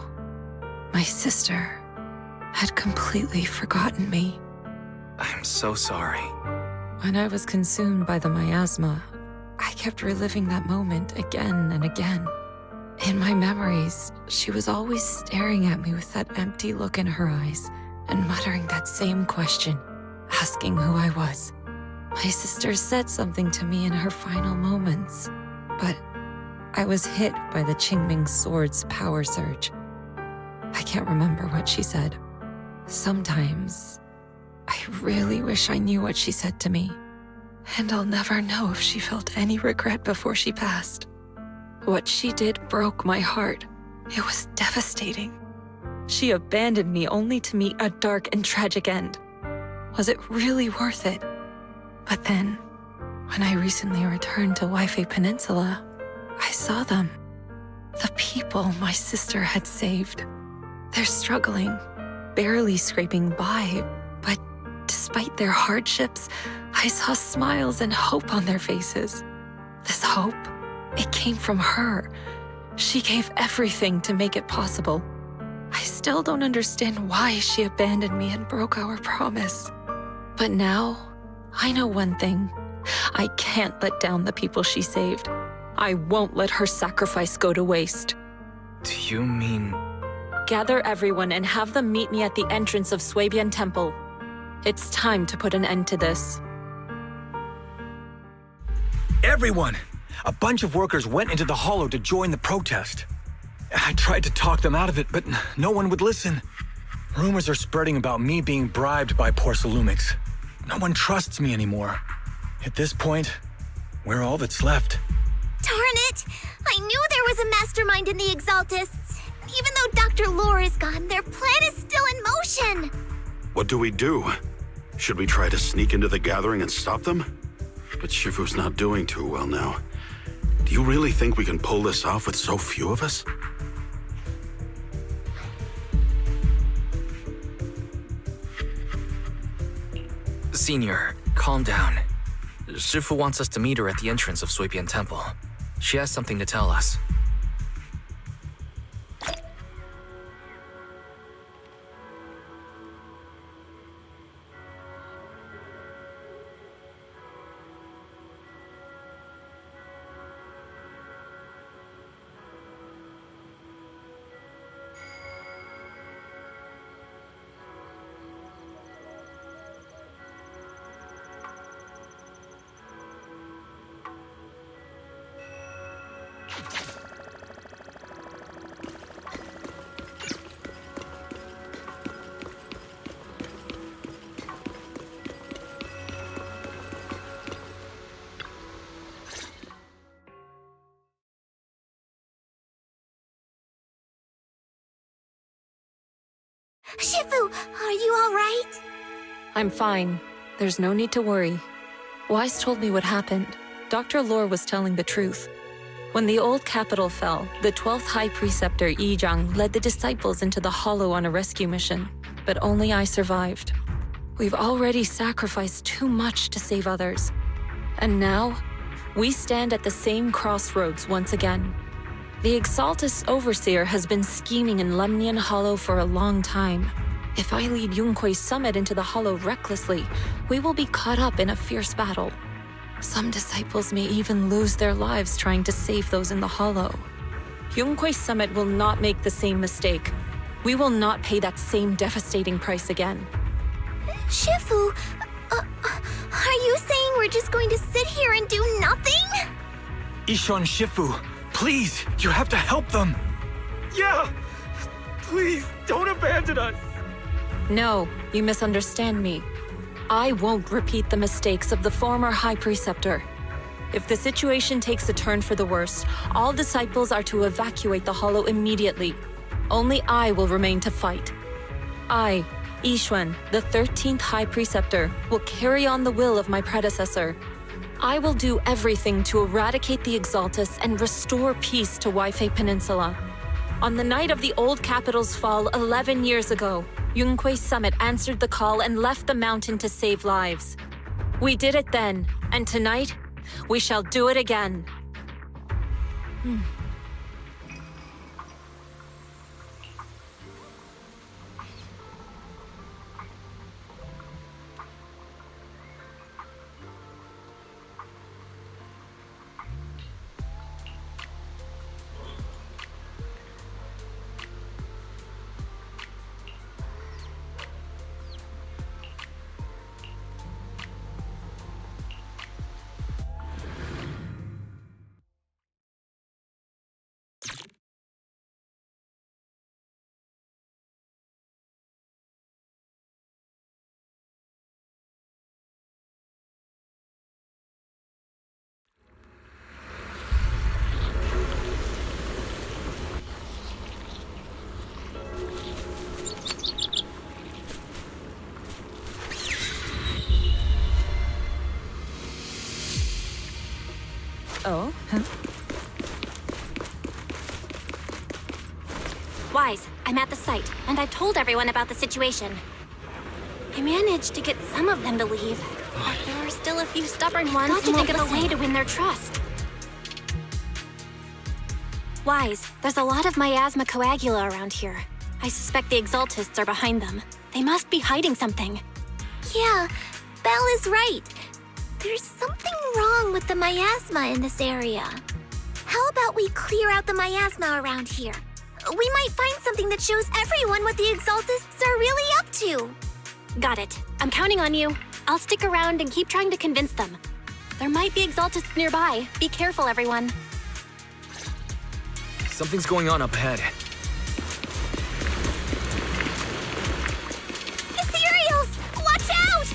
My sister had completely forgotten me. I'm so sorry. When I was consumed by the miasma, I kept reliving that moment again and again. In my memories, she was always staring at me with that empty look in her eyes and muttering that same question, asking who I was. My sister said something to me in her final moments, but I was hit by the Qingming sword's power surge. I can't remember what she said. Sometimes, I really wish I knew what she said to me, and I'll never know if she felt any regret before she passed. What she did broke my heart. It was devastating. She abandoned me only to meet a dark and tragic end. Was it really worth it? But then, when I recently returned to Waifei Peninsula, I saw them. The people my sister had saved. They're struggling, barely scraping by, but despite their hardships, I saw smiles and hope on their faces. This hope, it came from her. She gave everything to make it possible. I still don't understand why she abandoned me and broke our promise. But now, I know one thing. I can't let down the people she saved. I won't let her sacrifice go to waste. Do you mean... Gather everyone and have them meet me at the entrance of Suibian Temple. It's time to put an end to this. Everyone! A bunch of workers went into the hollow to join the protest. I tried to talk them out of it, but no one would listen. Rumors are spreading about me being bribed by Porcelumix. No one trusts me anymore. At this point, we're all that's left. Darn it! I knew there was a mastermind in the Exaltists. Even though Dr. Lore is gone, their plan is still in motion. What do? Should we try to sneak into the gathering and stop them? But Shifu's not doing too well now. Do you really think we can pull this off with so few of us? Senior, calm down. Shifu wants us to meet her at the entrance of Suipian Temple. She has something to tell us. Shifu, are you alright? I'm fine. There's no need to worry. Wise told me what happened. Dr. Lore was telling the truth. When the old capital fell, the 12th High Preceptor Yi Zhang led the disciples into the Hollow on a rescue mission, but only I survived. We've already sacrificed too much to save others. And now, we stand at the same crossroads once again. The Exaltus Overseer has been scheming in Lemnian Hollow for a long time. If I lead Yunkui's summit into the Hollow recklessly, we will be caught up in a fierce battle. Some disciples may even lose their lives trying to save those in the Hollow. Yunkui's summit will not make the same mistake. We will not pay that same devastating price again. Shifu, are you saying we're just going to sit here and do nothing? Ishan Shifu, please, you have to help them. Yeah! Please, don't abandon us! No, you misunderstand me. I won't repeat the mistakes of the former High Preceptor. If the situation takes a turn for the worse, all disciples are to evacuate the Hollow immediately. Only I will remain to fight. I, Yixuan, the 13th High Preceptor, will carry on the will of my predecessor. I will do everything to eradicate the Exaltus and restore peace to Waifei Peninsula. On the night of the old capital's fall 11 years ago, Yunkui's summit answered the call and left the mountain to save lives. We did it then, and tonight, we shall do it again. Oh? Huh? Wise, I'm at the site, and I've told everyone about the situation. I managed to get some of them to leave, but there are still a few stubborn ones who won't go away to win their trust. Wise, there's a lot of miasma coagula around here. I suspect the Exaltists are behind them. They must be hiding something. Yeah, Belle is right. There's something wrong with the miasma in this area. How about we clear out the miasma around here? We might find something that shows everyone what the Exaltists are really up to. Got it. I'm counting on you. I'll stick around and keep trying to convince them. There might be Exaltists nearby. Be careful, everyone. Something's going on up ahead. Ethereals! Watch out!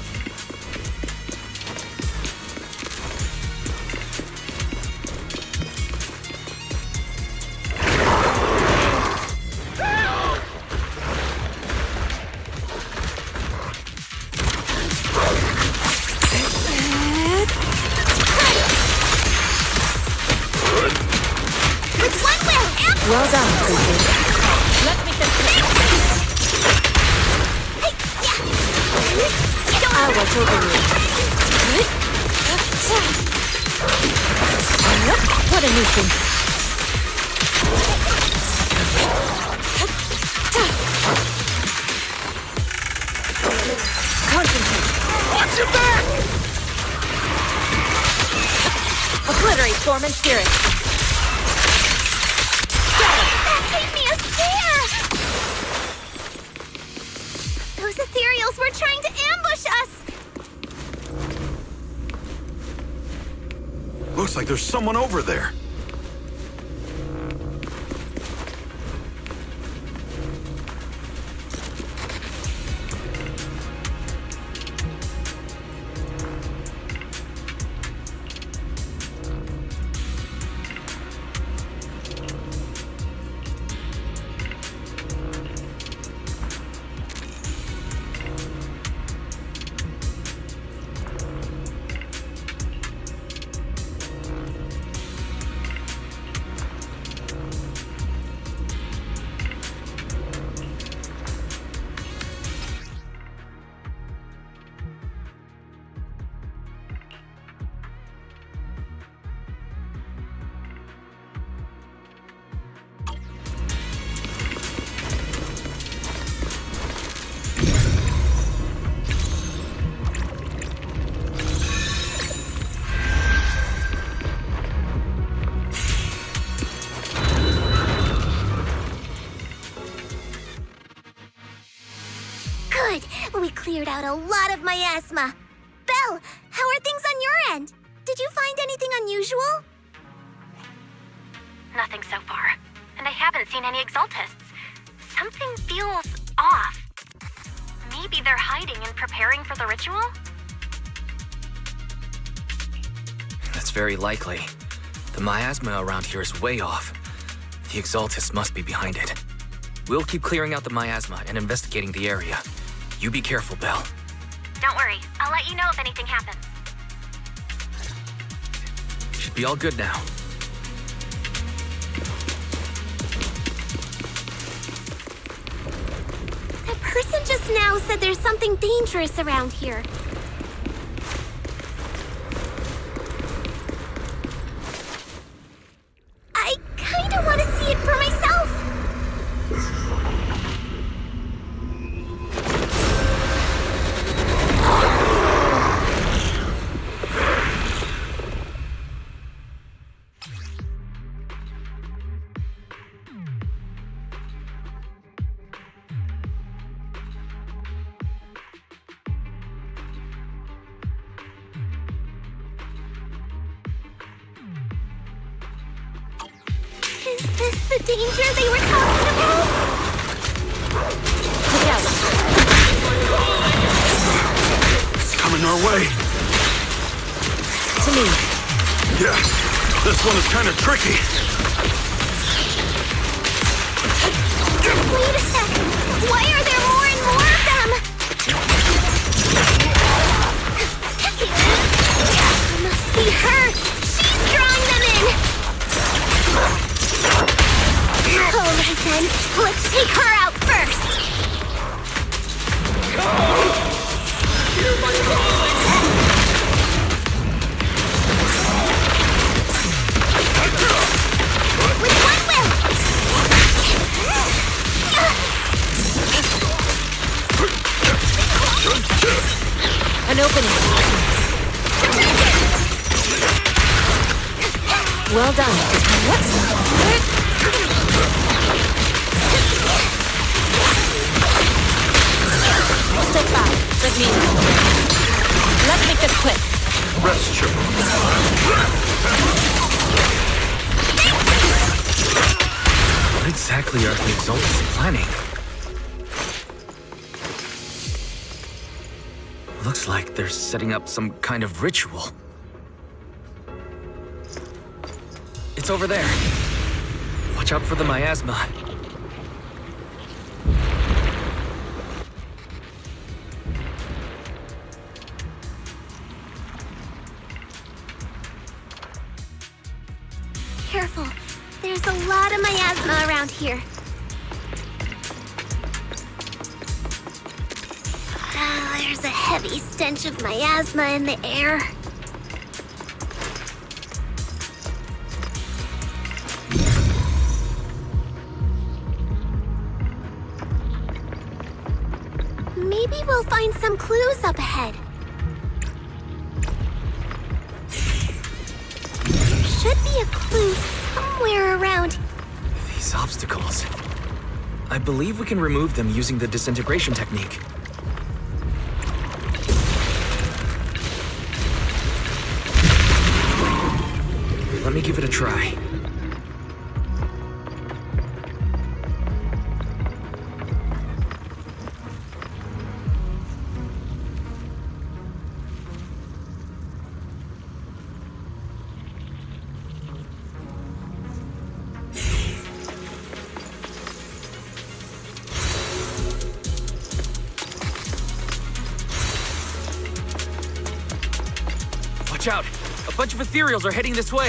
I'll watch over you. What a nuisance. Concentrate. Watch your back! Obliterate form and spirit. That gave me a scare! Those ethereals were trying to ambush us! Looks like there's someone over there. Good! We cleared out a lot of miasma. Belle, how are things on your end? Did you find anything unusual? Nothing so far. And I haven't seen any exaltists. Something feels off. Maybe they're hiding and preparing for the ritual? That's very likely. The miasma around here is way off. The exaltists must be behind it. We'll keep clearing out the miasma and investigating the area. You be careful, Belle. Don't worry. I'll let you know if anything happens. Should be all good now. That person just now said there's something dangerous around here. I kinda want to see it for myself. Is this the danger they were talking about? Look out. It's coming our way. To me. Yeah, this one is kind of tricky. Wait a sec. Why are there more and more of them? Must be her. She's drawing them in. Alright then, let's take her out first! With one will! An opening. Well done. What? Step back. Let me know. Let's make this quick. Rest your What exactly are the exaltists planning? Looks like they're setting up some kind of ritual. It's over there. Watch out for the miasma. Careful. There's a lot of miasma around here. There's There's a heavy stench of miasma in the air. Maybe we'll find some clues up ahead. There should be a clue somewhere around. These obstacles. I believe we can remove them using the disintegration technique. Let me give it a try. Watch out! A bunch of ethereals are heading this way!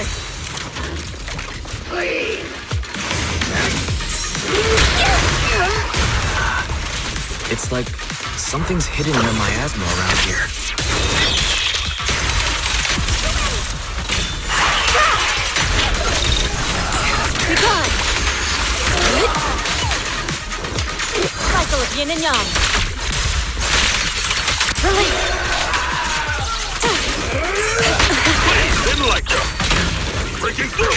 It's like something's hidden in the miasma around here. Be gone! Cycle of yin and yang. Release! Didn't like you. Breaking through.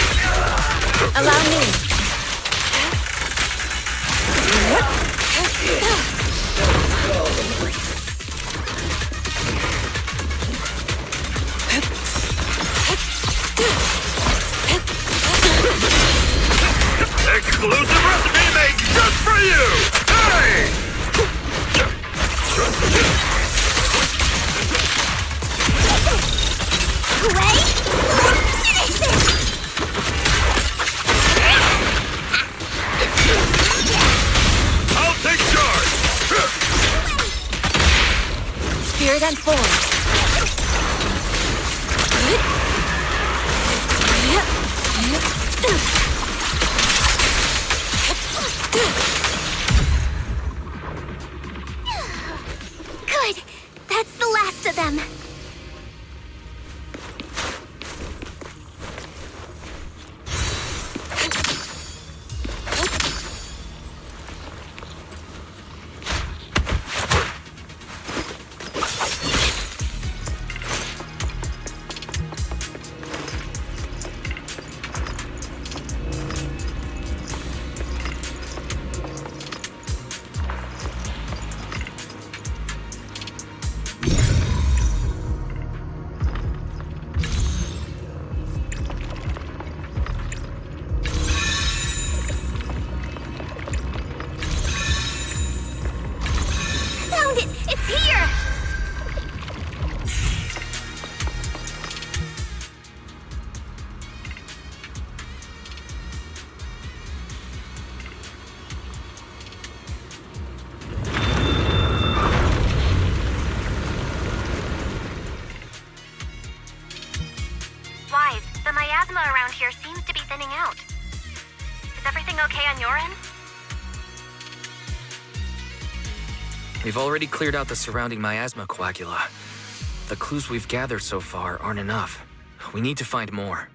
Allow me. Exclusive recipe made just for you. Hey! I'll take charge. Spirit and form. Good. That's the last of them. The miasma around here seems to be thinning out. Is everything okay on your end? We've already cleared out the surrounding miasma coagula. The clues we've gathered so far aren't enough. We need to find more.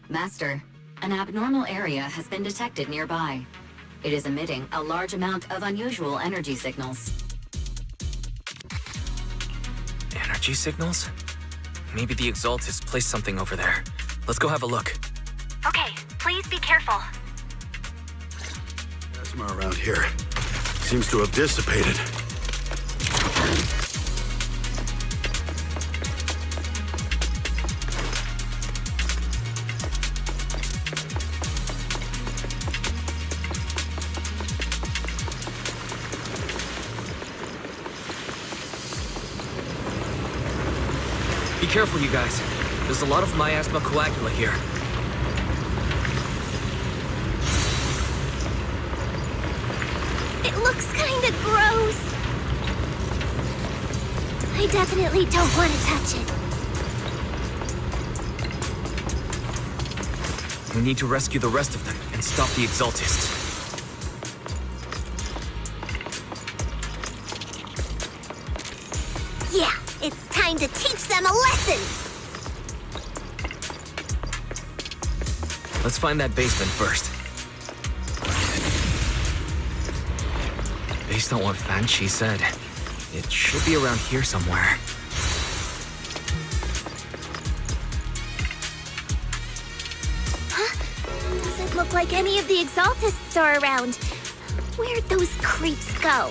Master, an abnormal area has been detected nearby. It is emitting a large amount of unusual energy signals. Energy signals? Maybe the Exaltists placed something over there. Let's go have a look. Okay, please be careful. Plasma around here seems to have dissipated. Be careful, you guys. There's a lot of miasma coagula here. It looks kinda gross. I definitely don't want to touch it. We need to rescue the rest of them and stop the Exaltists. Yeah, it's time to teach them a lesson! Let's find that basement first. Based on what Fan Chi said, it should be around here somewhere. Doesn't look like any of the Exaltists are around. Where'd those creeps go?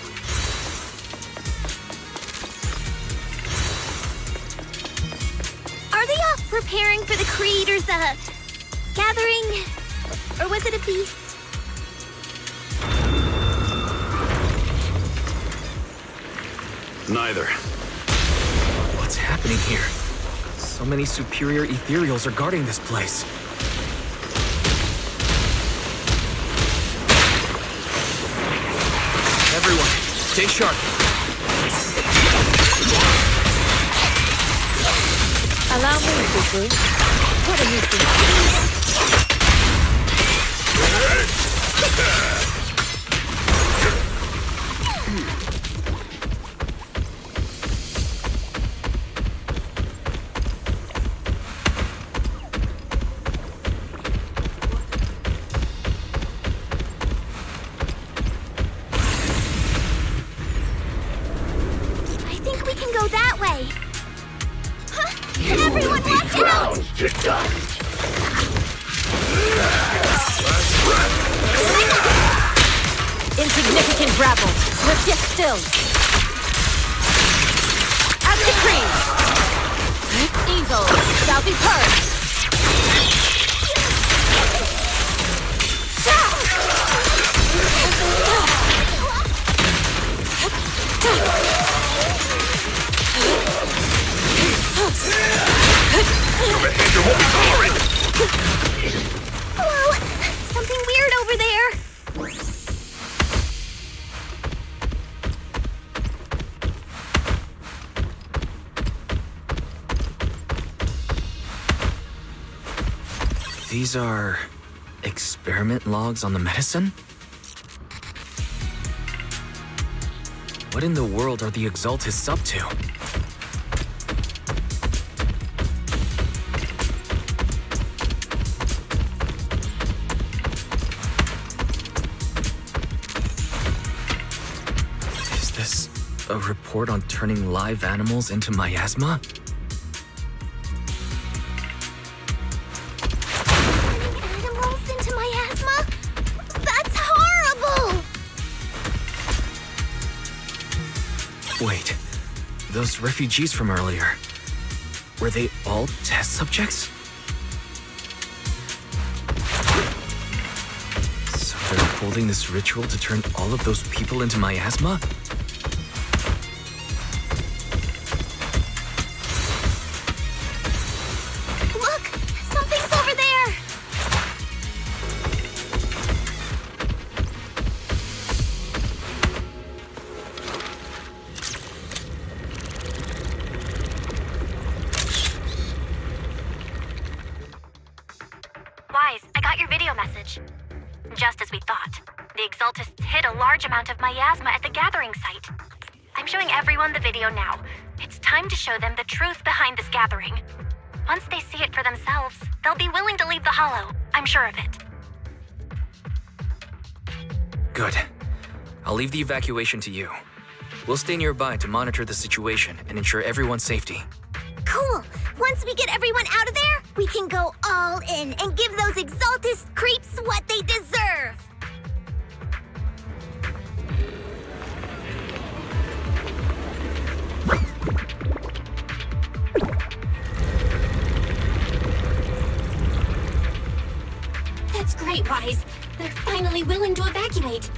Are they off preparing for the Creator's, gathering? Or was it a feast? Neither. What's happening here? So many superior ethereals are guarding this place. Everyone, stay sharp. Allow me, Cuckoo. What are you thinking? I think we can go that way. Everyone watch out! Insignificant rabble, but yet still. As decreed, evil shall be purged. Your behavior won't be tolerated! Whoa! Something weird over there! These are experiment logs on the medicine? What in the world are the Exaltists up to? Is this a report on turning live animals into miasma? Animals into miasma? That's horrible! Wait, those refugees from earlier, were they all test subjects? So they're holding this ritual to turn all of those people into miasma? Look! Something's over there! Wise, I got your video message. Just as we thought, the Exaltists hid a large amount of miasma at the gathering site. I'm showing everyone the video now. It's time to show them the truth behind this gathering. Once they see it for themselves, they'll be willing to leave the Hollow. I'm sure of it. Good. I'll leave the evacuation to you. We'll stay nearby to monitor the situation and ensure everyone's safety. Cool! Once we get everyone out of there, we can go all in and give those Exaltist creeps what they deserve! That's great, Wise. They're finally willing to evacuate.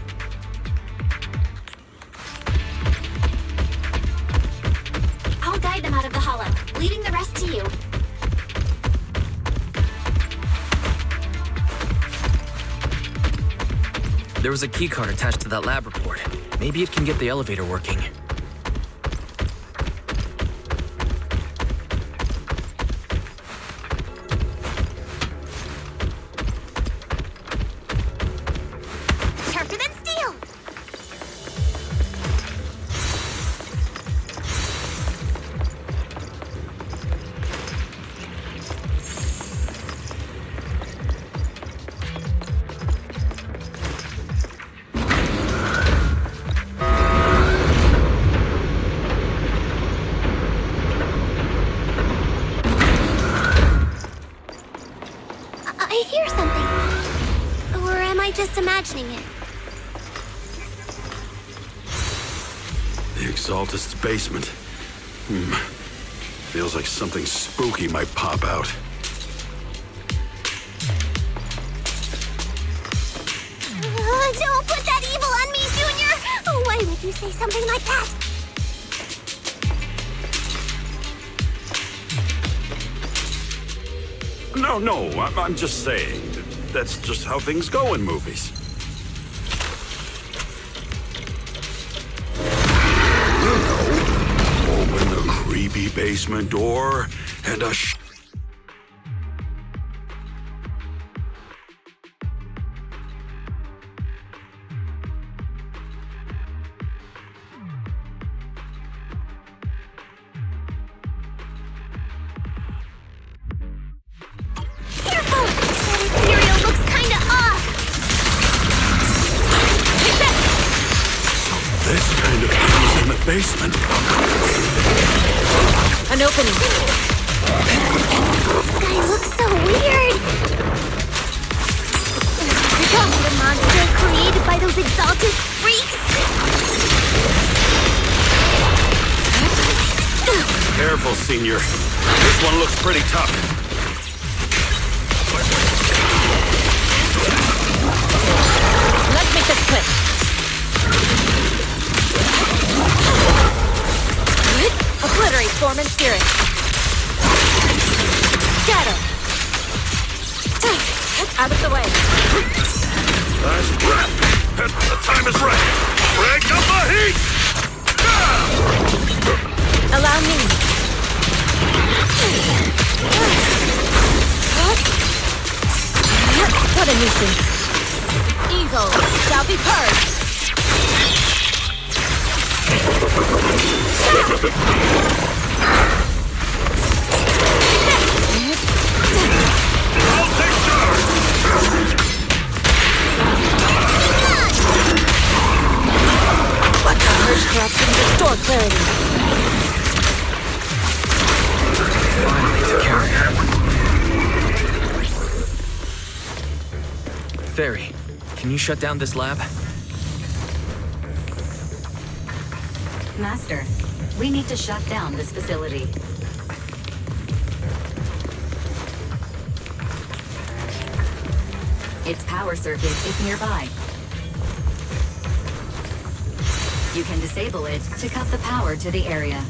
I'll guide them out of the Hollow, leaving the rest to you. There was a keycard attached to that lab report. Maybe it can get the elevator working. Sharper than steel! just imagining it. The Exaltist's basement. Feels like something spooky might pop out. Don't put that evil on me, Junior! Why would you say something like that? No, I'm just saying. That's just how things go in movies. You know, open the creepy basement door and a basement. An opening. This guy looks so weird. The monster created by those exalted freaks. Careful, Senior. This one looks pretty tough. Let's make this quick. Obliterate form and spirit. Scatter. Out of the way. Last breath. The time is right. Break up the heat! Allow me. What a nuisance. Evil shall be purged. I'll take charge! Let the purge corruption restore clarity. Finally took care of it. Fairy, can you shut down this lab? Master, we need to shut down this facility. Its power circuit is nearby. You can disable it to cut the power to the area.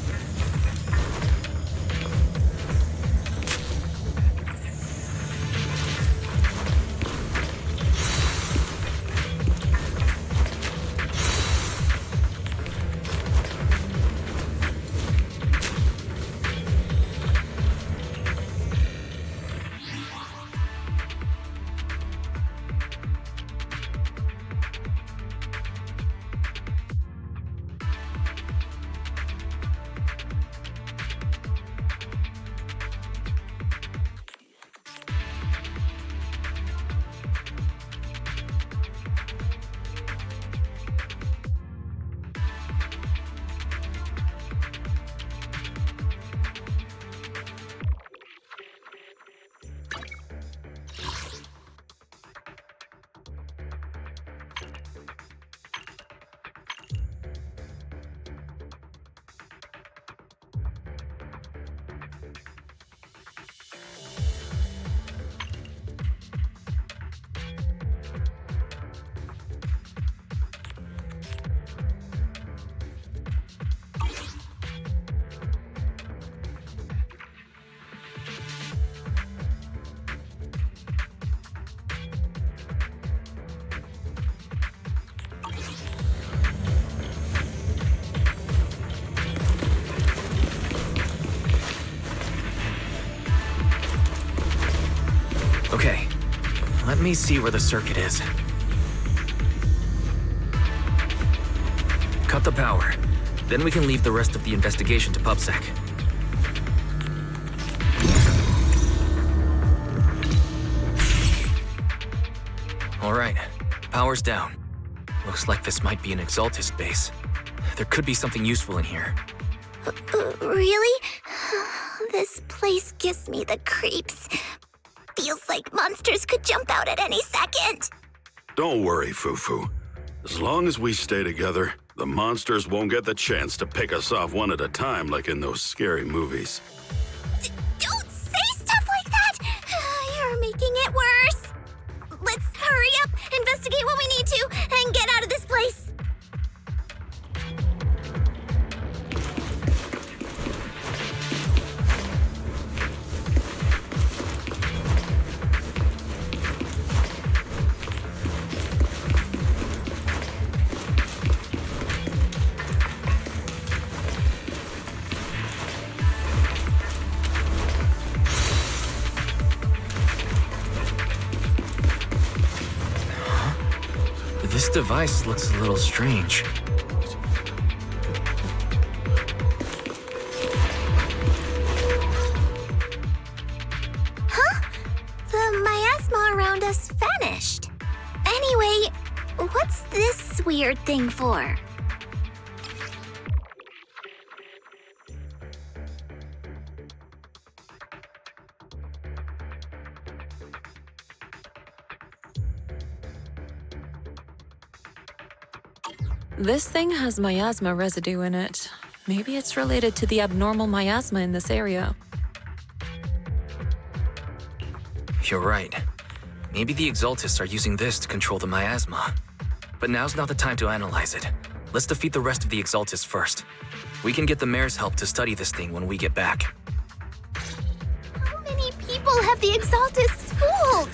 Okay, let me see where the circuit is. Cut the power. Then we can leave the rest of the investigation to PubSec. All right, power's down. Looks like this might be an Exaltist base. There could be something useful in here. Really? This place gives me the creeps. Feels like monsters could jump out at any second. Don't worry, Fufu. As long as we stay together, the monsters won't get the chance to pick us off one at a time like in those scary movies. Don't say stuff like that! You're making it worse. Let's hurry up, investigate what we need to, and get out of this place. This device looks a little strange. Huh? The miasma around us vanished. Anyway, what's this weird thing for? This thing has miasma residue in it. Maybe it's related to the abnormal miasma in this area. You're right. Maybe the Exaltists are using this to control the miasma. But now's not the time to analyze it. Let's defeat the rest of the Exaltists first. We can get the mayor's help to study this thing when we get back. How many people have the Exaltists fooled?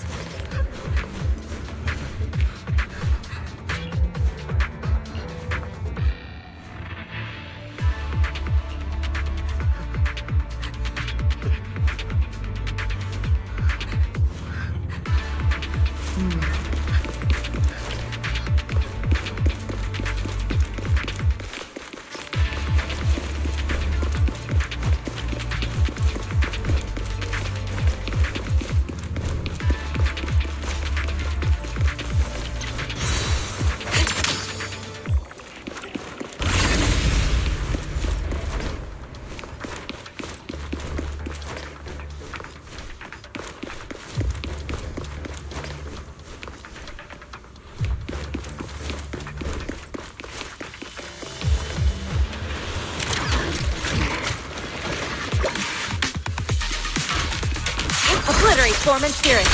Obliterate form and spirit.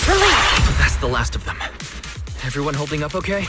Release! That's the last of them. Everyone holding up okay?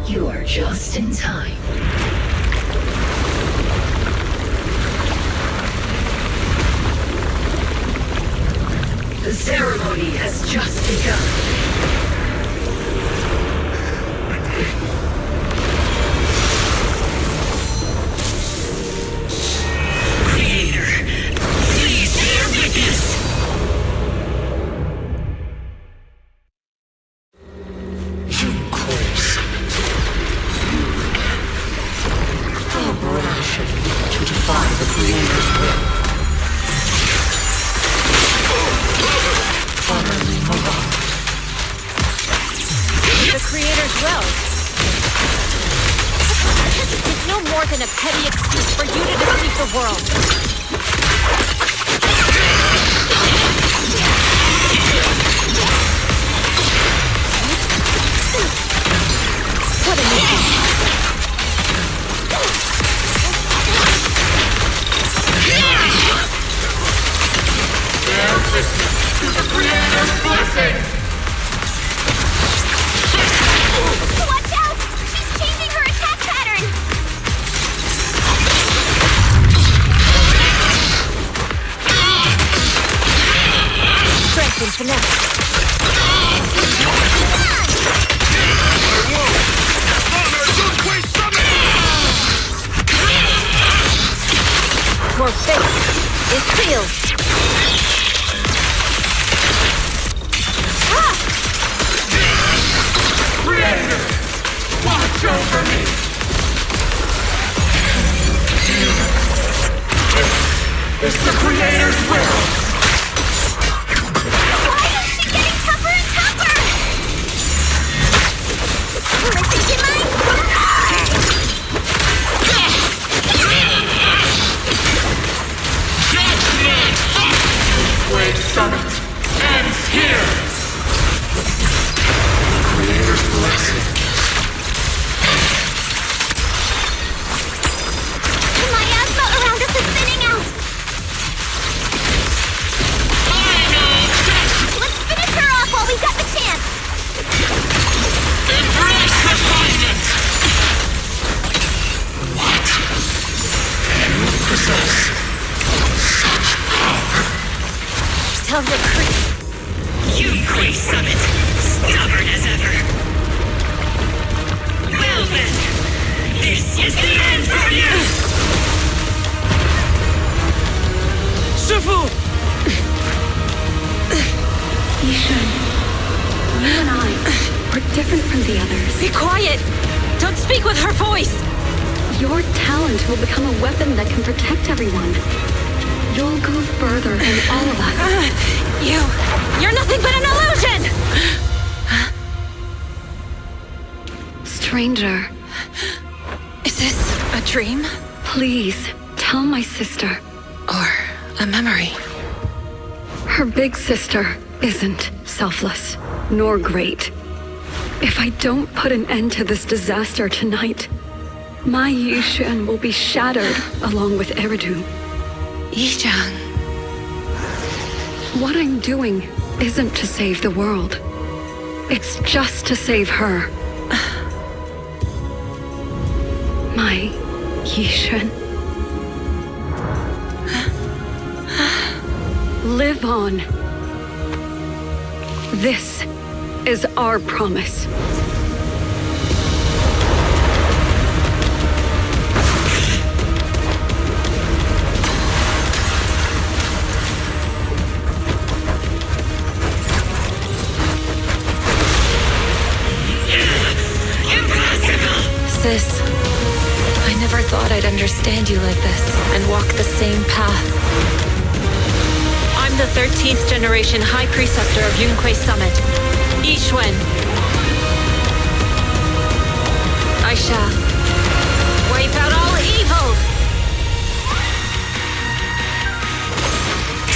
You are just in time. journey has just begun. Stranger. Is this a dream? Please, tell my sister. Or a memory? Her big sister isn't selfless, nor great. If I don't put an end to this disaster tonight, my Yishan will be shattered along with Eridu. Yishan. What I'm doing isn't to save the world. It's just to save her. My Yishan. Live on. This is our promise. Sis, I never thought I'd understand you like this and walk the same path. I'm the 13th generation High Preceptor of Yunquei Summit, Yixuan. I shall wipe out all evil!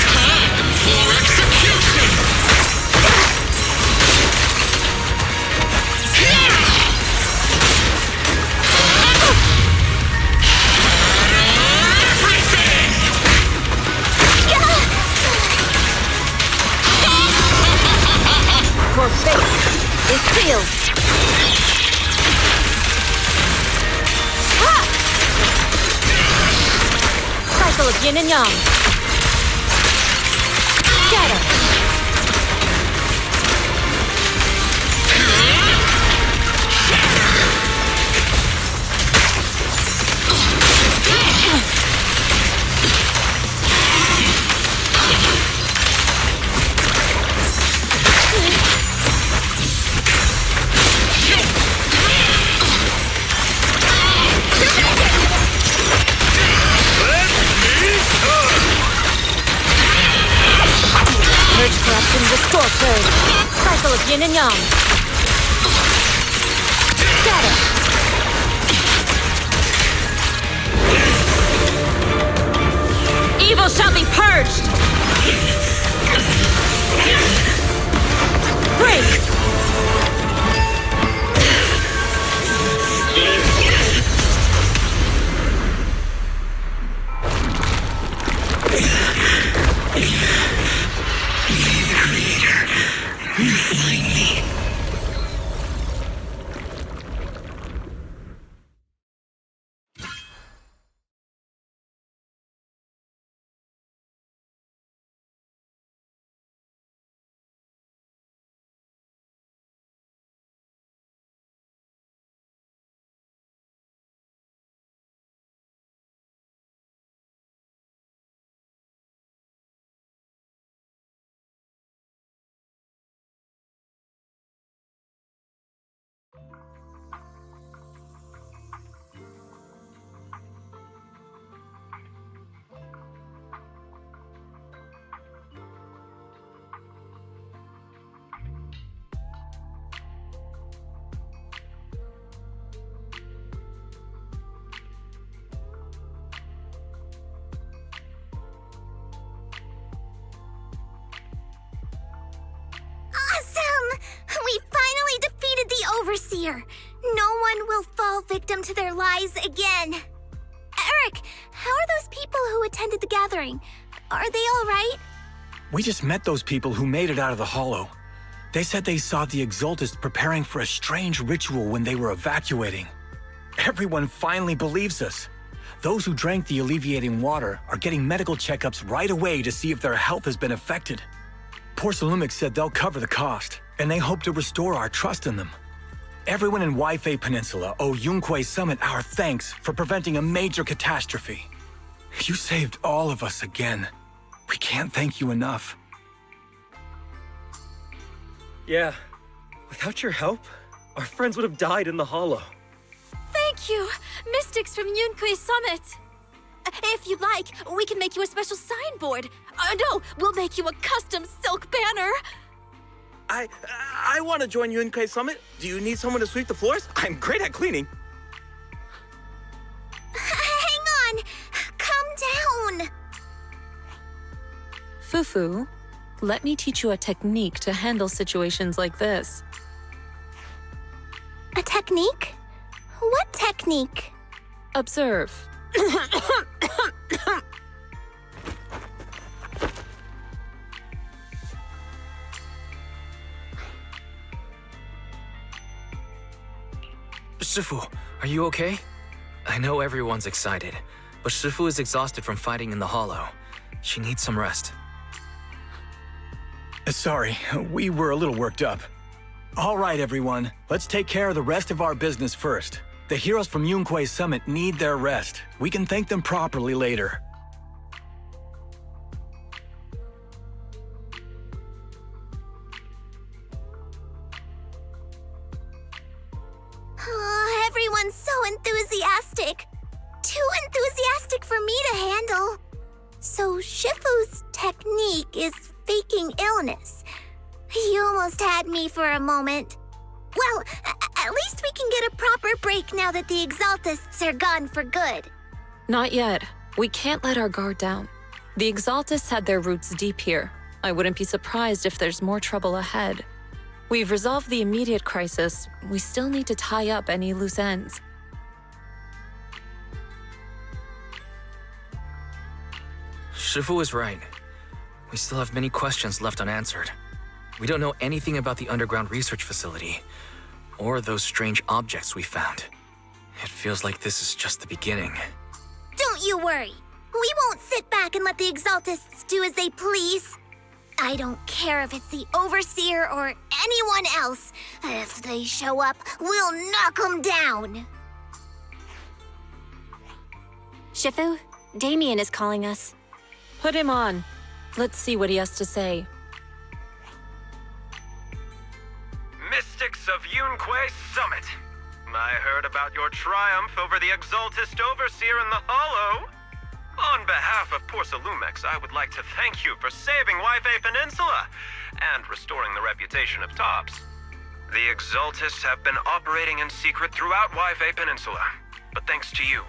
Time for execution! Your fate is sealed. Ha! Cycle of yin and yang. Scatter. Yin and yang. Scatter. Evil shall be purged. Break. We finally defeated the Overseer! No one will fall victim to their lies again! Eric, how are those people who attended the gathering? Are they all right? We just met those people who made it out of the Hollow. They said they saw the Exaltists preparing for a strange ritual when they were evacuating. Everyone finally believes us. Those who drank the alleviating water are getting medical checkups right away to see if their health has been affected. Porcelumix said they'll cover the cost, and they hope to restore our trust in them. Everyone in Waifei Peninsula owe Yunquei Summit our thanks for preventing a major catastrophe. You saved all of us again. We can't thank you enough. Yeah, without your help, our friends would have died in the Hollow. Thank you, Mystics from Yunquei Summit. If you'd like, we can make you a special signboard. No, we'll make you a custom silk banner. I want to join Yunquei Summit. Do you need someone to sweep the floors? I'm great at cleaning. Hang on! Calm down! Fufu, let me teach you a technique to handle situations like this. A technique? What technique? Observe. Shifu, are you okay? I know everyone's excited, but Shifu is exhausted from fighting in the Hollow. She needs some rest. Sorry, we were a little worked up. All right, everyone, let's take care of the rest of our business first. The heroes from Yunquei Summit need their rest. We can thank them properly later. Oh, everyone's so enthusiastic. Too enthusiastic for me to handle. So Shifu's technique is faking illness. He almost had me for a moment. Well, at least we can get a proper break now that the Exaltists are gone for good. Not yet. We can't let our guard down. The Exaltists had their roots deep here. I wouldn't be surprised if there's more trouble ahead. We've resolved the immediate crisis. We still need to tie up any loose ends. Shifu is right. We still have many questions left unanswered. We don't know anything about the underground research facility, or those strange objects we found. It feels like this is just the beginning. Don't you worry. We won't sit back and let the Exaltists do as they please. I don't care if it's the Overseer or anyone else. If they show up, we'll knock them down. Shifu, Damien is calling us. Put him on. Let's see what he has to say. Mystics of Yunquei Summit. I heard about your triumph over the Exaltist Overseer in the Hollow. On behalf of Porsalumex, I would like to thank you for saving Wi-Fi Peninsula and restoring the reputation of Tops. The Exaltists have been operating in secret throughout Wi-Fi Peninsula. But thanks to you,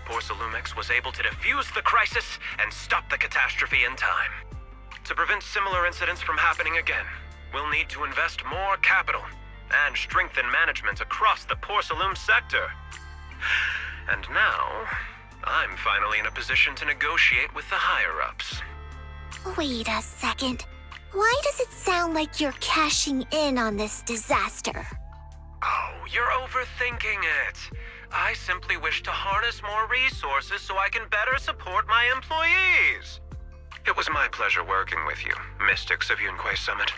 Porsalumex was able to defuse the crisis and stop the catastrophe in time. To prevent similar incidents from happening again, we'll need to invest more capital and strengthen management across the Porsalume sector. And now, I'm finally in a position to negotiate with the higher-ups. Wait a second. Why does it sound like you're cashing in on this disaster? Oh, you're overthinking it. I simply wish to harness more resources so I can better support my employees. It was my pleasure working with you, Mystics of Yunquay Summit.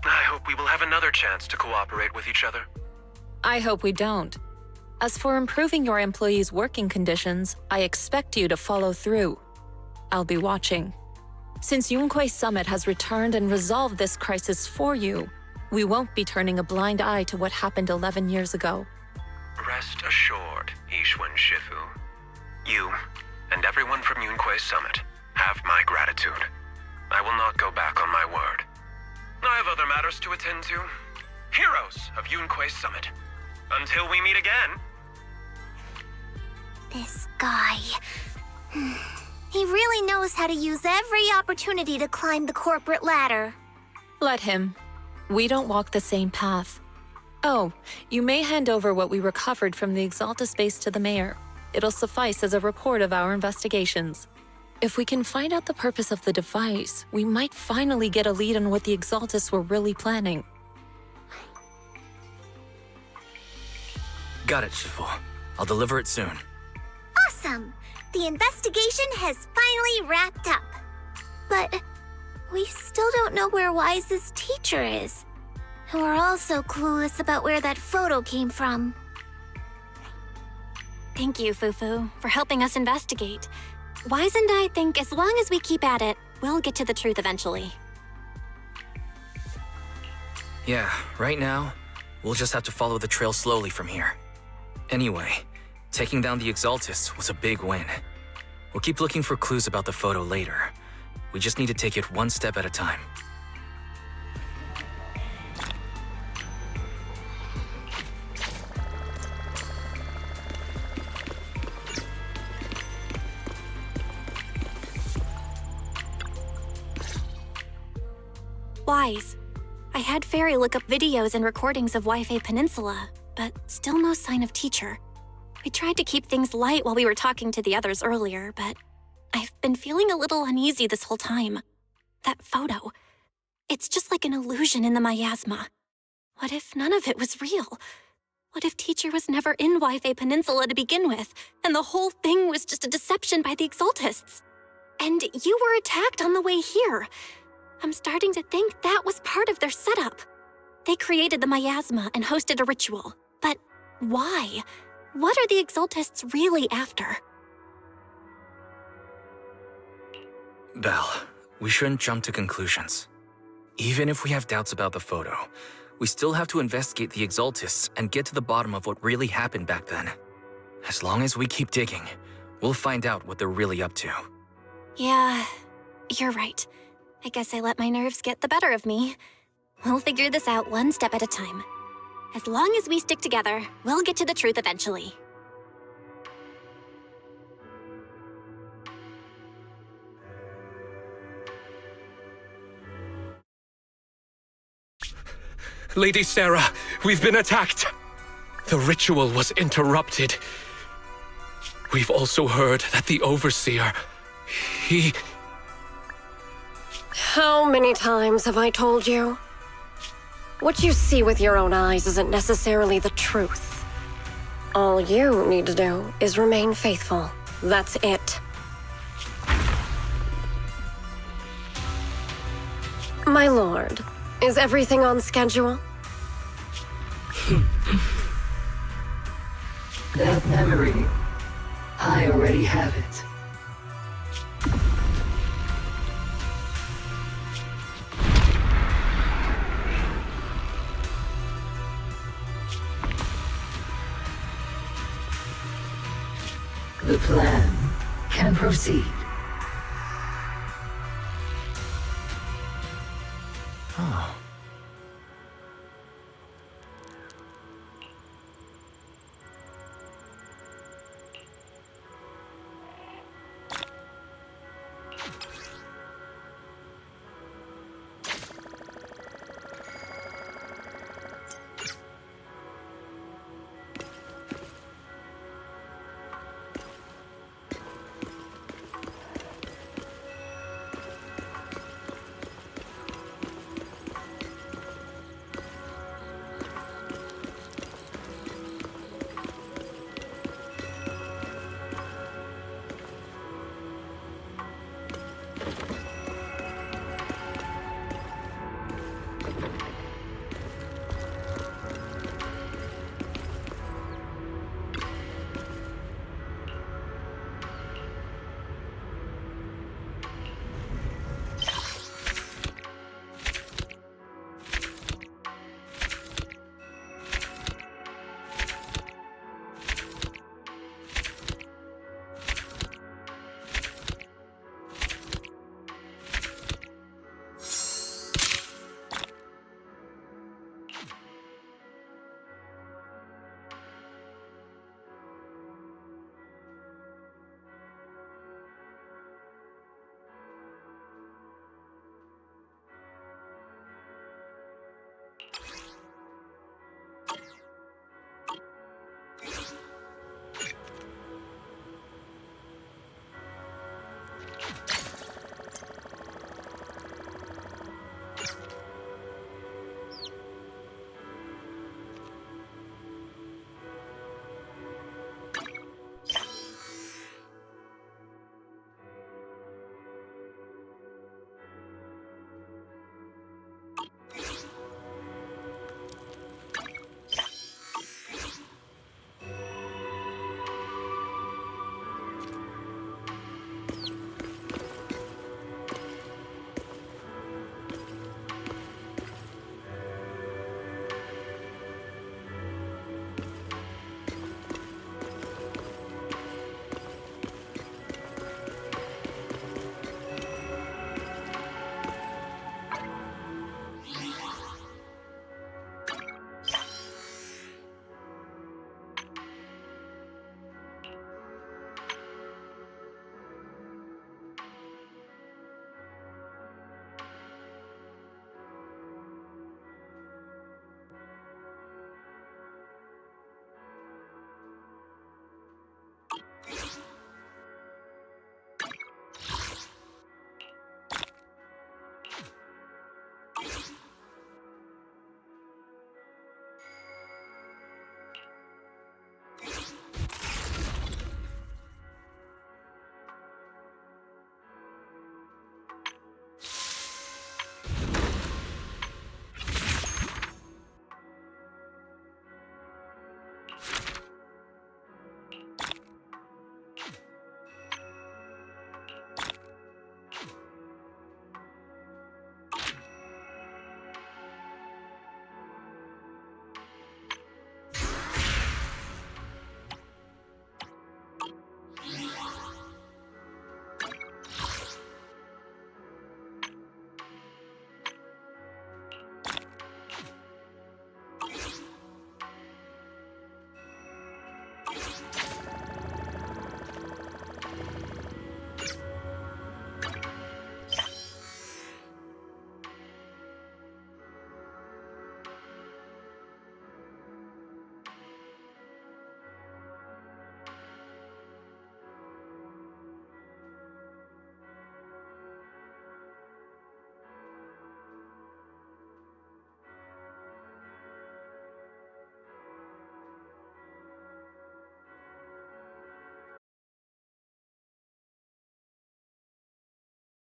I hope we will have another chance to cooperate with each other. I hope we don't. As for improving your employees' working conditions, I expect you to follow through. I'll be watching. Since Yunquay Summit has returned and resolved this crisis for you, we won't be turning a blind eye to what happened 11 years ago. Rest assured, Ishwan Shifu. You and everyone from Yunquay Summit have my gratitude. I will not go back on my word. I have other matters to attend to. Heroes of Yunquay Summit. Until we meet again. This guy... He really knows how to use every opportunity to climb the corporate ladder. Let him. We don't walk the same path. Oh, you may hand over what we recovered from the Exaltus base to the mayor. It'll suffice as a report of our investigations. If we can find out the purpose of the device, we might finally get a lead on what the Exaltus were really planning. Got it, Shifu. I'll deliver it soon. Awesome! The investigation has finally wrapped up. But we still don't know where Wise's teacher is. And we're also clueless about where that photo came from. Thank you, Fufu, for helping us investigate. Wise and I think as long as we keep at it, we'll get to the truth eventually. Yeah, right now, we'll just have to follow the trail slowly from here. Anyway, taking down the Exaltists was a big win. We'll keep looking for clues about the photo later. We just need to take it one step at a time. Wise. I had Fairy look up videos and recordings of Wi-Fi Peninsula, but still no sign of teacher. We tried to keep things light while we were talking to the others earlier, but I've been feeling a little uneasy this whole time. That photo, it's just like an illusion in the miasma. What if none of it was real? What if teacher was never in Wi-Fi Peninsula to begin with, and the whole thing was just a deception by the Exaltists? And you were attacked on the way here. I'm starting to think that was part of their setup. They created the miasma and hosted a ritual. But why? What are the Exaltists really after? Belle, we shouldn't jump to conclusions. Even if we have doubts about the photo, we still have to investigate the Exaltists and get to the bottom of what really happened back then. As long as we keep digging, we'll find out what they're really up to. Yeah, you're right. I guess I let my nerves get the better of me. We'll figure this out one step at a time. As long as we stick together, we'll get to the truth eventually. Lady Sarah, we've been attacked. The ritual was interrupted. We've also heard that the Overseer, he... How many times have I told you? What you see with your own eyes isn't necessarily the truth. All you need to do is remain faithful. That's it. My lord, is everything on schedule? That memory, I already have it. The plan and proceed.